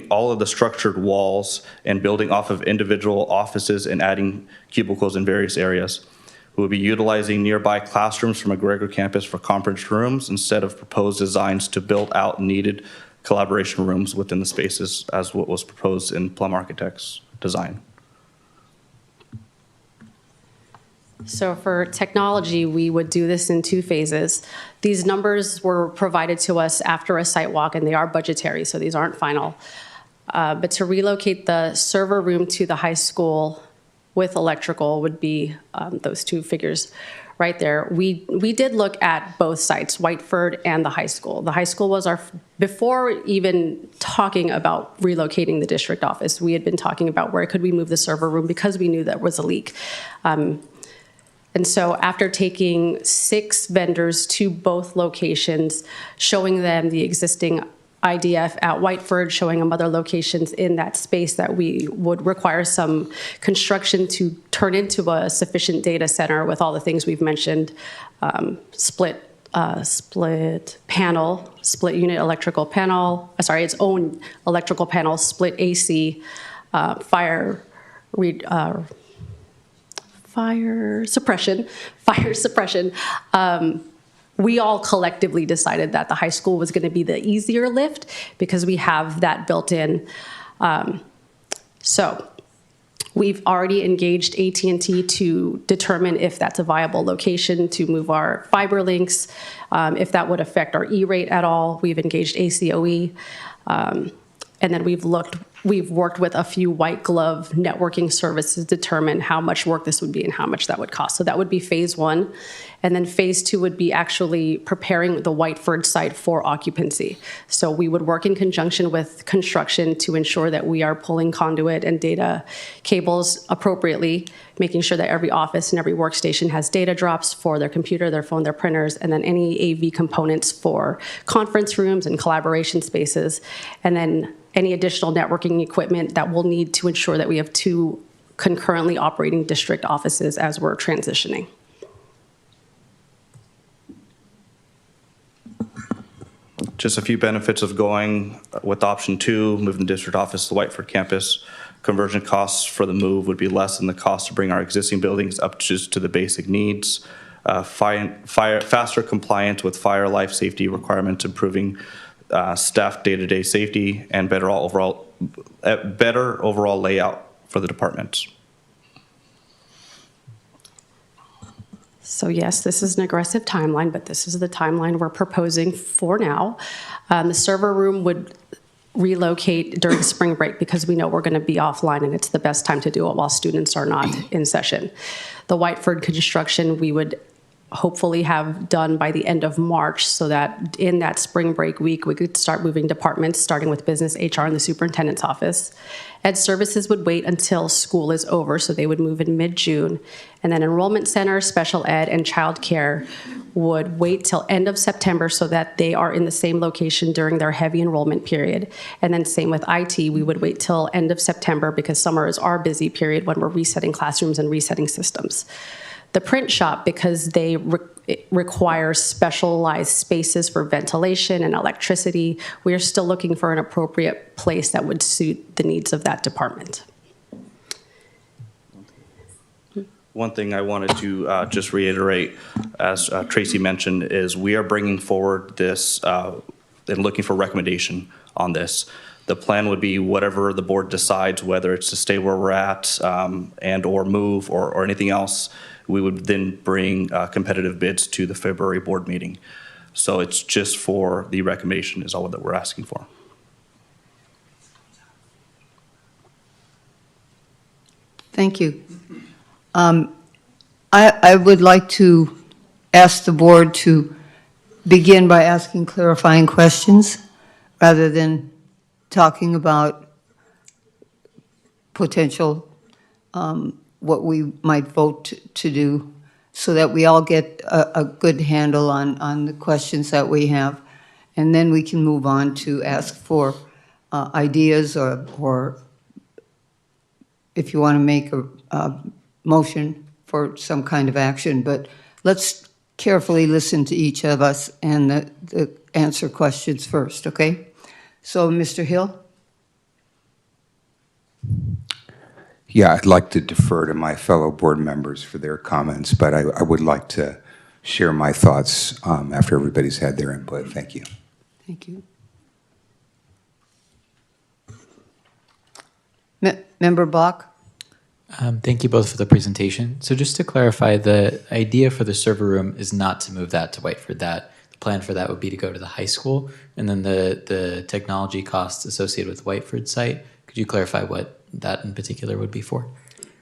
all of the structured walls and building off of individual offices and adding cubicles in various areas. We'll be utilizing nearby classrooms from McGregor campus for conference rooms instead of proposed designs to build out needed collaboration rooms within the spaces as what was proposed in Plum Architects design. So for technology, we would do this in 2 phases. These numbers were provided to us after a site walk, and they are budgetary, so these aren't final. But to relocate the server room to the high school with electrical would be those 2 figures right there. We did look at both sites, Whiteford and the high school. The high school was before even talking about relocating the district office, we had been talking about where could we move the server room because we knew there was a leak. And so after taking 6 vendors to both locations, showing them the existing IDF at Whiteford, showing them other locations in that space that we would require some construction to turn into a sufficient data center with all the things we've mentioned, split panel, split unit electrical panel, its own electrical panel, split AC, fire suppression. We all collectively decided that the high school was going to be the easier lift because we have that built in. So we've already engaged AT&T to determine if that's a viable location to move our fiber links, if that would affect our E-rate at all. We've engaged ACOE. And then we've worked with a few white glove networking services to determine how much work this would be and how much that would cost. So that would be phase one. And then phase two would be actually preparing the Whiteford site for occupancy. So we would work in conjunction with construction to ensure that we are pulling conduit and data cables appropriately, making sure that every office and every workstation has data drops for their computer, their phone, their printers, and then any AV components for conference rooms and collaboration spaces. And then any additional networking equipment that we'll need to ensure that we have 2 concurrently operating district offices as we're transitioning. Just a few benefits of going with option 2, moving the district office to the Whiteford campus. Conversion costs for the move would be less than the cost to bring our existing buildings up just to the basic needs. Faster compliance with fire life safety requirements, improving staff day-to-day safety, and better overall layout for the departments. So yes, this is an aggressive timeline, but this is the timeline we're proposing for now. The server room would relocate during spring break because we know we're going to be offline and it's the best time to do it while students are not in session. The Whiteford construction we would hopefully have done by the end of March so that in that spring break week, we could start moving departments, starting with business, HR, and the superintendent's office. Ed services would wait until school is over, so they would move in mid-June. And then enrollment center, special ed, and childcare would wait till end of September so that they are in the same location during their heavy enrollment period. And then same with IT, we would wait till end of September because summer is our busy period when we're resetting classrooms and resetting systems. The print shop, because they require specialized spaces for ventilation and electricity, we are still looking for an appropriate place that would suit the needs of that department. One thing I wanted to just reiterate, as Tracy mentioned, is we are bringing forward this and looking for recommendation on this. The plan would be whatever the board decides, whether it's to stay where we're at and or move or anything else, we would then bring competitive bids to the February board meeting. So it's just for the recommendation is all that we're asking for. Thank you. I would like to ask the board to begin by asking clarifying questions rather than talking about potential what we might vote to do so that we all get a good handle on the questions that we have. And then we can move on to ask for ideas or if you want to make a motion for some kind of action. But let's carefully listen to each of us and answer questions first, okay? So, Mr. Hill? Yeah, I'd like to defer to my fellow board members for their comments, but I would like to share my thoughts after everybody's had their input. Thank you. Thank you. Member Bach? Thank you both for the presentation. So just to clarify, the idea for the server room is not to move that to Whiteford. The plan for that would be to go to the high school, and then the technology costs associated with the Whiteford site. Could you clarify what that in particular would be for?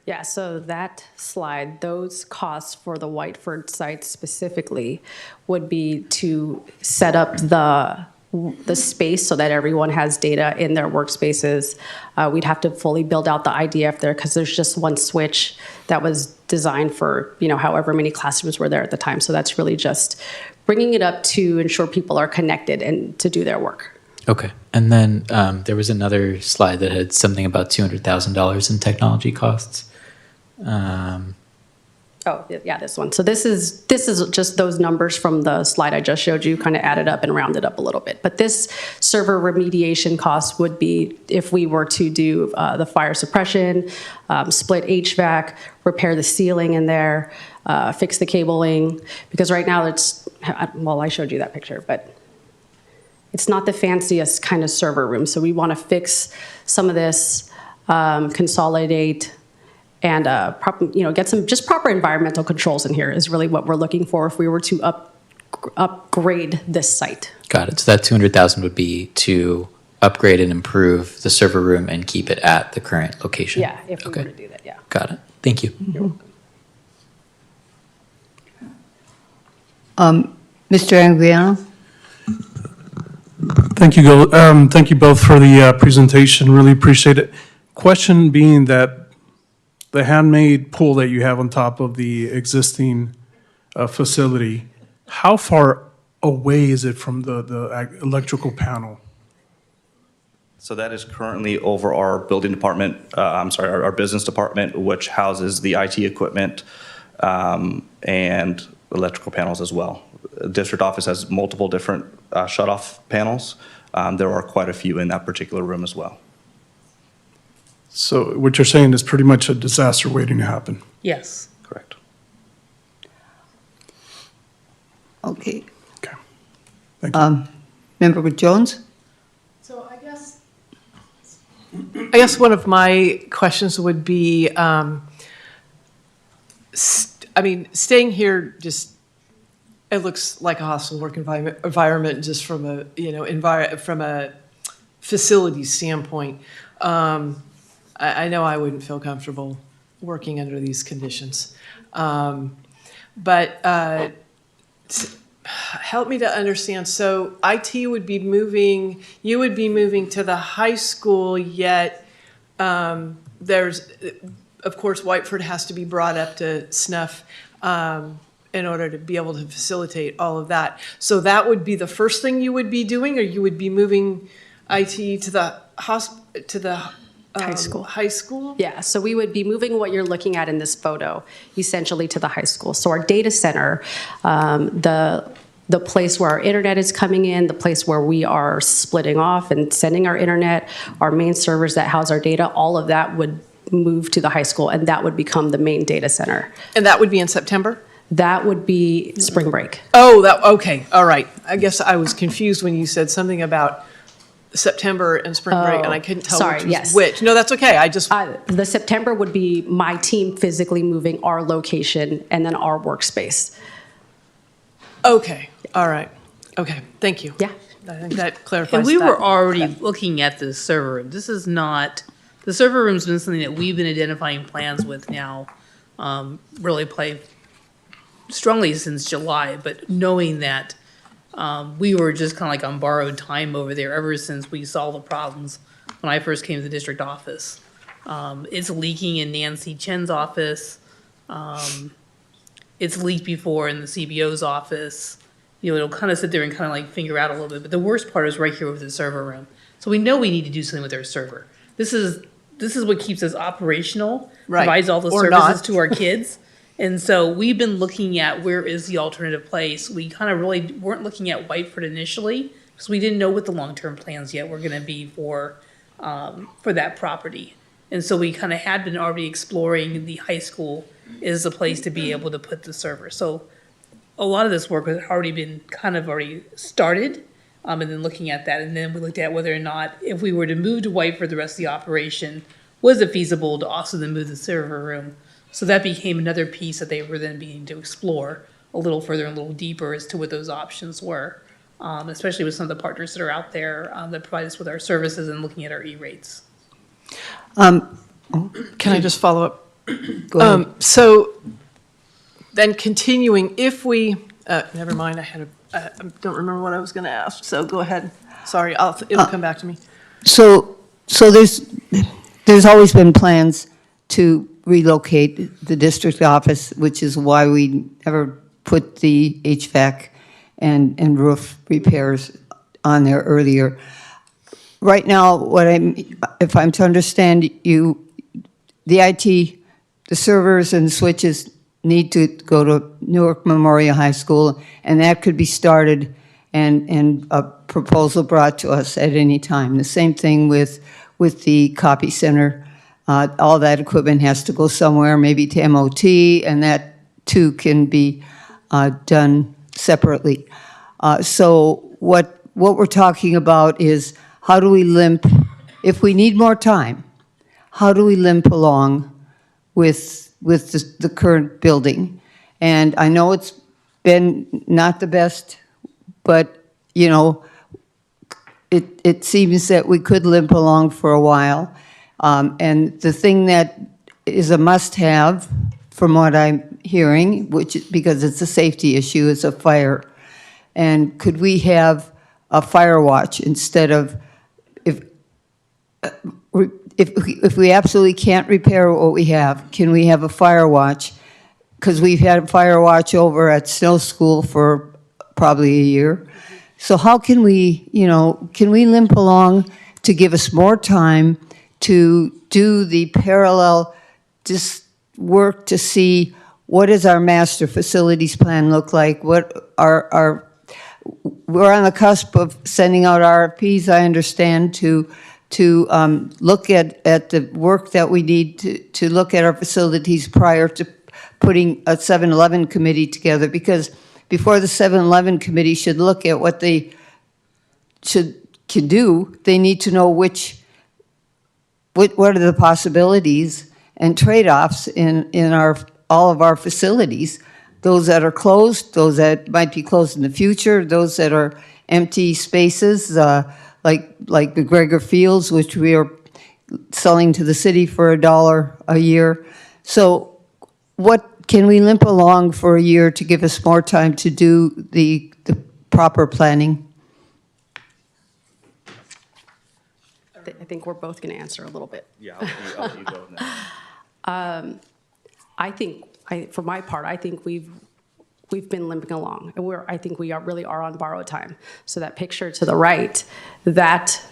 Yeah, so that slide, those costs for the Whiteford site specifically would be to set up the space so that everyone has data in their workspaces. We'd have to fully build out the IDF there because there's just one switch that was designed for, however many classrooms were there at the time. So that's really just bringing it up to ensure people are connected and to do their work. Okay. And then there was another slide that had something about $200,000 in technology costs. Oh, yeah, this one. So this is just those numbers from the slide I just showed you, kind of added up and rounded up a little bit. But this server remediation cost would be if we were to do the fire suppression, split HVAC, repair the ceiling in there, fix the cabling, because right now it's, well, I showed you that picture, but it's not the fanciest kind of server room. So we want to fix some of this, consolidate, and get some just proper environmental controls in here is really what we're looking for if we were to upgrade this site. Got it. So that $200,000 would be to upgrade and improve the server room and keep it at the current location. Yeah, if we were to do that, yeah. Got it. Thank you. You're welcome. Mr. Anguiano? Thank you, thank you both for the presentation. Really appreciate it. Question being that the handmade pool that you have on top of the existing facility, how far away is it from the electrical panel? So that is currently over our building department, our business department, which houses the IT equipment and electrical panels as well. The district office has multiple different shut-off panels. There are quite a few in that particular room as well. So what you're saying is pretty much a disaster waiting to happen. Yes. Correct. Okay. Okay. Thank you. Member Jones? So I guess one of my questions would be, staying here just, it looks like a hostile work environment just from a, from a facility standpoint. I know I wouldn't feel comfortable working under these conditions. But help me to understand. So IT would be moving, you would be moving to the high school, yet there's, of course, Whiteford has to be brought up to snuff in order to be able to facilitate all of that. So that would be the first thing you would be doing, or you would be moving IT to the high school. High school? Yeah, so we would be moving what you're looking at in this photo essentially to the high school. So our data center, the place where our internet is coming in, the place where we are splitting off and sending our internet, our main servers that house our data, all of that would move to the high school, and that would become the main data center. And that would be in September? That would be spring break. Oh, okay, all right. I guess I was confused when you said something about September and spring break, and I couldn't tell which was which. No, that's okay. I just the September would be my team physically moving our location and then our workspace. Okay. All right. Okay. Thank you. Yeah. I think that clarifies And we that. were already looking at the server room. This is not, the server room's been something that we've been identifying plans with now, really play strongly since July, but knowing that we were just kind of like on borrowed time over there ever since we saw the problems when I first came to the district office. It's leaking in Nancy Chen's office. It's leaked before in the CBO's office. It'll kind of sit there and kind of like figure out a little bit. But the worst part is right here with the server room. So we know we need to do something with our server. This is what keeps us operational, Right. provides all the Or services not. to our kids. And so we've been looking at where is the alternative place. We kind of really weren't looking at Whiteford initially because we didn't know what the long-term plans yet were going to be for that property. And so we kind of had been already exploring the high school is the place to be able to put the server. So a lot of this work had already been already started, and then looking at that. And then we looked at whether or not if we were to move to Whiteford, the rest of the operation, was it feasible to also then move the server room? So that became another piece that they were then beginning to explore a little further and a little deeper as to what those options were, especially with some of the partners that are out there that provide us with our services and looking at our E-rates. Can I just follow up? Go ahead. So then continuing, if we, never mind, I don't remember what I was going to ask, so go ahead. Sorry, it'll come back to me. So there's always been plans to relocate the district office, which is why we never put the HVAC and roof repairs on there earlier. right now, if I'm to understand you, the IT, the servers and switches need to go to Newark Memorial High School, and that could be started and a proposal brought to us at any time. The same thing with the copy center. All that equipment has to go somewhere, maybe to MOT, and that too can be done separately. So what we're talking about is how do we limp, if we need more time, how do we limp along with the current building? And I know it's been not the best, but, you know, it seems that we could limp along for a while. And the thing that is a must-have, from what I'm hearing, because it's a safety issue, is a fire. And could we have a fire watch instead of, if we absolutely can't repair what we have, can we have a fire watch? Because we've had a fire watch over at Snow School for probably a year. So how can we, can we limp along to give us more time to do the parallel work to see what does our master facilities plan look like? What we're on the cusp of sending out RFPs, I understand, to look at the work that we need to look at our facilities prior to putting a 7-Eleven committee together, because before the 7-Eleven committee should look at what they can do, they need to know what are the possibilities and trade-offs in all of our facilities, those that are closed, those that might be closed in the future, those that are empty spaces, like McGregor Fields, which we are selling to the city for $1 a year. So what can we limp along for a year to give us more time to do the proper planning? I think we're both going to answer a little bit. Yeah, I'll let you go now. For my part, I think we've been limping along, and I think we really are on borrowed time. So that picture to the right, that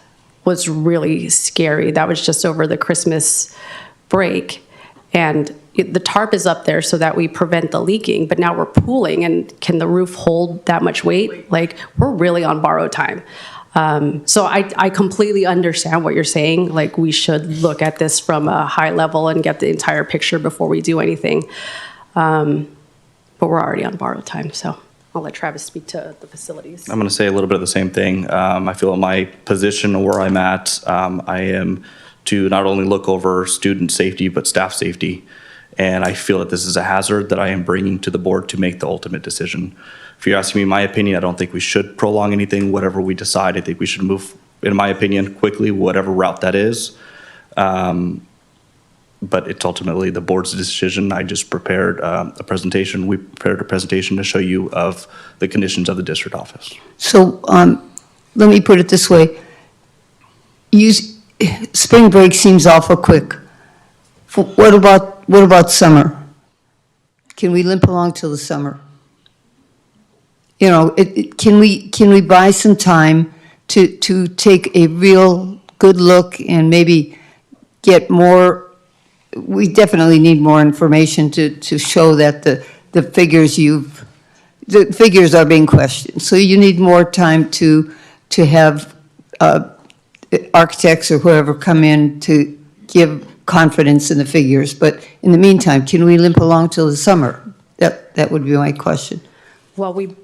was really scary. That was just over the Christmas break, and the tarp is up there so that we prevent the leaking. But now we're pooling, and can the roof hold that much weight? Like, we're really on borrowed time. So I completely understand what you're saying. Like, we should look at this from a high level and get the entire picture before we do anything. But we're already on borrowed time, so I'll let Travis speak to the facilities. I'm going to say a little bit of the same thing. I feel in my position where I'm at, I am to not only look over student safety, but staff safety. And I feel that this is a hazard that I am bringing to the board to make the ultimate decision. If you're asking me my opinion, I don't think we should prolong anything. Whatever we decide, I think we should move, in my opinion, quickly, whatever route that is. But it's ultimately the board's decision. I just prepared a presentation. We prepared a presentation to show you of the conditions of the district office. So let me put it this way. Spring break seems awful quick. What about summer? Can we limp along till the summer? Can we buy some time to take a real good look and maybe get more? We definitely need more information to show that the figures are being questioned. So you need more time to have architects or whoever come in to give confidence in the figures. But in the meantime, can we limp along till the summer? That would be my question. Well, we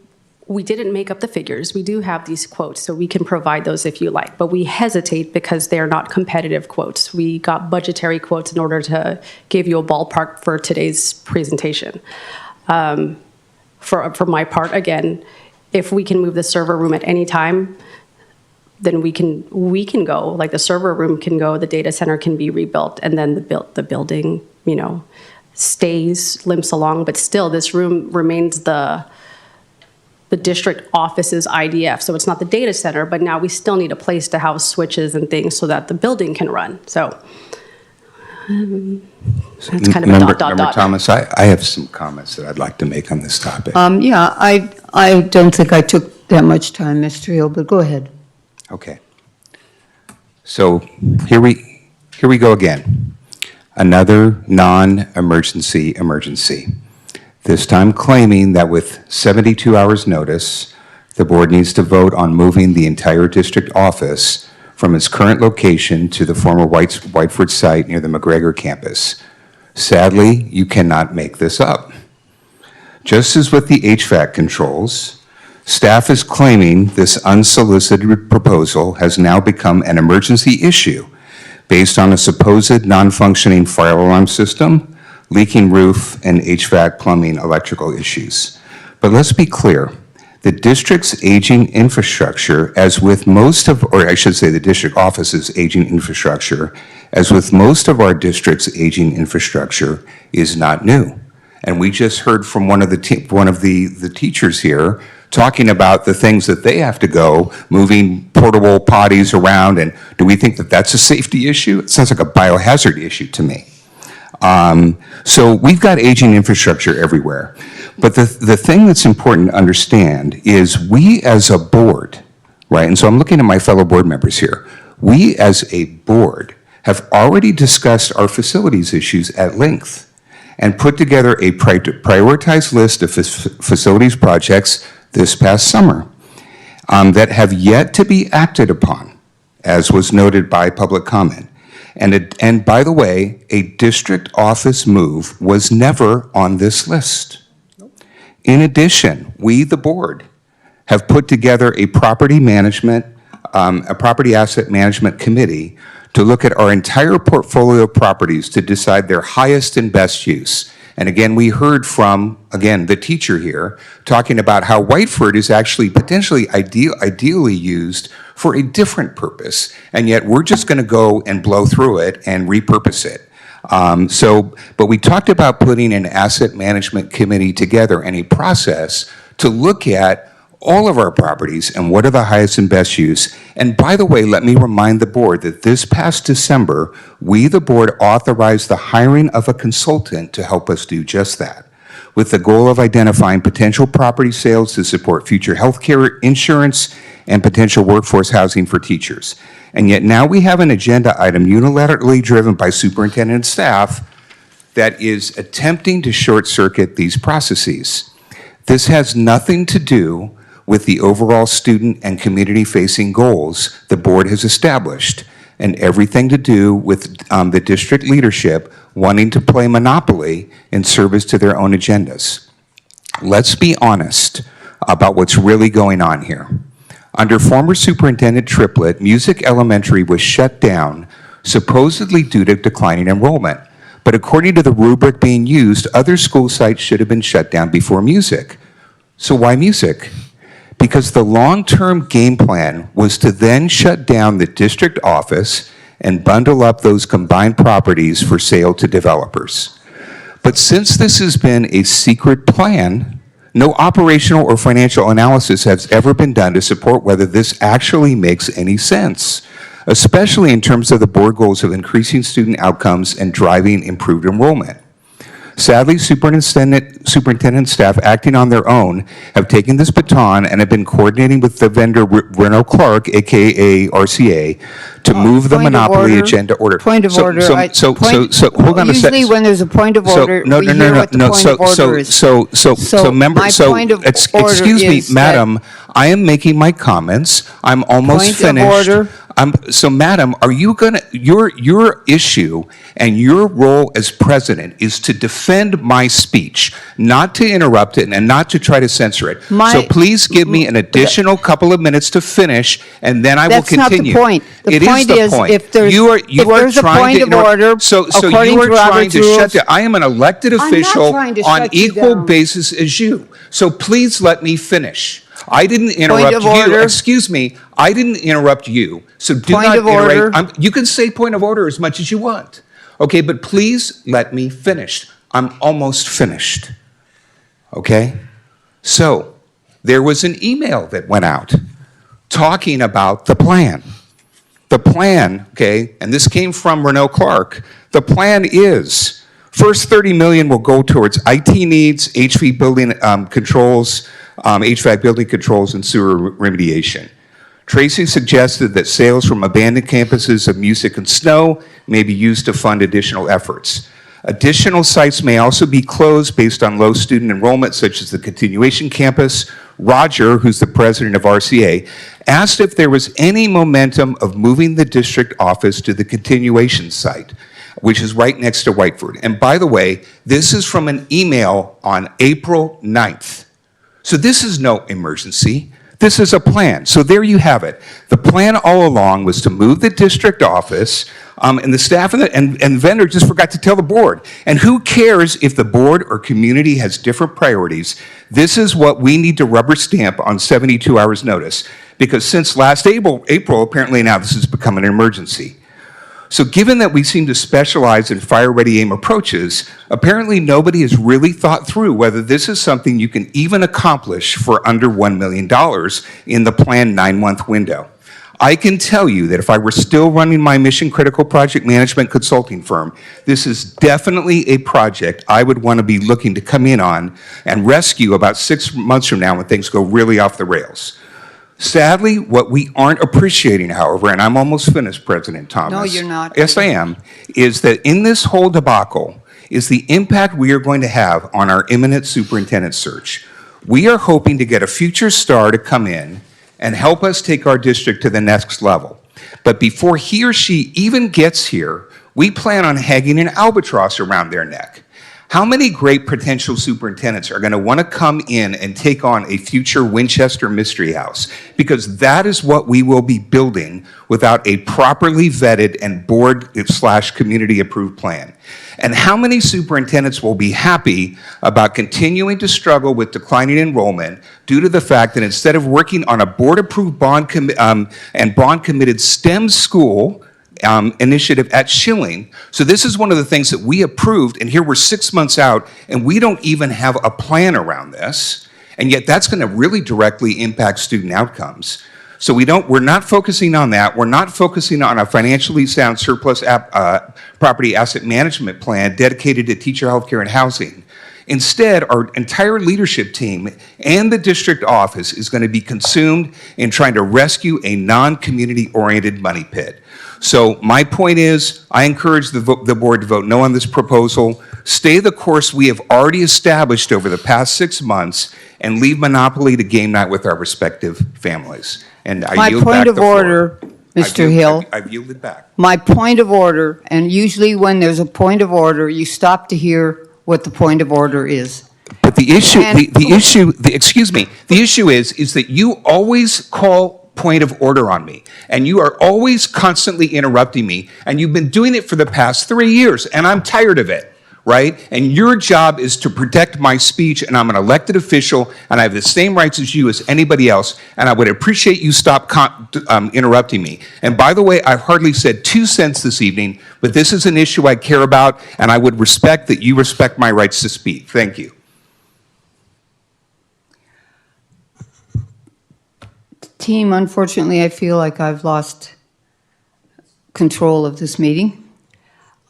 didn't make up the figures. We do have these quotes, so we can provide those if you like. But we hesitate because they're not competitive quotes. We got budgetary quotes in order to give you a ballpark for today's presentation. For my part, again, if we can move the server room at any time, then we can go. Like, the server room can go, the data center can be rebuilt, and then the building, limps along. But still, this room remains the district office's IDF. So it's not the data center, but now we still need a place to house switches and things so that the building can run. So it's kind of a dot. Member Thomas, I have some comments that I'd like to make on this topic. Yeah, I don't think I took that much time, Mr. Hill, but go ahead. Okay. So here we go again. Another non-emergency emergency. This time claiming that with 72 hours notice, the board needs to vote on moving the entire district office from its current location to the former Whiteford site near the McGregor campus. Sadly, you cannot make this up. Just as with the HVAC controls, staff is claiming this unsolicited proposal has now become an emergency issue based on a supposed non-functioning fire alarm system, leaking roof, and HVAC plumbing electrical issues. But let's be clear, the district's aging infrastructure, as with most of, or I should say the district office's aging infrastructure, as with most of our district's aging infrastructure, is not new. And we just heard from one of the teachers here talking about the things that they have to go, moving portable potties around, and do we think that that's a safety issue? It sounds like a biohazard issue to me. So we've got aging infrastructure everywhere. But the thing that's important to understand is we as a board, right, and so I'm looking at my fellow board members here, we as a board have already discussed our facilities issues at length and put together a prioritized list of facilities projects this past summer that have yet to be acted upon, as was noted by public comment. And by the way, a district office move was never on this list. In addition, we, the board, have put together a property asset management committee to look at our entire portfolio of properties to decide their highest and best use. And again, we heard from, again, the teacher here talking about how Whiteford is actually potentially ideally used for a different purpose, and yet we're just going to go and blow through it and repurpose it. But we talked about putting an asset management committee together and a process to look at all of our properties and what are the highest and best use. And by the way, let me remind the board that this past December, we, the board, authorized the hiring of a consultant to help us do just that, with the goal of identifying potential property sales to support future healthcare insurance and potential workforce housing for teachers. And yet now we have an agenda item unilaterally driven by superintendent and staff that is attempting to short-circuit these processes. This has nothing to do with the overall student and community-facing goals the board has established, and everything to do with the district leadership wanting to play monopoly in service to their own agendas. Let's be honest about what's really going on here. Under former Superintendent Triplett, Music Elementary was shut down supposedly due to declining enrollment. But according to the rubric being used, other school sites should have been shut down before Music. So why Music? Because the long-term game plan was to then shut down the district office and bundle up those combined properties for sale to developers. But since this has been a secret plan, no operational or financial analysis has ever been done to support whether this actually makes any sense, especially in terms of the board goals of increasing student outcomes and driving improved enrollment. Sadly, superintendent staff acting on their own have taken this baton and have been coordinating with the vendor Renault Clark, AKA RCA, to move the monopoly agenda order. Point of order. Hold on a second. Usually when there's a point of order, we hear what the point of order is. Excuse me, madam, I am making my comments. I'm almost finished. So, madam, are you gonna, your issue and your role as president is to defend my speech, not to interrupt it and not to try to censor it. So please give me an additional couple of minutes to finish, and then I will continue. That's not the point. The point is, if there's a point of order, so you are trying to shut down. I am an elected official on equal basis as you. So please let me finish. I didn't interrupt you. Excuse me. I didn't interrupt you. So do not iterate. You can say point of order as much as you want. Okay, but please let me finish. I'm almost finished. Okay? So there was an email that went out talking about the plan. The plan, okay, and this came from Renault Clark. The plan is first $30 million will go towards IT needs, HVAC building controls, and sewer remediation. Tracy suggested that sales from abandoned campuses of music and snow may be used to fund additional efforts. Additional sites may also be closed based on low student enrollment, such as the continuation campus. Roger, who's the president of RCA, asked if there was any momentum of moving the district office to the continuation site, which is right next to Whiteford. And by the way, this is from an email on April 9th. So this is no emergency. This is a plan. So there you have it. The plan all along was to move the district office, and the staff and vendor just forgot to tell the board. And who cares if the board or community has different priorities? This is what we need to rubber stamp on 72 hours notice. Because since last April, apparently now this has become an emergency. So given that we seem to specialize in fire-ready aim approaches, apparently nobody has really thought through whether this is something you can even accomplish for under $1 million in the planned 9-month window. I can tell you that if I were still running my mission-critical project management consulting firm, this is definitely a project I would want to be looking to come in on and rescue about 6 months from now when things go really off the rails. Sadly, what we aren't appreciating, however, and I'm almost finished, President Thomas. No, you're not. Yes, I am, is that in this whole debacle is the impact we are going to have on our imminent superintendent search. We are hoping to get a future star to come in and help us take our district to the next level. But before he or she even gets here, we plan on hanging an albatross around their neck. How many great potential superintendents are going to want to come in and take on a future Winchester Mystery House? Because that is what we will be building without a properly vetted and board/community approved plan. And how many superintendents will be happy about continuing to struggle with declining enrollment due to the fact that instead of working on a board-approved bond-committed STEM school initiative at Schilling. So this is one of the things that we approved, and here we're 6 months out, and we don't even have a plan around this, and yet that's going to really directly impact student outcomes. So we're not focusing on that. We're not focusing on a financially sound surplus property asset management plan dedicated to teacher healthcare and housing. Instead, our entire leadership team and the district office is going to be consumed in trying to rescue a non-community oriented money pit. So my point is, I encourage the board to vote no on this proposal, stay the course we have already established over the past 6 months, and leave monopoly to game night with our respective families. And I yield back the floor. My point of order, Mr. Hill. I've yielded back. My point of order, and usually when there's a point of order, you stop to hear what the point of order is. But the issue, the issue is that you always call point of order on me, and you are always constantly interrupting me, and you've been doing it for the past 3 years, and I'm tired of it, right? And your job is to protect my speech, and I'm an elected official, and I have the same rights as you as anybody else, and I would appreciate you stop interrupting me. And by the way, I've hardly said 2 cents this evening, but this is an issue I care about, and I would respect that you respect my rights to speak. Thank you. Team, unfortunately, I feel like I've lost control of this meeting.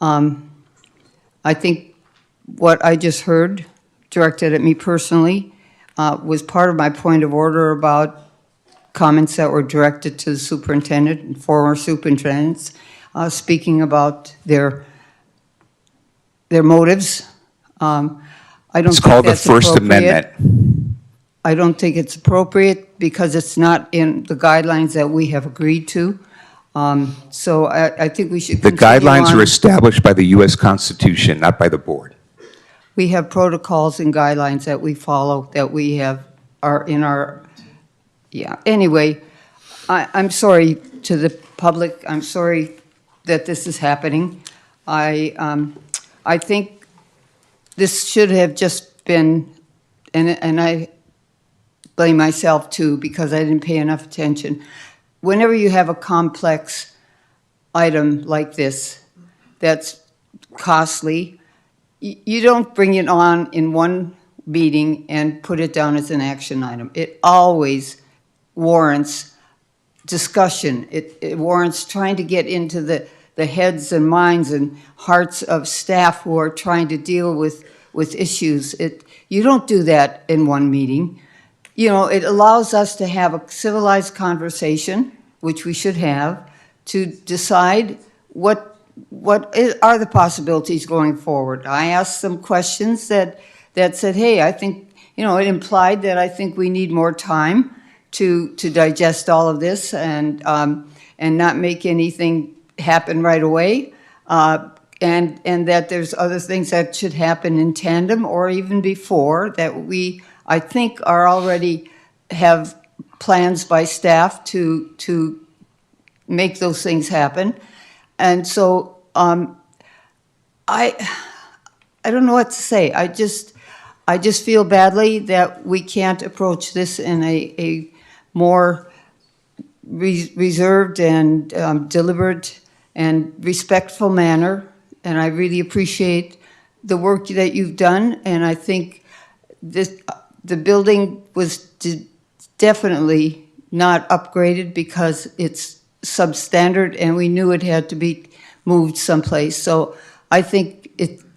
I think what I just heard, directed at me personally, was part of my point of order about comments that were directed to the superintendent and former superintendents, speaking about their motives. I don't It's think called the that's First appropriate. Amendment. I don't think it's appropriate because it's not in the guidelines that we have agreed to. So I think we should The continue guidelines are on. established by the U.S. Constitution, not by the board. We have protocols and guidelines that we follow, that we have, are in our, yeah. Anyway, I'm sorry to the public. I'm sorry that this is happening. I think this should have just been, and I blame myself too, because I didn't pay enough attention. Whenever you have a complex item like this that's costly, you don't bring it on in one meeting and put it down as an action item. It always warrants discussion. It warrants trying to get into the heads and minds and hearts of staff who are trying to deal with issues. You don't do that in one meeting. you know, it allows us to have a civilized conversation, which we should have, to decide what are the possibilities going forward. I asked some questions that said, hey, I think, you know, it implied that I think we need more time to digest all of this and not make anything happen right away. And that there's other things that should happen in tandem or even before that we, I think, are already have plans by staff to make those things happen. And so I don't know what to say. I just feel badly that we can't approach this in a more reserved and deliberate and respectful manner. And I really appreciate the work that you've done. And I think the building was definitely not upgraded because it's substandard and we knew it had to be moved someplace. So I think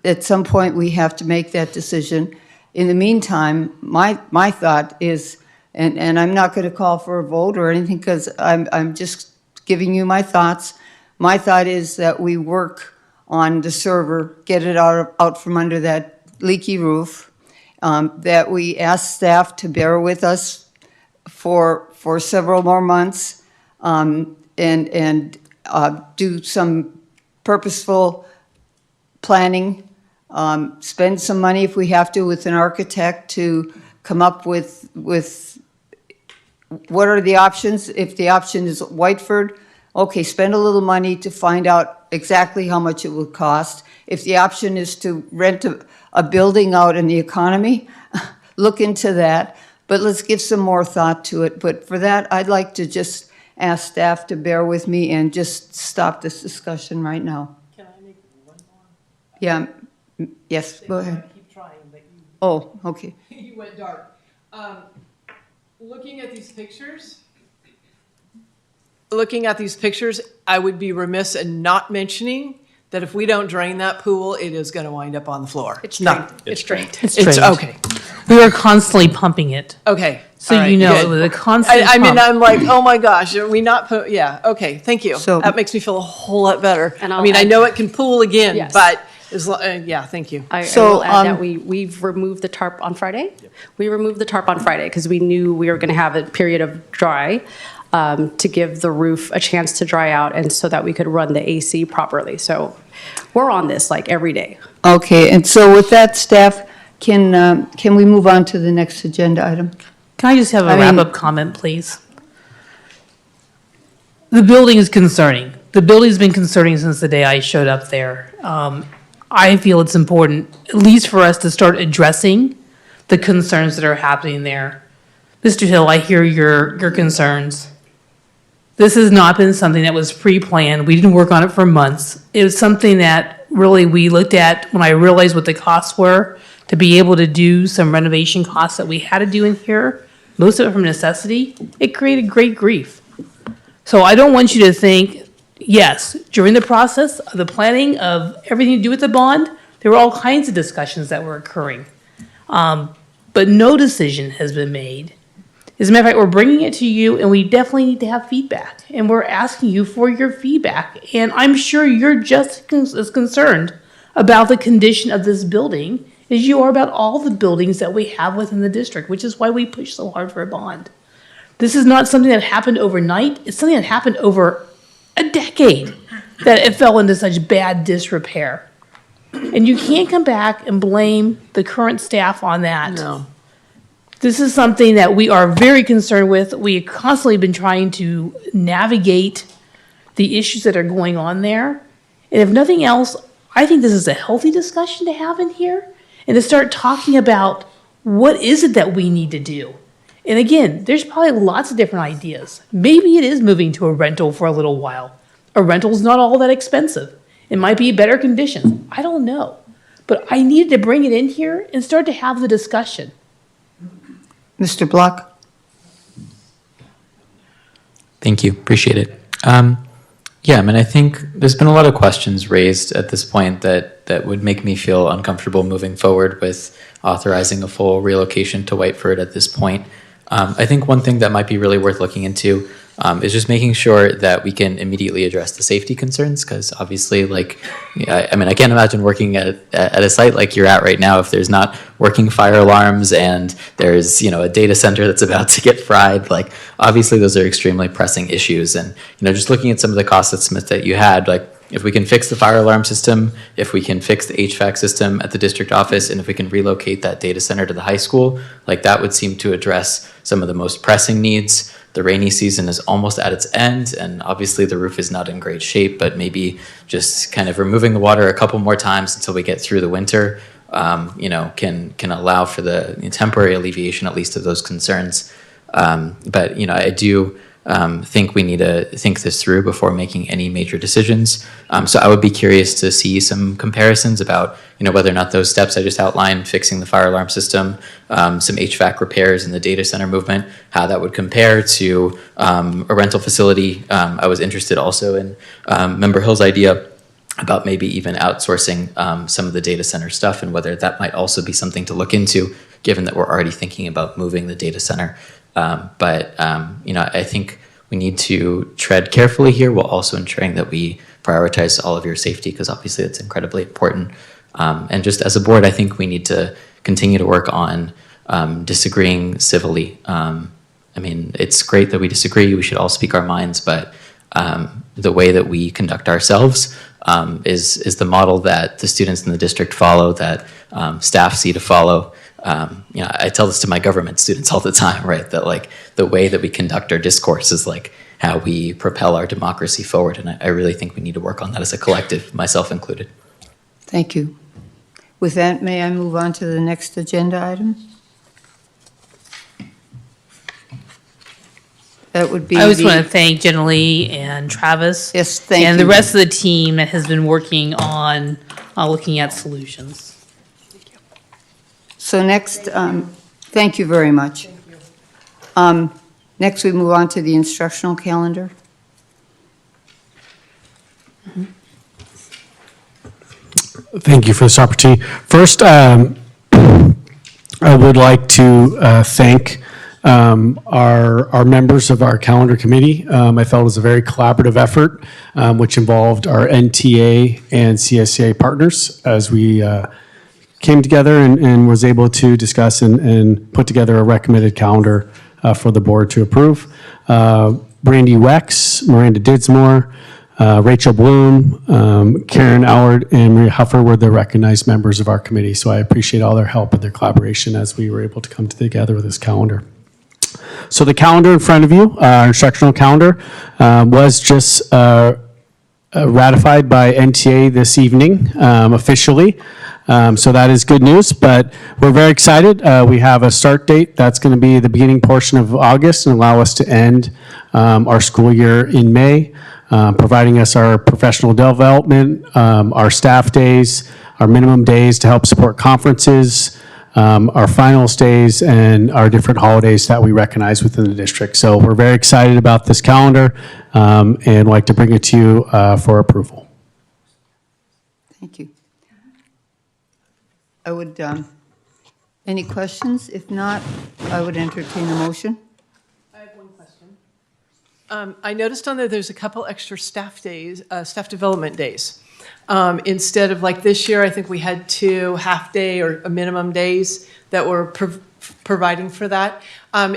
at some point we have to make that decision. In the meantime, my thought is, and I'm not going to call for a vote or anything because I'm just giving you my thoughts. My thought is that we work on the server, get it out from under that leaky roof, that we ask staff to bear with us for several more months, and do some purposeful planning, spend some money if we have to with an architect to come up with what are the options. If the option is Whiteford, okay, spend a little money to find out exactly how much it will cost. If the option is to rent a building out in the economy, look into that. But let's give some more thought to it. But for that, I'd like to just ask staff to bear with me and just stop this discussion right now. Can I make one more? Yeah, yes, go ahead. Keep trying, but you. Oh, okay. You went dark. Looking at these pictures, I would be remiss in not mentioning that if we don't drain that pool, it is going to wind up on the floor. It's No. drained. It's drained. It's okay. We were constantly pumping it. Okay. So All right, you know, good. it was a constant I mean, pump. I'm like, oh my gosh, are we not, yeah, okay, thank you. So- That makes me feel a whole lot better. And I I'll mean, I add- know it can pool again, Yes. but, yeah, thank you. I So, will add that um, we've removed the tarp on Friday. We removed the tarp on Friday because we knew we were going to have a period of dry to give the roof a chance to dry out and so that we could run the AC properly. So we're on this like every day. Okay, and so with that, staff, can we move on to the next agenda item? Can I just have a I mean- wrap-up comment, please? The building is concerning. The building's been concerning since the day I showed up there. I feel it's important, at least for us to start addressing the concerns that are happening there. Mr. Hill, I hear your concerns. This has not been something that was pre-planned. We didn't work on it for months. It was something that really we looked at when I realized what the costs were to be able to do some renovation costs that we had to do in here, most of it from necessity. It created great grief. So I don't want you to think, yes, during the process of the planning of everything to do with the bond, there were all kinds of discussions that were occurring. But no decision has been made. As a matter of fact, we're bringing it to you, and we definitely need to have feedback. And we're asking you for your feedback. And I'm sure you're just as concerned about the condition of this building as you are about all the buildings that we have within the district, which is why we push so hard for a bond. This is not something that happened overnight. It's something that happened over a decade that it fell into such bad disrepair. And you can't come back and blame the current staff on that. No. This is something that we are very concerned with. We have constantly been trying to navigate the issues that are going on there. And if nothing else, I think this is a healthy discussion to have in here and to start talking about what is it that we need to do. And again, there's probably lots of different ideas. Maybe it is moving to a rental for a little while. A rental's not all that expensive. It might be better conditions. I don't know. But I needed to bring it in here and start to have the discussion. Mr. Block? Thank you. Appreciate it. Yeah, I mean, I think there's been a lot of questions raised at this point that would make me feel uncomfortable moving forward with authorizing a full relocation to Whiteford at this point. I think one thing that might be really worth looking into is just making sure that we can immediately address the safety concerns, because obviously, like, I mean, I can't imagine working at a site like you're at right now if there's not working fire alarms and there's, you know, a data center that's about to get fried. Like, obviously, those are extremely pressing issues. And, you know, just looking at some of the cost estimates that you had, like, if we can fix the fire alarm system, if we can fix the HVAC system at the district office, and if we can relocate that data center to the high school, like, that would seem to address some of the most pressing needs. The rainy season is almost at its end, and obviously the roof is not in great shape, but maybe just kind of removing the water a couple more times until we get through the winter, you know, can allow for the temporary alleviation, at least, of those concerns. But, you know, I do think we need to think this through before making any major decisions. So I would be curious to see some comparisons about, you know, whether or not those steps I just outlined, fixing the fire alarm system, some HVAC repairs in the data center movement, how that would compare to a rental facility. I was interested also in Member Hill's idea about maybe even outsourcing some of the data center stuff, and whether that might also be something to look into, given that we're already thinking about moving the data center. But you know, I think we need to tread carefully here, while also ensuring that we prioritize all of your safety, because obviously it's incredibly important. And just as a board, I think we need to continue to work on disagreeing civilly. I mean, it's great that we disagree. We should all speak our minds, but the way that we conduct ourselves is the model that the students in the district follow, that staff see to follow. You know, I tell this to my government students all the time, right? That, like, the way that we conduct our discourse is like how we propel our democracy forward. And I really think we need to work on that as a collective, myself included. Thank you. With that, may I move on to the next agenda item? That would be I just want to thank Jenna Lee and Travis. Yes, thank and you. the rest of the team that has been working on looking at solutions. So next, thank you very much. Next, we move on to the instructional calendar. Thank you for this opportunity. First, I would like to thank our members of our calendar committee. I felt it was a very collaborative effort, which involved our NTA and CSCA partners as we came together and was able to discuss and put together a recommended calendar for the board to approve. Brandy Wex, Miranda Didsmore, Rachel Bloom, Karen Allard, and Maria Huffer were the recognized members of our committee. So I appreciate all their help and their collaboration as we were able to come together with this calendar. So the calendar in front of you, our instructional calendar, was just ratified by NTA this evening officially. So that is good news, but we're very excited. We have a start date that's going to be the beginning portion of August and allow us to end our school year in May, providing us our professional development, our staff days, our minimum days to help support conferences, our finals days, and our different holidays that we recognize within the district. So we're very excited about this calendar and like to bring it to you for approval. Thank you. I would, any questions? If not, I would entertain a motion. I have one question. I noticed on there, there's a couple extra staff days, staff development days. Instead of, like, this year, I think we had 2 half-day or a minimum days that were providing for that.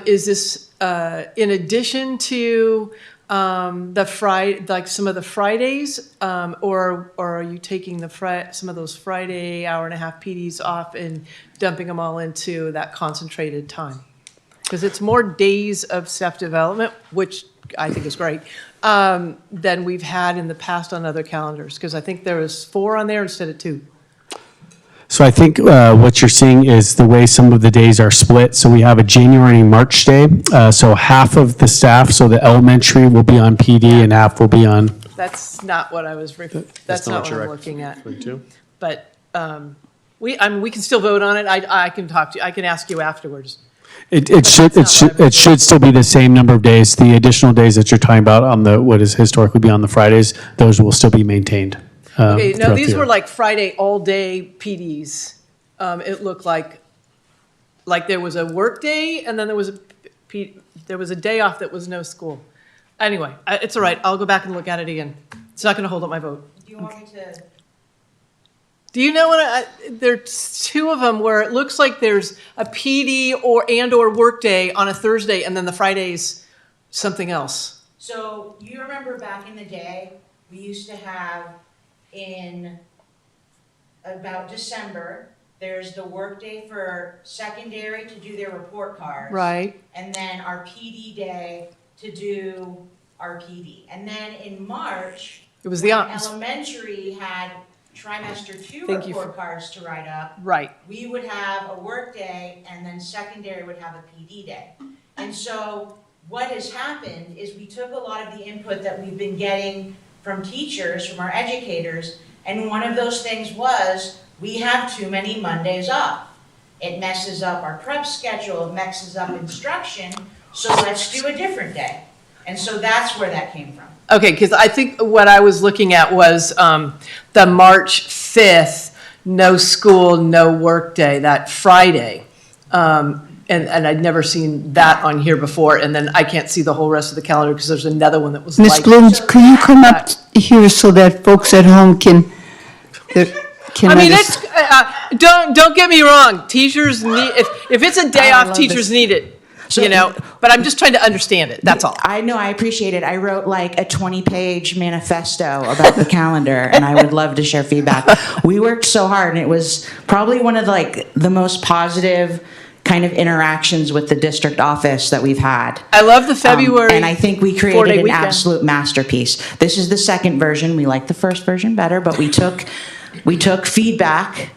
Is this in addition to the Friday, like some of the Fridays, or are you taking some of those Friday hour-and-a-half PDs off and dumping them all into that concentrated time? Because it's more days of staff development, which I think is great, than we've had in the past on other calendars. Because I think there was 4 on there instead of 2. So I think what you're seeing is the way some of the days are split. So we have a January and March day. So half of the staff, so the elementary will be on PD and half will be on. That's not what I was, that's not what I'm looking at. But we can still vote on it. I can talk to you, I can ask you afterwards. It should still be the same number of days. The additional days that you're talking about on the, what is historically be on the Fridays, those will still be maintained. Okay, no, throughout the these year. were like Friday all-day PDs. It looked like there was a work day and then there was there was a day off that was no school. Anyway, it's all right. I'll go back and look at it again. It's not going to hold up my vote. Do you want me to? Do you know what? There's two of them where it looks like there's a PD or workday on a Thursday, and then the Friday's something else. So you remember back in the day, we used to have in about December, there's the workday for secondary to do their report cards. Right. And then our PD day to do our PD. And then in March, It was the when opposite. elementary had trimester 2 Thank you report for- cards to write up. Right. We would have a work day and then secondary would have a PD day. And so what has happened is we took a lot of the input that we've been getting from teachers, from our educators, and one of those things was we have too many Mondays off. It messes up our prep schedule, it messes up instruction, so let's do a different day. And so that's where that came from. Okay, because I think what I was looking at was the March 5th, no school, no work day, that Friday. And I'd never seen that on here before, and then I can't see the whole rest of the calendar because there's another one that was Ms. like. Bloom, could you come up here so that folks at home can I mean, understand? it's, don't get me wrong, teachers need, if it's a day I off, love teachers this. need it, you know, but I'm just trying to understand it, that's all. I know, I appreciate it. I wrote like a 20-page manifesto about the calendar, and I would love to share feedback. We worked so hard, and it was probably one of the most positive kind of interactions with the district office that we've had. I love the February and I think we 4-day created an weekend. absolute masterpiece. This is the second version. We like the first version better, but we took feedback.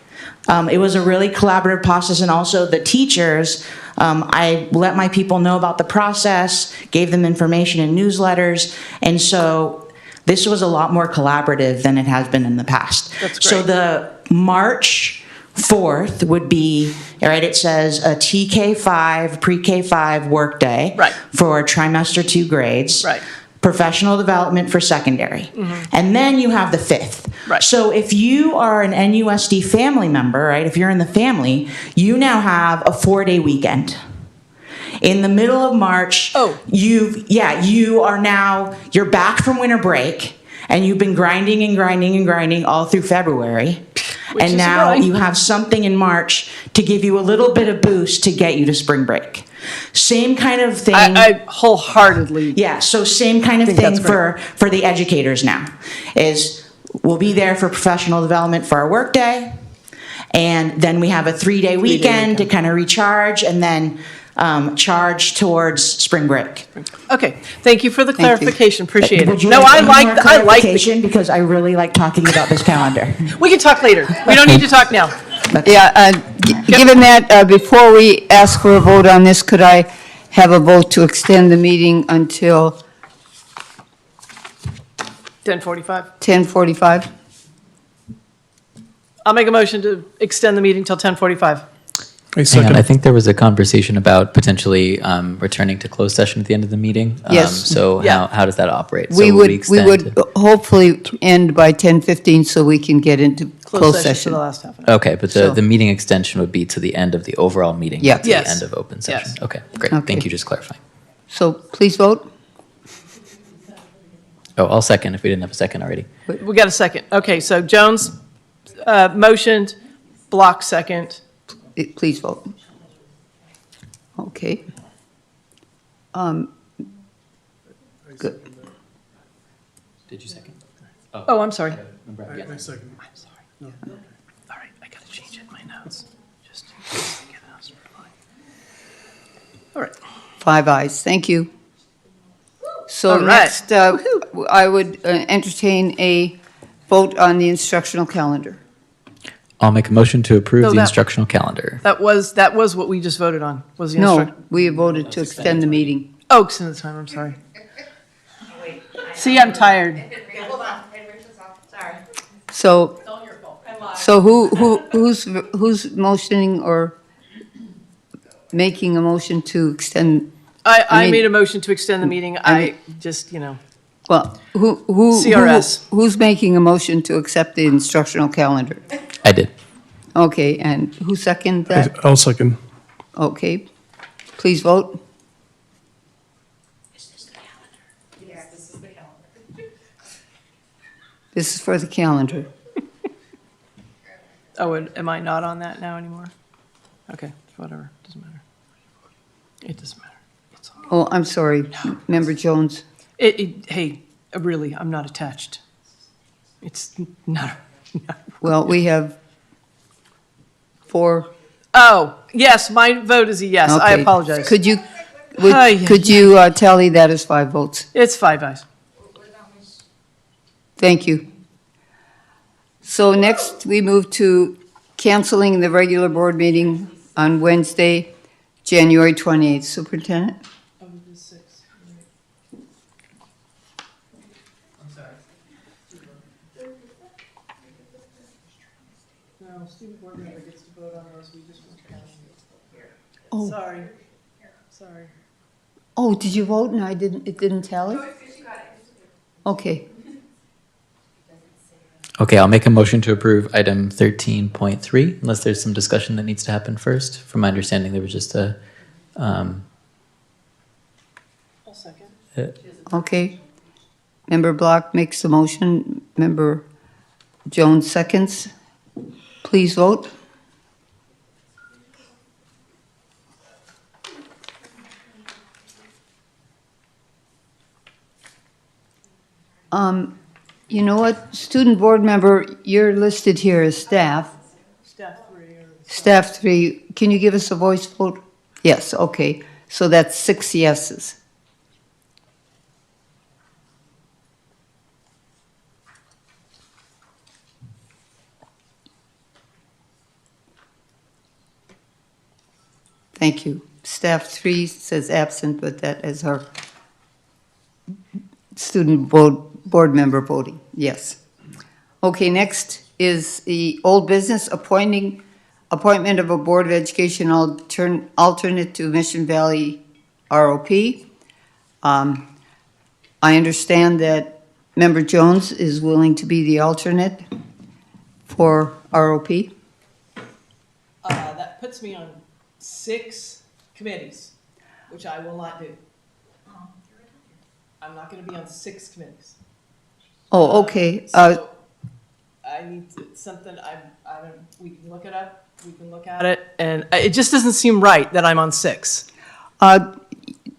It was a really collaborative process, and also the teachers, I let my people know about the process, gave them information in newsletters, and so this was a lot more collaborative than it has been in the past. That's So great. the March 4th would be, all right, it says a TK5, pre-K5 workday Right. for trimester 2 grades. Right. Professional development for secondary. Mhm. And then you have the 5th. Right. So if you are an NUSD family member, right, if you're in the family, you now have a 4-day weekend. In the middle of March, you're back from winter break, and you've been grinding and grinding and grinding all through February. Which And is now right. you have something in March to give you a little bit of boost to get you to spring break. Same kind of thing. I wholeheartedly. Yeah, so same kind of think thing that's great. for the educators now, is we'll be there for professional development for our workday, and then we have a 3-day weekend to kind of recharge, and then charge towards spring break. Okay, thank you for the clarification, appreciate Would it. you No, like I any like, more I like, clarification? Because I really like talking about this calendar. we can talk later, we don't need to talk now. Yeah, given that, before we ask for a vote on this, could I have a vote to extend the meeting until 10:45. 10:45? I'll make a motion to extend the meeting till 10:45. Hang on, I think there was a conversation about potentially returning to closed session at the end of the meeting. Yes. So Yeah. how does that operate? We So would extend to- hopefully end by 10:15 so we can get into closed session. Okay, but So- the meeting extension would be to the end of the overall meeting, Yeah. not to Yes. the end of open session. Yes. Okay, great. Okay. Thank you, just clarifying. So please vote. Oh, I'll second if we didn't have a second already. We got a second. Okay, so Jones motioned, Block second. Please vote. Okay. Good. Did you second? Oh, I'm sorry. I second. I'm sorry. All right, I gotta change it in my notes. Just in case I get asked for line. All right. 5 ayes. Thank you. So All right. next, I would entertain a vote on the instructional calendar. I'll make a motion to approve No, the that- instructional calendar. That was what we just voted on, was the No, instruction. we voted to extend the meeting. Oh, extend the time, I'm sorry. See, I'm tired. Okay, hold on. Sorry. So, so who's motioning or making a motion to extend? I mean- made a motion to extend the meeting. I just, you know, Well, CRS. who's making a motion to accept the instructional calendar? I did. Okay, and who seconded that? I'll second. Okay, please vote. This is for the calendar. Oh, and am I not on that now anymore? Okay, whatever, doesn't matter. It doesn't matter. Oh, I'm sorry, Member Jones. Hey, really, I'm not attached. It's not. Well, we have 4. Oh, yes, my vote is a yes. I Okay. apologize. Could you, Ay, could you tally that as 5 votes? It's 5 ayes. Thank you. So next, we move to canceling the regular board meeting on Wednesday, January 28th. Superintendent? No, student board member gets to vote on those, we just want to. Oh. Sorry, sorry. Oh, did you vote and it didn't tally? Okay. Okay, I'll make a motion to approve item 13.3, unless there's some discussion that needs to happen first. From my understanding, there was just a, I'll second. Okay. Member Block makes the motion. Member Jones seconds. Please vote. You know what, student board member, you're listed here as staff. Staff 3 or. Staff 3, can you give us a voice vote? Yes, okay. So that's 6 yeses. Thank you. Staff 3 says absent, but that is our student board member voting, yes. Okay, next is the old business appointment of a Board of Education alternate to Mission Valley ROP. I understand that Member Jones is willing to be the alternate for ROP. That puts me on 6 committees, which I will not do. I'm not gonna be on 6 committees. Oh, okay. So I need something, we can look it up, we can look at it, and it just doesn't seem right that I'm on 6.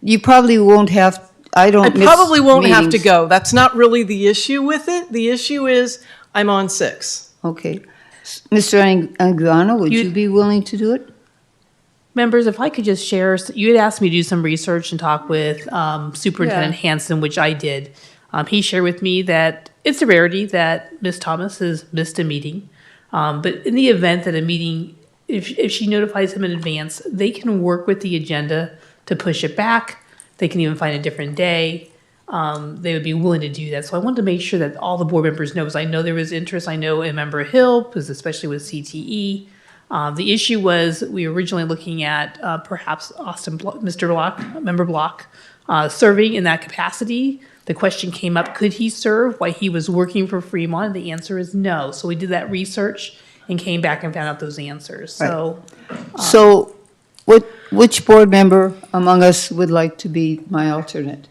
You probably won't have, I don't I miss probably won't have to meetings. go. That's not really the issue with it. The issue is I'm on 6. Okay. Mr. Anguano, would you be willing to do it? Members, if I could just share, you had asked me to do some research and talk with Superintendent Yeah. Hanson, which I did. He shared with me that it's a rarity that Ms. Thomas has missed a meeting. But in the event that a meeting, if she notifies him in advance, they can work with the agenda to push it back. They can even find a different day. They would be willing to do that. So I wanted to make sure that all the board members know, because I know there was interest. I know in Member Hill, because especially with CTE. The issue was we were originally looking at perhaps Member Block, serving in that capacity. The question came up, could he serve while he was working for Fremont? And the answer is no. So we did that research and came back and found out those answers. So, So which board member among us would like to be my alternate?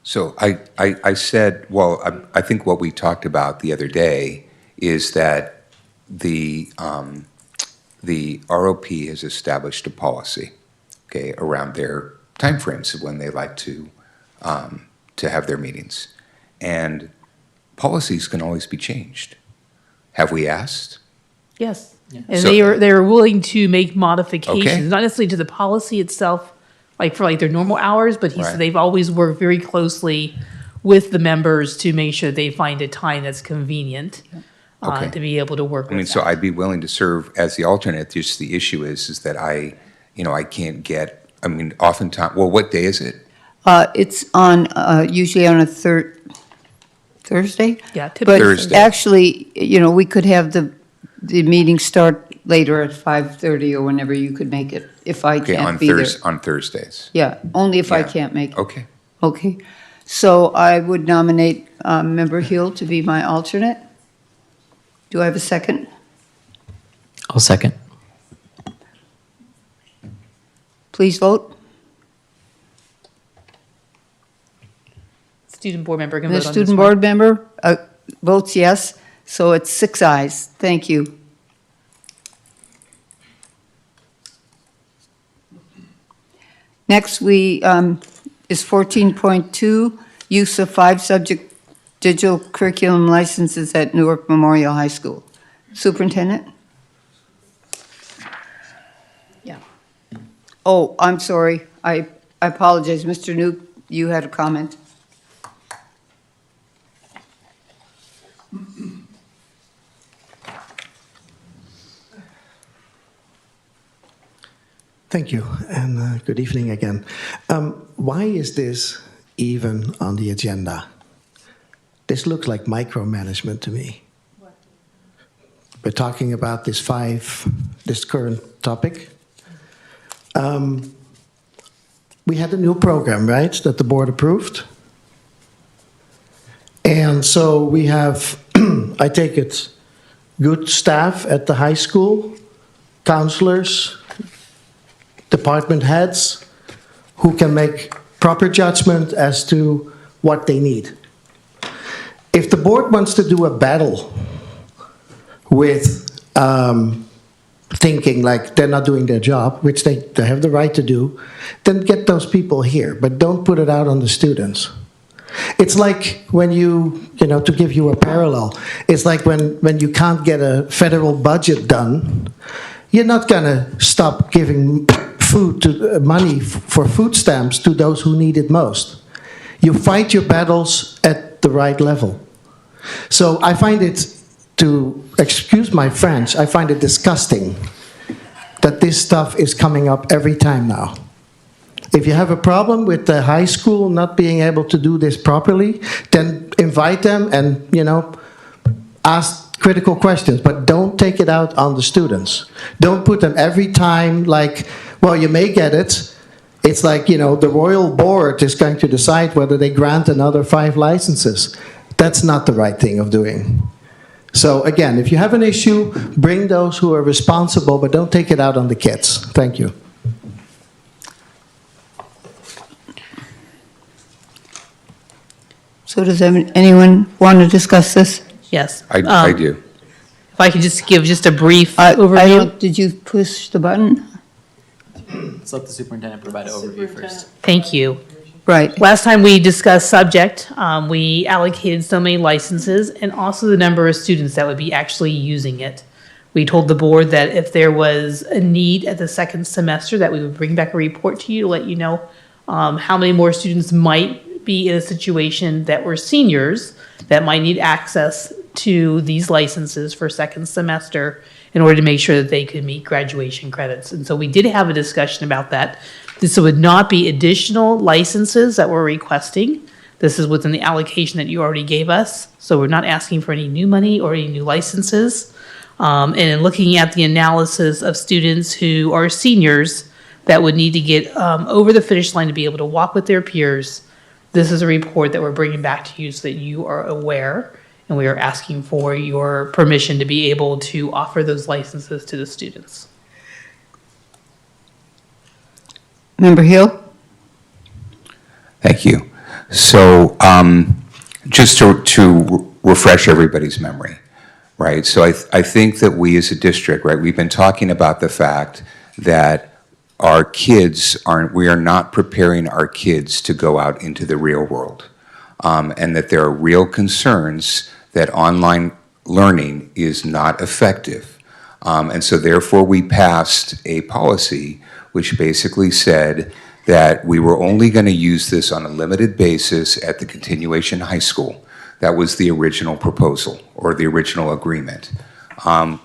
So I said, well, I think what we talked about the other day is that the ROP has established a policy, okay, around their timeframes of when they like to have their meetings. And policies can always be changed. Have we asked? yes. And So- they were willing to make modifications, Okay. not necessarily to the policy itself, like for like their normal hours, but he Right. said they've always worked very closely with the members to make sure they find a time that's convenient Okay. to be able to work I mean, with so that. I'd be willing to serve as the alternate, just the issue is that I can't get, I mean, oftentimes, well, what day is it? It's on, usually on a Thursday? Yeah, But typically Thursday. actually, we could have the meeting start later at 5:30 or whenever you could make it, if I Okay, can't be there. on Thursdays. Yeah, only if I Yeah. can't make it. Okay. Okay. So I would nominate Member Hill to be my alternate. Do I have a second? I'll second. Please vote. student board member can The vote on this student one. board member votes yes, so it's 6 ayes. Thank you. Next, is 14.2, use of 5-subject digital curriculum licenses at Newark Memorial High School. Superintendent? Yeah. Oh, I'm sorry. I apologize. Mr. Nuke, you had a comment. Thank you, and good evening again. Why is this even on the agenda? This looks like micromanagement to me. We're talking about this current topic. We had a new program, right, that the board approved? And so we have, I take it, good staff at the high school, counselors, department heads, who can make proper judgment as to what they need. If the board wants to do a battle with thinking like they're not doing their job, which they have the right to do, then get those people here, but don't put it out on the students. It's like when to give you a parallel, it's like when you can't get a federal budget done, you're not gonna stop giving money for food stamps to those who need it most. You fight your battles at the right level. So I find it, to excuse my French, I find it disgusting that this stuff is coming up every time now. If you have a problem with the high school not being able to do this properly, then invite them and, ask critical questions, but don't take it out on the students. Don't put them every time like, well, you may get it. It's like, the royal board is going to decide whether they grant another 5 licenses. That's not the right thing of doing. So again, if you have an issue, bring those who are responsible, but don't take it out on the kids. Thank you. So does anyone want to discuss this? Yes. I do. If I could just give just a brief overview. Did you push the button? Let's let the superintendent provide an overview first. Thank you. Right. Last time we discussed subject, we allocated so many licenses and also the number of students that would be actually using it. We told the board that if there was a need at the second semester, that we would bring back a report to you to let you know how many more students might be in a situation that were seniors that might need access to these licenses for second semester in order to make sure that they could meet graduation credits. And so we did have a discussion about that. This would not be additional licenses that we're requesting. This is within the allocation that you already gave us. So we're not asking for any new money or any new licenses. And in looking at the analysis of students who are seniors that would need to get over the finish line to be able to walk with their peers, this is a report that we're bringing back to you so that you are aware, and we are asking for your permission to be able to offer those licenses to the students. Member Hill? Thank you. So just to refresh everybody's memory, right? So I think that we as a district, right, we've been talking about the fact that we are not preparing our kids to go out into the real world, and that there are real concerns that online learning is not effective. And so therefore we passed a policy which basically said that we were only going to use this on a limited basis at the continuation high school. That was the original proposal or the original agreement.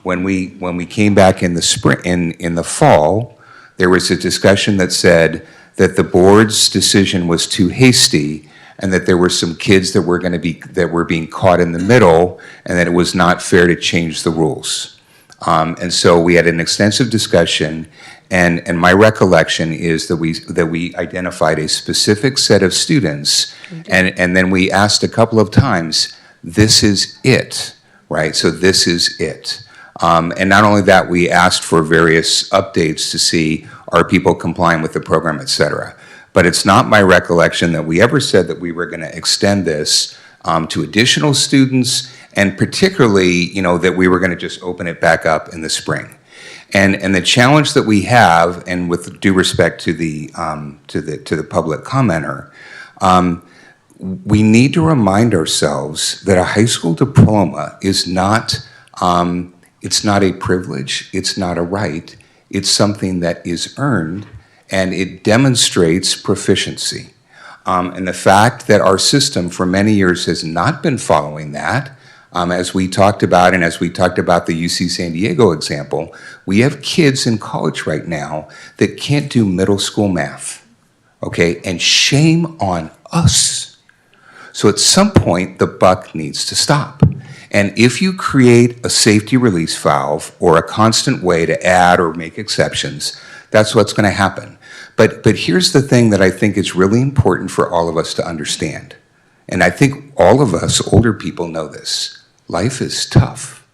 When we came back in the spring, in the fall, there was a discussion that said that the board's decision was too hasty and that there were some kids that were being caught in the middle and that it was not fair to change the rules. And so we had an extensive discussion, and my recollection is that we identified a specific set of students, and then we asked a couple of times, this is it, right? So this is it. And not only that, we asked for various updates to see are people complying with the program, et cetera. But it's not my recollection that we ever said that we were going to extend this to additional students, and particularly, you know, that we were going to just open it back up in the spring. And the challenge that we have, and with due respect to the public commenter, we need to remind ourselves that a high school diploma is not, it's not a privilege, it's not a right, it's something that is earned, and it demonstrates proficiency. And the fact that our system for many years has not been following that, as we talked about, and as we talked about the UC San Diego example, we have kids in college right now that can't do middle school math, okay? And shame on us. So at some point, the buck needs to stop. And if you create a safety release valve or a constant way to add or make exceptions, that's what's going to happen. But here's the thing that I think is really important for all of us to understand. And I think all of us older people know this. Life is tough.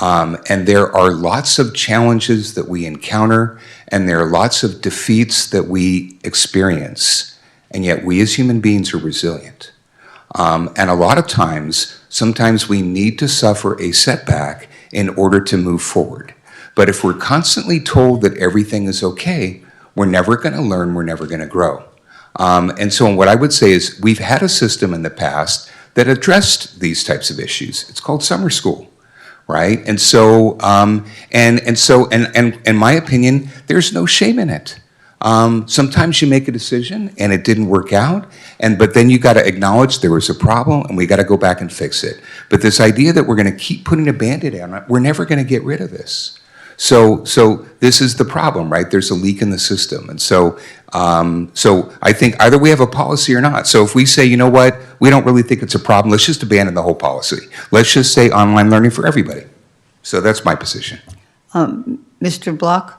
And there are lots of challenges that we encounter, and there are lots of defeats that we experience. And yet we as human beings are resilient. And a lot of times, sometimes we need to suffer a setback in order to move forward. But if we're constantly told that everything is okay, we're never going to learn, we're never going to grow. And so what I would say is we've had a system in the past that addressed these types of issues. It's called summer school, right? And so, in my opinion, there's no shame in it. Sometimes you make a decision and it didn't work out, but then you got to acknowledge there was a problem and we got to go back and fix it. But this idea that we're going to keep putting a Band-Aid on it, we're never going to get rid of this. So this is the problem, right? There's a leak in the system. And so I think either we have a policy or not. So if we say, you know what, we don't really think it's a problem, let's just abandon the whole policy. Let's just say online learning for everybody. So that's my position. Mr. Block?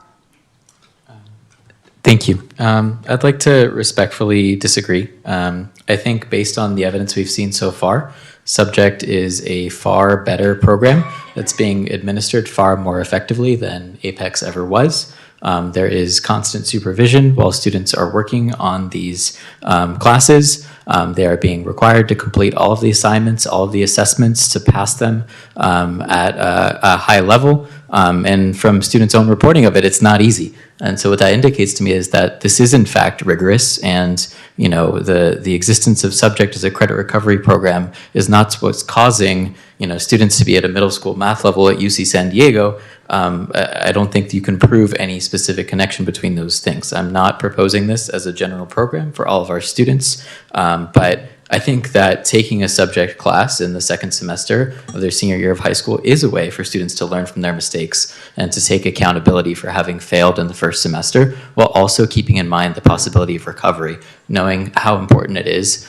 Thank you. I'd like to respectfully disagree. I think based on the evidence we've seen so far, Subject is a far better program that's being administered far more effectively than Apex ever was. There is constant supervision while students are working on these classes. They are being required to complete all of the assignments, all of the assessments to pass them at a high level. And from students' own reporting of it, it's not easy. And so what that indicates to me is that this is in fact rigorous, and you know the existence of Subject as a credit recovery program is not what's causing students to be at a middle school math level at UC San Diego. I don't think you can prove any specific connection between those things. I'm not proposing this as a general program for all of our students, but I think that taking a subject class in the second semester of their senior year of high school is a way for students to learn from their mistakes and to take accountability for having failed in the first semester, while also keeping in mind the possibility of recovery, knowing how important it is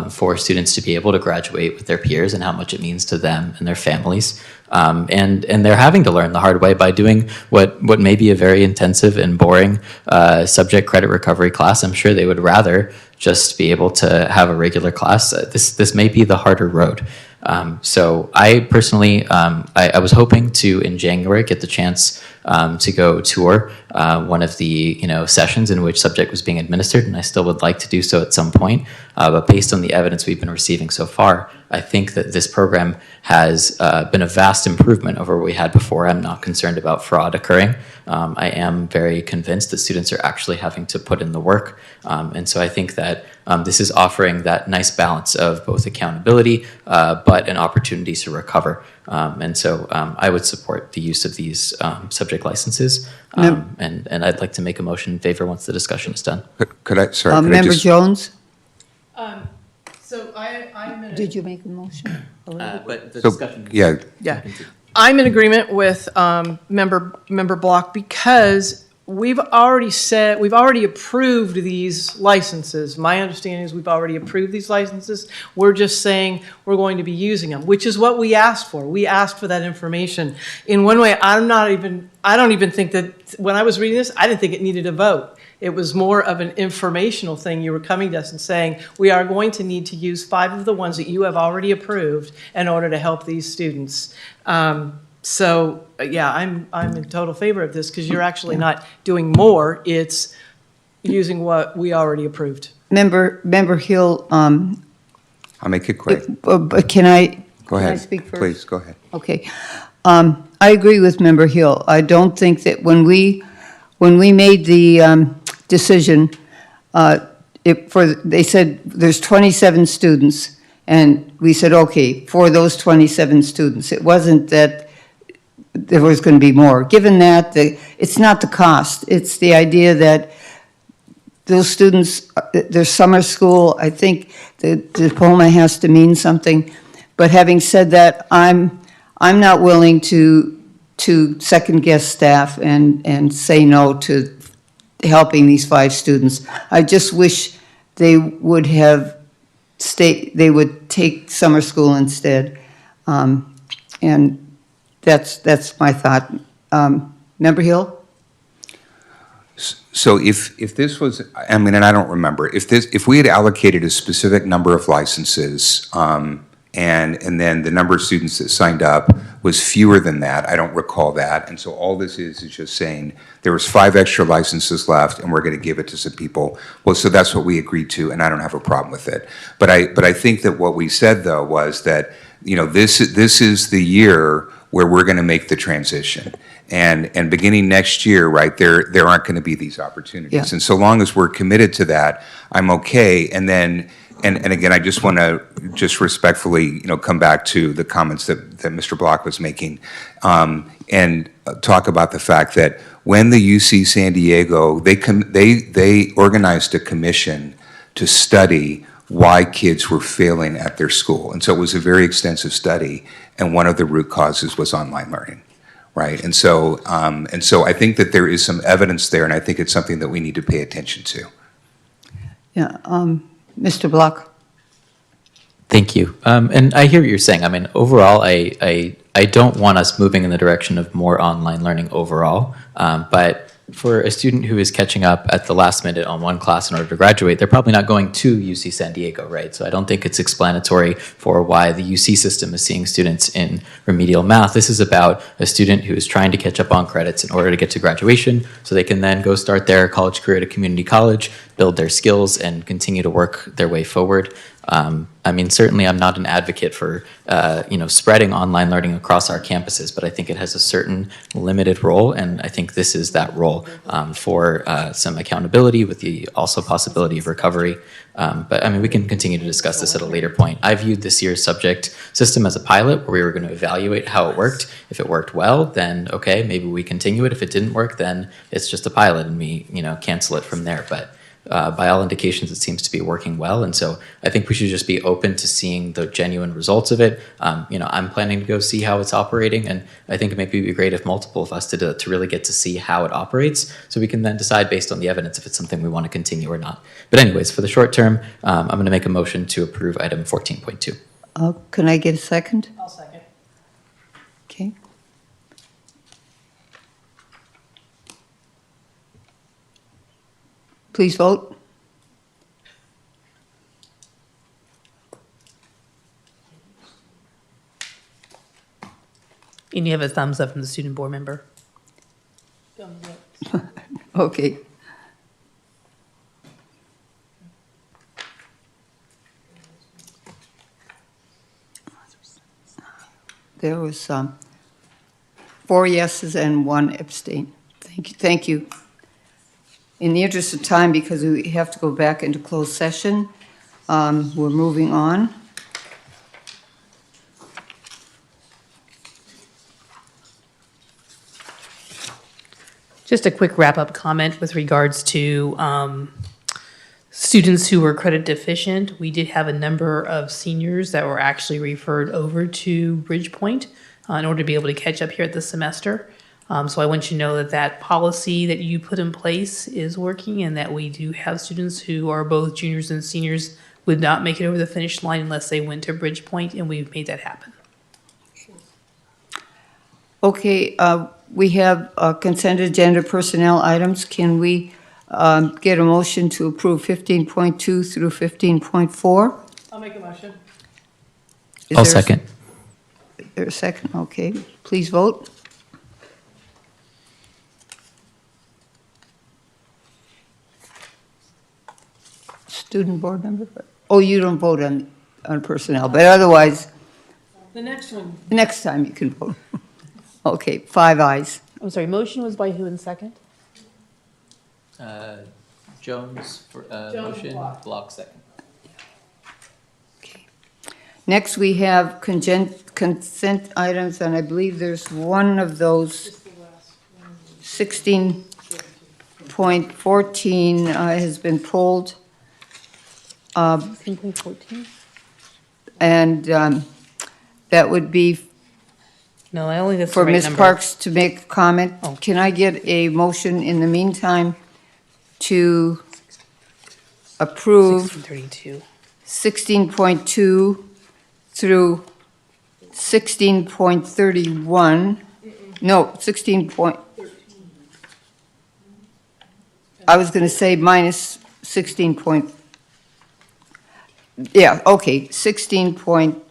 for students to be able to graduate with their peers and how much it means to them and their families. And they're having to learn the hard way by doing what may be a very intensive and boring subject credit recovery class. I'm sure they would rather just be able to have a regular class. This may be the harder road. So I personally, I was hoping to, in January, get the chance to go tour one of the sessions in which Subject was being administered, and I still would like to do so at some point. But based on the evidence we've been receiving so far, I think that this program has been a vast improvement over what we had before. I'm not concerned about fraud occurring. I am very convinced that students are actually having to put in the work. And so I think that this is offering that nice balance of both accountability, but an opportunity to recover. And so I would support the use of these subject licenses. And I'd like to make a motion in favor once the discussion is done. Member Jones? So I'm in Did you make a motion? But the discussion. Yeah. I'm in agreement with Member Block because we've already approved these licenses. My understanding is we've already approved these licenses. We're just saying we're going to be using them, which is what we asked for. We asked for that information. In one way, I don't even think that when I was reading this, I didn't think it needed a vote. It was more of an informational thing. You were coming to us and saying, we are going to need to use 5 of the ones that you have already approved in order to help these students. Yeah, I'm in total favor of this because you're actually not doing more. It's using what we already approved. Member Hill, I'll make it quick. but can I? Go can I ahead. speak first? Please, go ahead. Okay. I agree with Member Hill. I don't think that when we made the decision, they said there's 27 students, and we said, okay, for those 27 students. It wasn't that there was going to be more. Given that, it's not the cost, it's the idea that those students, their summer school, I think the diploma has to mean something. But having said that, I'm not willing to second-guess staff and say no to helping these 5 students. I just wish they would take summer school instead. And that's my thought. Member Hill? So if this was, I mean, and I don't remember, if we had allocated a specific number of licenses, and then the number of students that signed up was fewer than that, I don't recall that, and so all this is just saying, there was 5 extra licenses left, and we're gonna give it to some people. Well, so that's what we agreed to, and I don't have a problem with it. But I think that what we said, though, was that, you know, this is the year where we're gonna make the transition. And beginning next year, right, there aren't gonna be these opportunities. Yeah. And so long as we're committed to that, I'm okay. And then, and again, I just wanna just respectfully, you know, come back to the comments that Mr. Block was making, and talk about the fact that when the UC San Diego, they organized a commission to study why kids were failing at their school. And so it was a very extensive study, and one of the root causes was online learning, right? And so I think that there is some evidence there, and I think it's something that we need to pay attention to. Yeah, Mr. Block? Thank you. And I hear what you're saying. I mean, overall, I don't want us moving in the direction of more online learning overall. But for a student who is catching up at the last minute on one class in order to graduate, they're probably not going to UC San Diego, right? So I don't think it's explanatory for why the UC system is seeing students in remedial math. This is about a student who is trying to catch up on credits in order to get to graduation so they can then go start their college career at a community college, build their skills, and continue to work their way forward. I mean, certainly I'm not an advocate for, spreading online learning across our campuses, but I think it has a certain limited role, and I think this is that role for some accountability with the also possibility of recovery. But I mean, we can continue to discuss this at a later point. I viewed this year's subject system as a pilot where we were going to evaluate how it worked. If it worked well, then okay, maybe we continue it. If it didn't work, then it's just a pilot and we, cancel it from there. But by all indications, it seems to be working well. And so I think we should just be open to seeing the genuine results of it. I'm planning to go see how it's operating. And I think it may be great if multiple of us to really get to see how it operates so we can then decide based on the evidence if it's something we want to continue or not. But anyways, for the short term, I'm going to make a motion to approve item 14.2. Can I get a second? I'll second. Okay. Please vote. And you have a thumbs up from the student board member. Okay. There was 4 yeses and 1 abstain. Thank you. In the interest of time, because we have to go back into closed session, we're moving on. Just a quick wrap-up comment with regards to students who were credit deficient. We did have a number of seniors that were actually referred over to Bridgepoint in order to be able to catch up here at the semester. So I want you to know that that policy that you put in place is working and that we do have students who are both juniors and seniors would not make it over the finish line unless they went to Bridgepoint, and we've made that happen. Okay, we have consent agenda personnel items. Can we get a motion to approve 15.2 through 15.4? I'll make a motion. I'll second. Is there a second? Okay, please vote. Student board member? Oh, you don't vote on personnel, but otherwise, The next one. next time you can vote. Okay, 5 ayes. I'm sorry, motion was by who in second? Jones for motion, Block second. Next, we have consent items, and I believe there's one of those, 16.14 has been pulled. 16.14? And that would be No, I only that's the for right Ms. number. Parks to make a comment. Can I get a motion in the meantime to approve 1632. 16.2 through 16.31? No, 16 point, I was going to say minus 16 point, yeah, okay, 16.2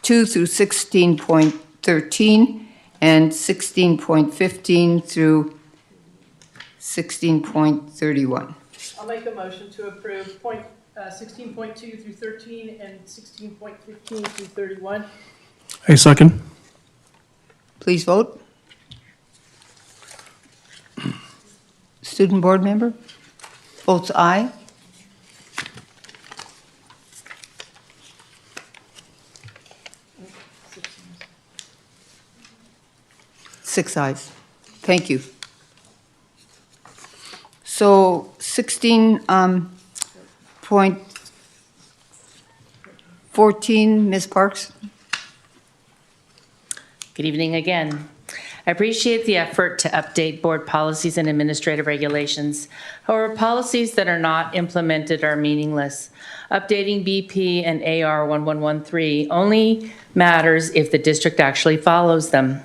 through 16.13, and 16.15 through 16.31. I'll make a motion to approve 16.2 through 13 and 16.15 through 31. A second. Please vote. Student board member? Votes aye. Six ayes. Thank you. So 16.14, Ms. Parks? Good evening again. I appreciate the effort to update board policies and administrative regulations. However, policies that are not implemented are meaningless. Updating BP and AR 1113 only matters if the district actually follows them.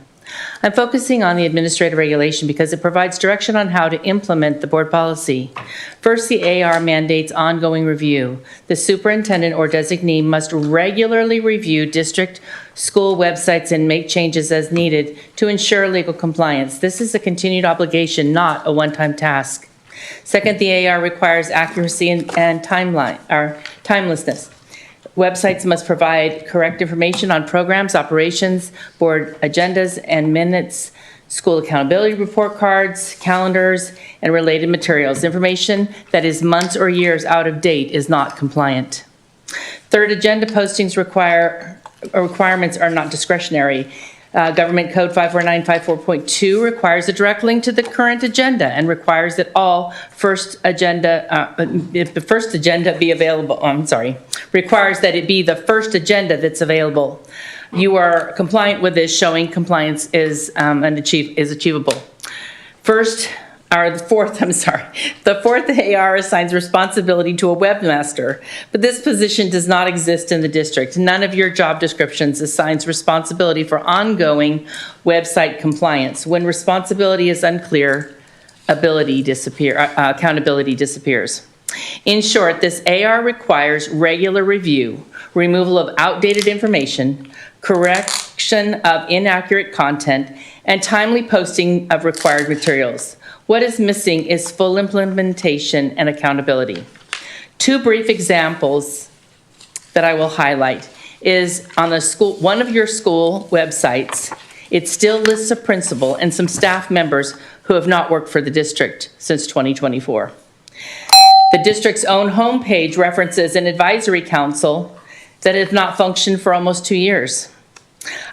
I'm focusing on the administrative regulation because it provides direction on how to implement the board policy. First, the AR mandates ongoing review. The superintendent or designee must regularly review district school websites and make changes as needed to ensure legal compliance. This is a continued obligation, not a one-time task. Second, the AR requires accuracy and timelessness. Websites must provide correct information on programs, operations, board agendas and minutes, school accountability report cards, calendars, and related materials. Information that is months or years out of date is not compliant. Third, agenda postings requirements are not discretionary. Government Code 54954.2 requires a direct link to the current agenda and requires that all requires that it be the first agenda that's available. You are compliant with this, showing compliance is achievable. The fourth AR assigns responsibility to a webmaster, but this position does not exist in the district. None of your job descriptions assigns responsibility for ongoing website compliance. When responsibility is unclear, accountability disappears. In short, this AR requires regular review, removal of outdated information, correction of inaccurate content, and timely posting of required materials. What is missing is full implementation and accountability. Two brief examples that I will highlight is on one of your school websites. It still lists a principal and some staff members who have not worked for the district since 2024. The district's own homepage references an advisory council that has not functioned for almost 2 years.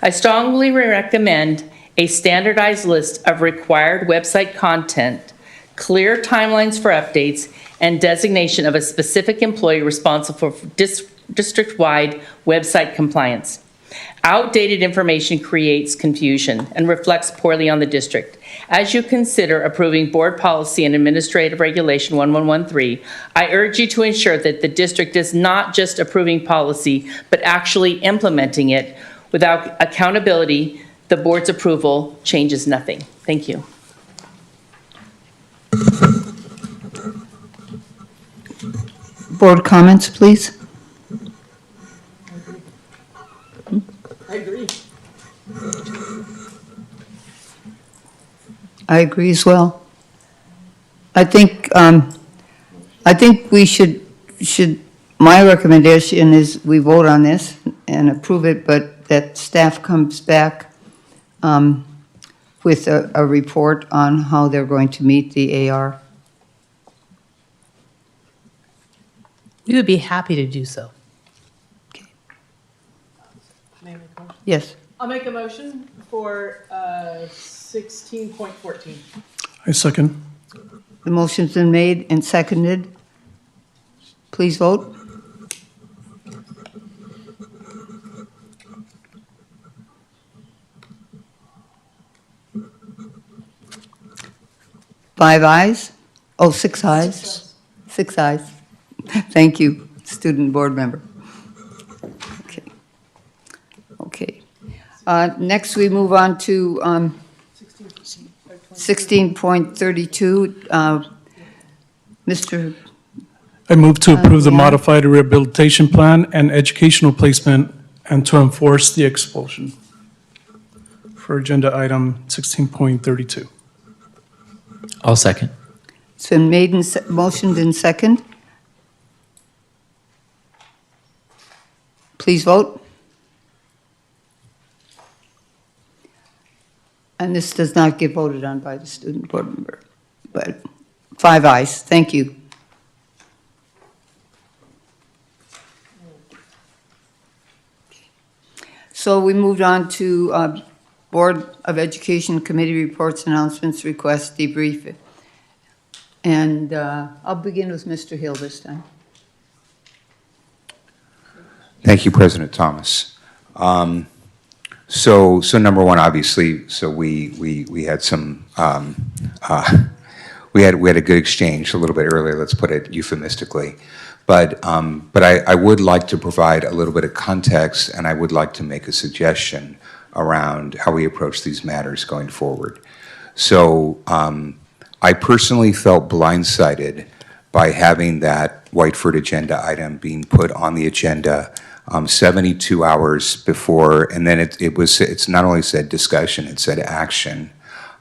I strongly recommend a standardized list of required website content, clear timelines for updates, and designation of a specific employee responsible for district-wide website compliance. Outdated information creates confusion and reflects poorly on the district. As you consider approving board policy and administrative regulation 1113, I urge you to ensure that the district is not just approving policy, but actually implementing it. Without accountability, the board's approval changes nothing. Thank you. Board comments, please. I agree. I agree as well. I think we should my recommendation is we vote on this and approve it, but that staff comes back with a report on how they're going to meet the AR. We would be happy to do so. Yes. I'll make a motion for 16.14. I second. The motion's been made and seconded. Please vote. Five ayes? Oh, six ayes. Six ayes. Thank you, student board member. Okay. Okay. Next, we move on to 16.32. Mr. I move to approve the yeah. modified rehabilitation plan and educational placement and to enforce the expulsion for agenda item 16.32. I'll second. It's been made and motioned in second. Please vote. And this does not get voted on by the student board member, but five ayes. Thank you. So we moved on to Board of Education Committee reports, announcements, requests, debrief. And I'll begin with Mr. Hill this time. Thank you, President Thomas. So number one, obviously, so we had some we had a good exchange a little bit earlier. Let's put it euphemistically, but I would like to provide a little bit of context, and I would like to make a suggestion around how we approach these matters going forward. So I personally felt blindsided by having that Whiteford agenda item being put on the agenda 72 hours before, and then it's not only said discussion, it said action.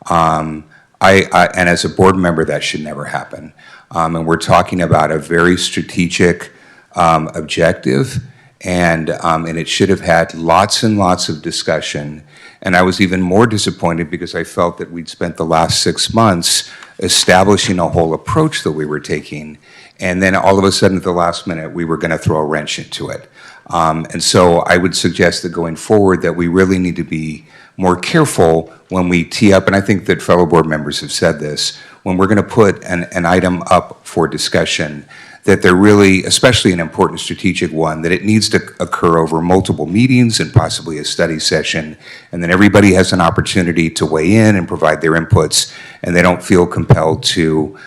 And as a board member, that should never happen. And we're talking about a very strategic objective, and it should have had lots and lots of discussion. And I was even more disappointed because I felt that we'd spent the last 6 months establishing a whole approach that we were taking, and then all of a sudden at the last minute, we were going to throw a wrench into it. And so I would suggest that going forward that we really need to be more careful when we tee up, and I think that fellow board members have said this, when we're going to put an item up for discussion, that they're really, especially an important strategic one, that it needs to occur over multiple meetings and possibly a study session, and then everybody has an opportunity to weigh in and provide their inputs, and they don't feel compelled to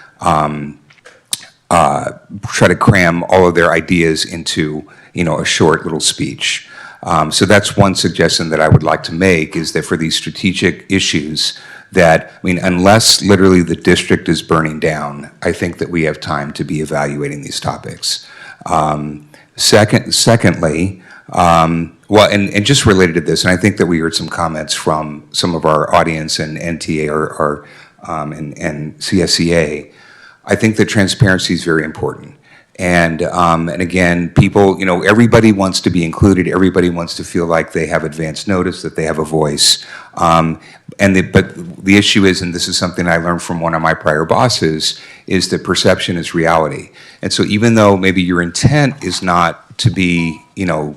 try to cram all of their ideas into, a short little speech. So that's one suggestion that I would like to make, is that for these strategic issues that, unless literally the district is burning down, I think that we have time to be evaluating these topics. Secondly, well, and just related to this, and I think that we heard some comments from some of our audience and NTA and CSEA, I think that transparency is very important. And again, people, everybody wants to be included. Everybody wants to feel like they have advance notice, that they have a voice. But the issue is, and this is something I learned from one of my prior bosses, is that perception is reality. And so even though maybe your intent is not to be, to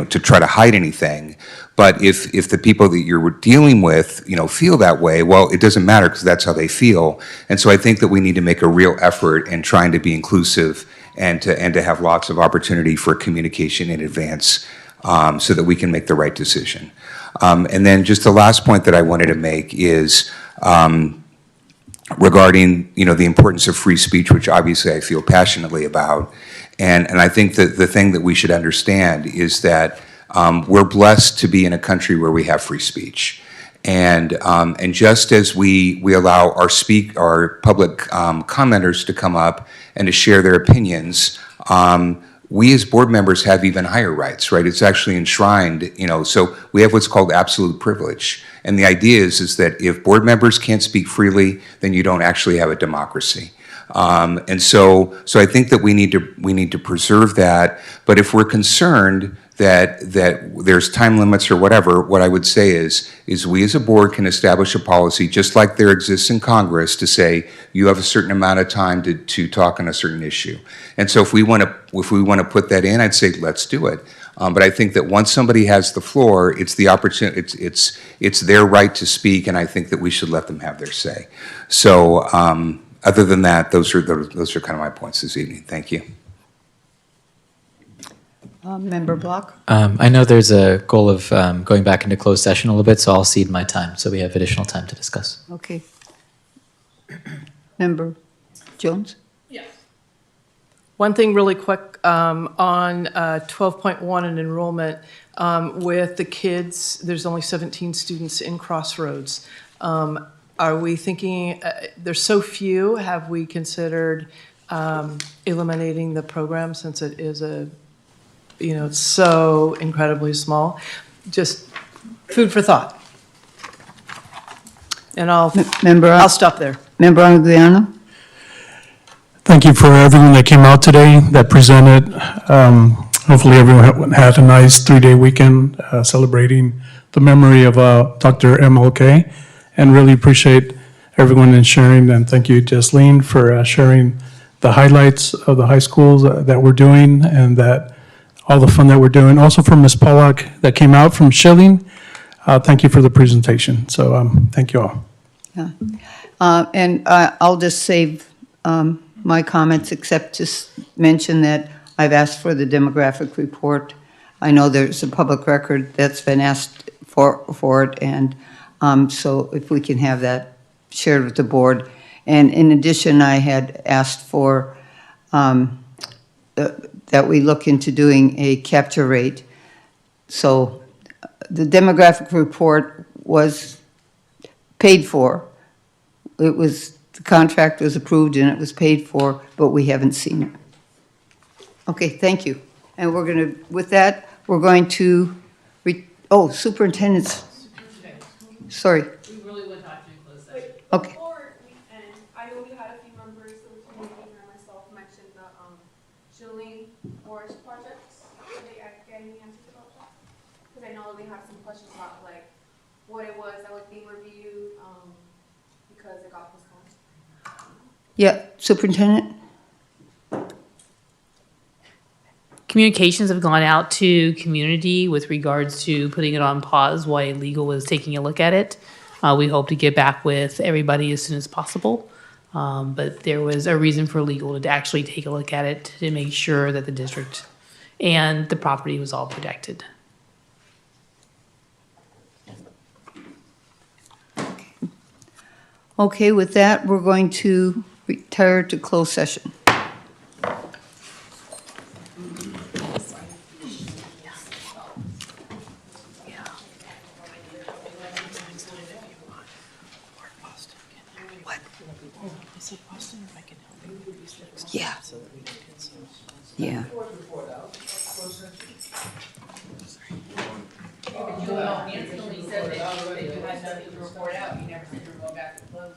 try to hide anything, but if the people that you're dealing with, feel that way, well, it doesn't matter because that's how they feel. And so I think that we need to make a real effort in trying to be inclusive and to have lots of opportunity for communication in advance, so that we can make the right decision. And then just the last point that I wanted to make is regarding, the importance of free speech, which obviously I feel passionately about. And I think that the thing that we should understand is that we're blessed to be in a country where we have free speech. And just as we allow our public commenters to come up and to share their opinions, we as board members have even higher rights, right? It's actually enshrined, so we have what's called absolute privilege. And the idea is that if board members can't speak freely, then you don't actually have a democracy. And so I think that we need to preserve that. But if we're concerned that there's time limits or whatever, what I would say is we as a board can establish a policy, just like there exists in Congress, to say you have a certain amount of time to talk on a certain issue. And so if we want to put that in, I'd say let's do it. But I think that once somebody has the floor, it's the opportunity, it's their right to speak, and I think that we should let them have their say. So other than that, those are kind of my points this evening. Thank you. Member Block? I know there's a goal of going back into closed session a little bit, so I'll cede my time so we have additional time to discuss. Okay. Member Jones? One thing really quick on 12.1 and enrollment, with the kids, there's only 17 students in Crossroads. Are we thinking, there's so few, have we considered eliminating the program since it is it's so incredibly small? Just food for thought. And I'll stop there. Member Anguiano? Thank you for everyone that came out today, that presented. Hopefully everyone had a nice 3-day weekend celebrating the memory of Dr. MLK, and really appreciate everyone in sharing. And thank you, Jesseline, for sharing the highlights of the high schools that we're doing, and that all the fun that we're doing. Also for Ms. Pollack that came out from Schilling, thank you for the presentation. So thank you all. Yeah. And I'll just save my comments, except to mention that I've asked for the demographic report. I know there's a public record that's been asked for it, and so if we can have that shared with the board. And in addition, I had asked for that we look into doing a capture rate. So the demographic report was paid for. The contract was approved and it was paid for, but we haven't seen it. Okay, thank you. And with that, we're going to, superintendent's, sorry. We really would have to close session. Okay. Before we end, I know we had a few members of the community and myself mention the Julian Forest projects. Did they get any answers about that? Because I know they had some questions about like what it was that was being reviewed because it got postponed. Yeah, superintendent? Communications have gone out to community with regards to putting it on pause while legal was taking a look at it. We hope to get back with everybody as soon as possible. But there was a reason for legal to actually take a look at it to make sure that the district and the property was all protected. Okay, with that, we're going to retire to closed session. Yeah. Yeah. Nancy said that you had nothing to report out, you never said you were going back to close.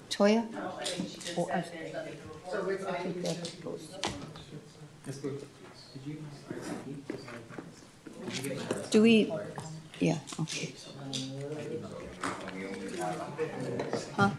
Toya? So we're going Do we, yeah, okay. Huh?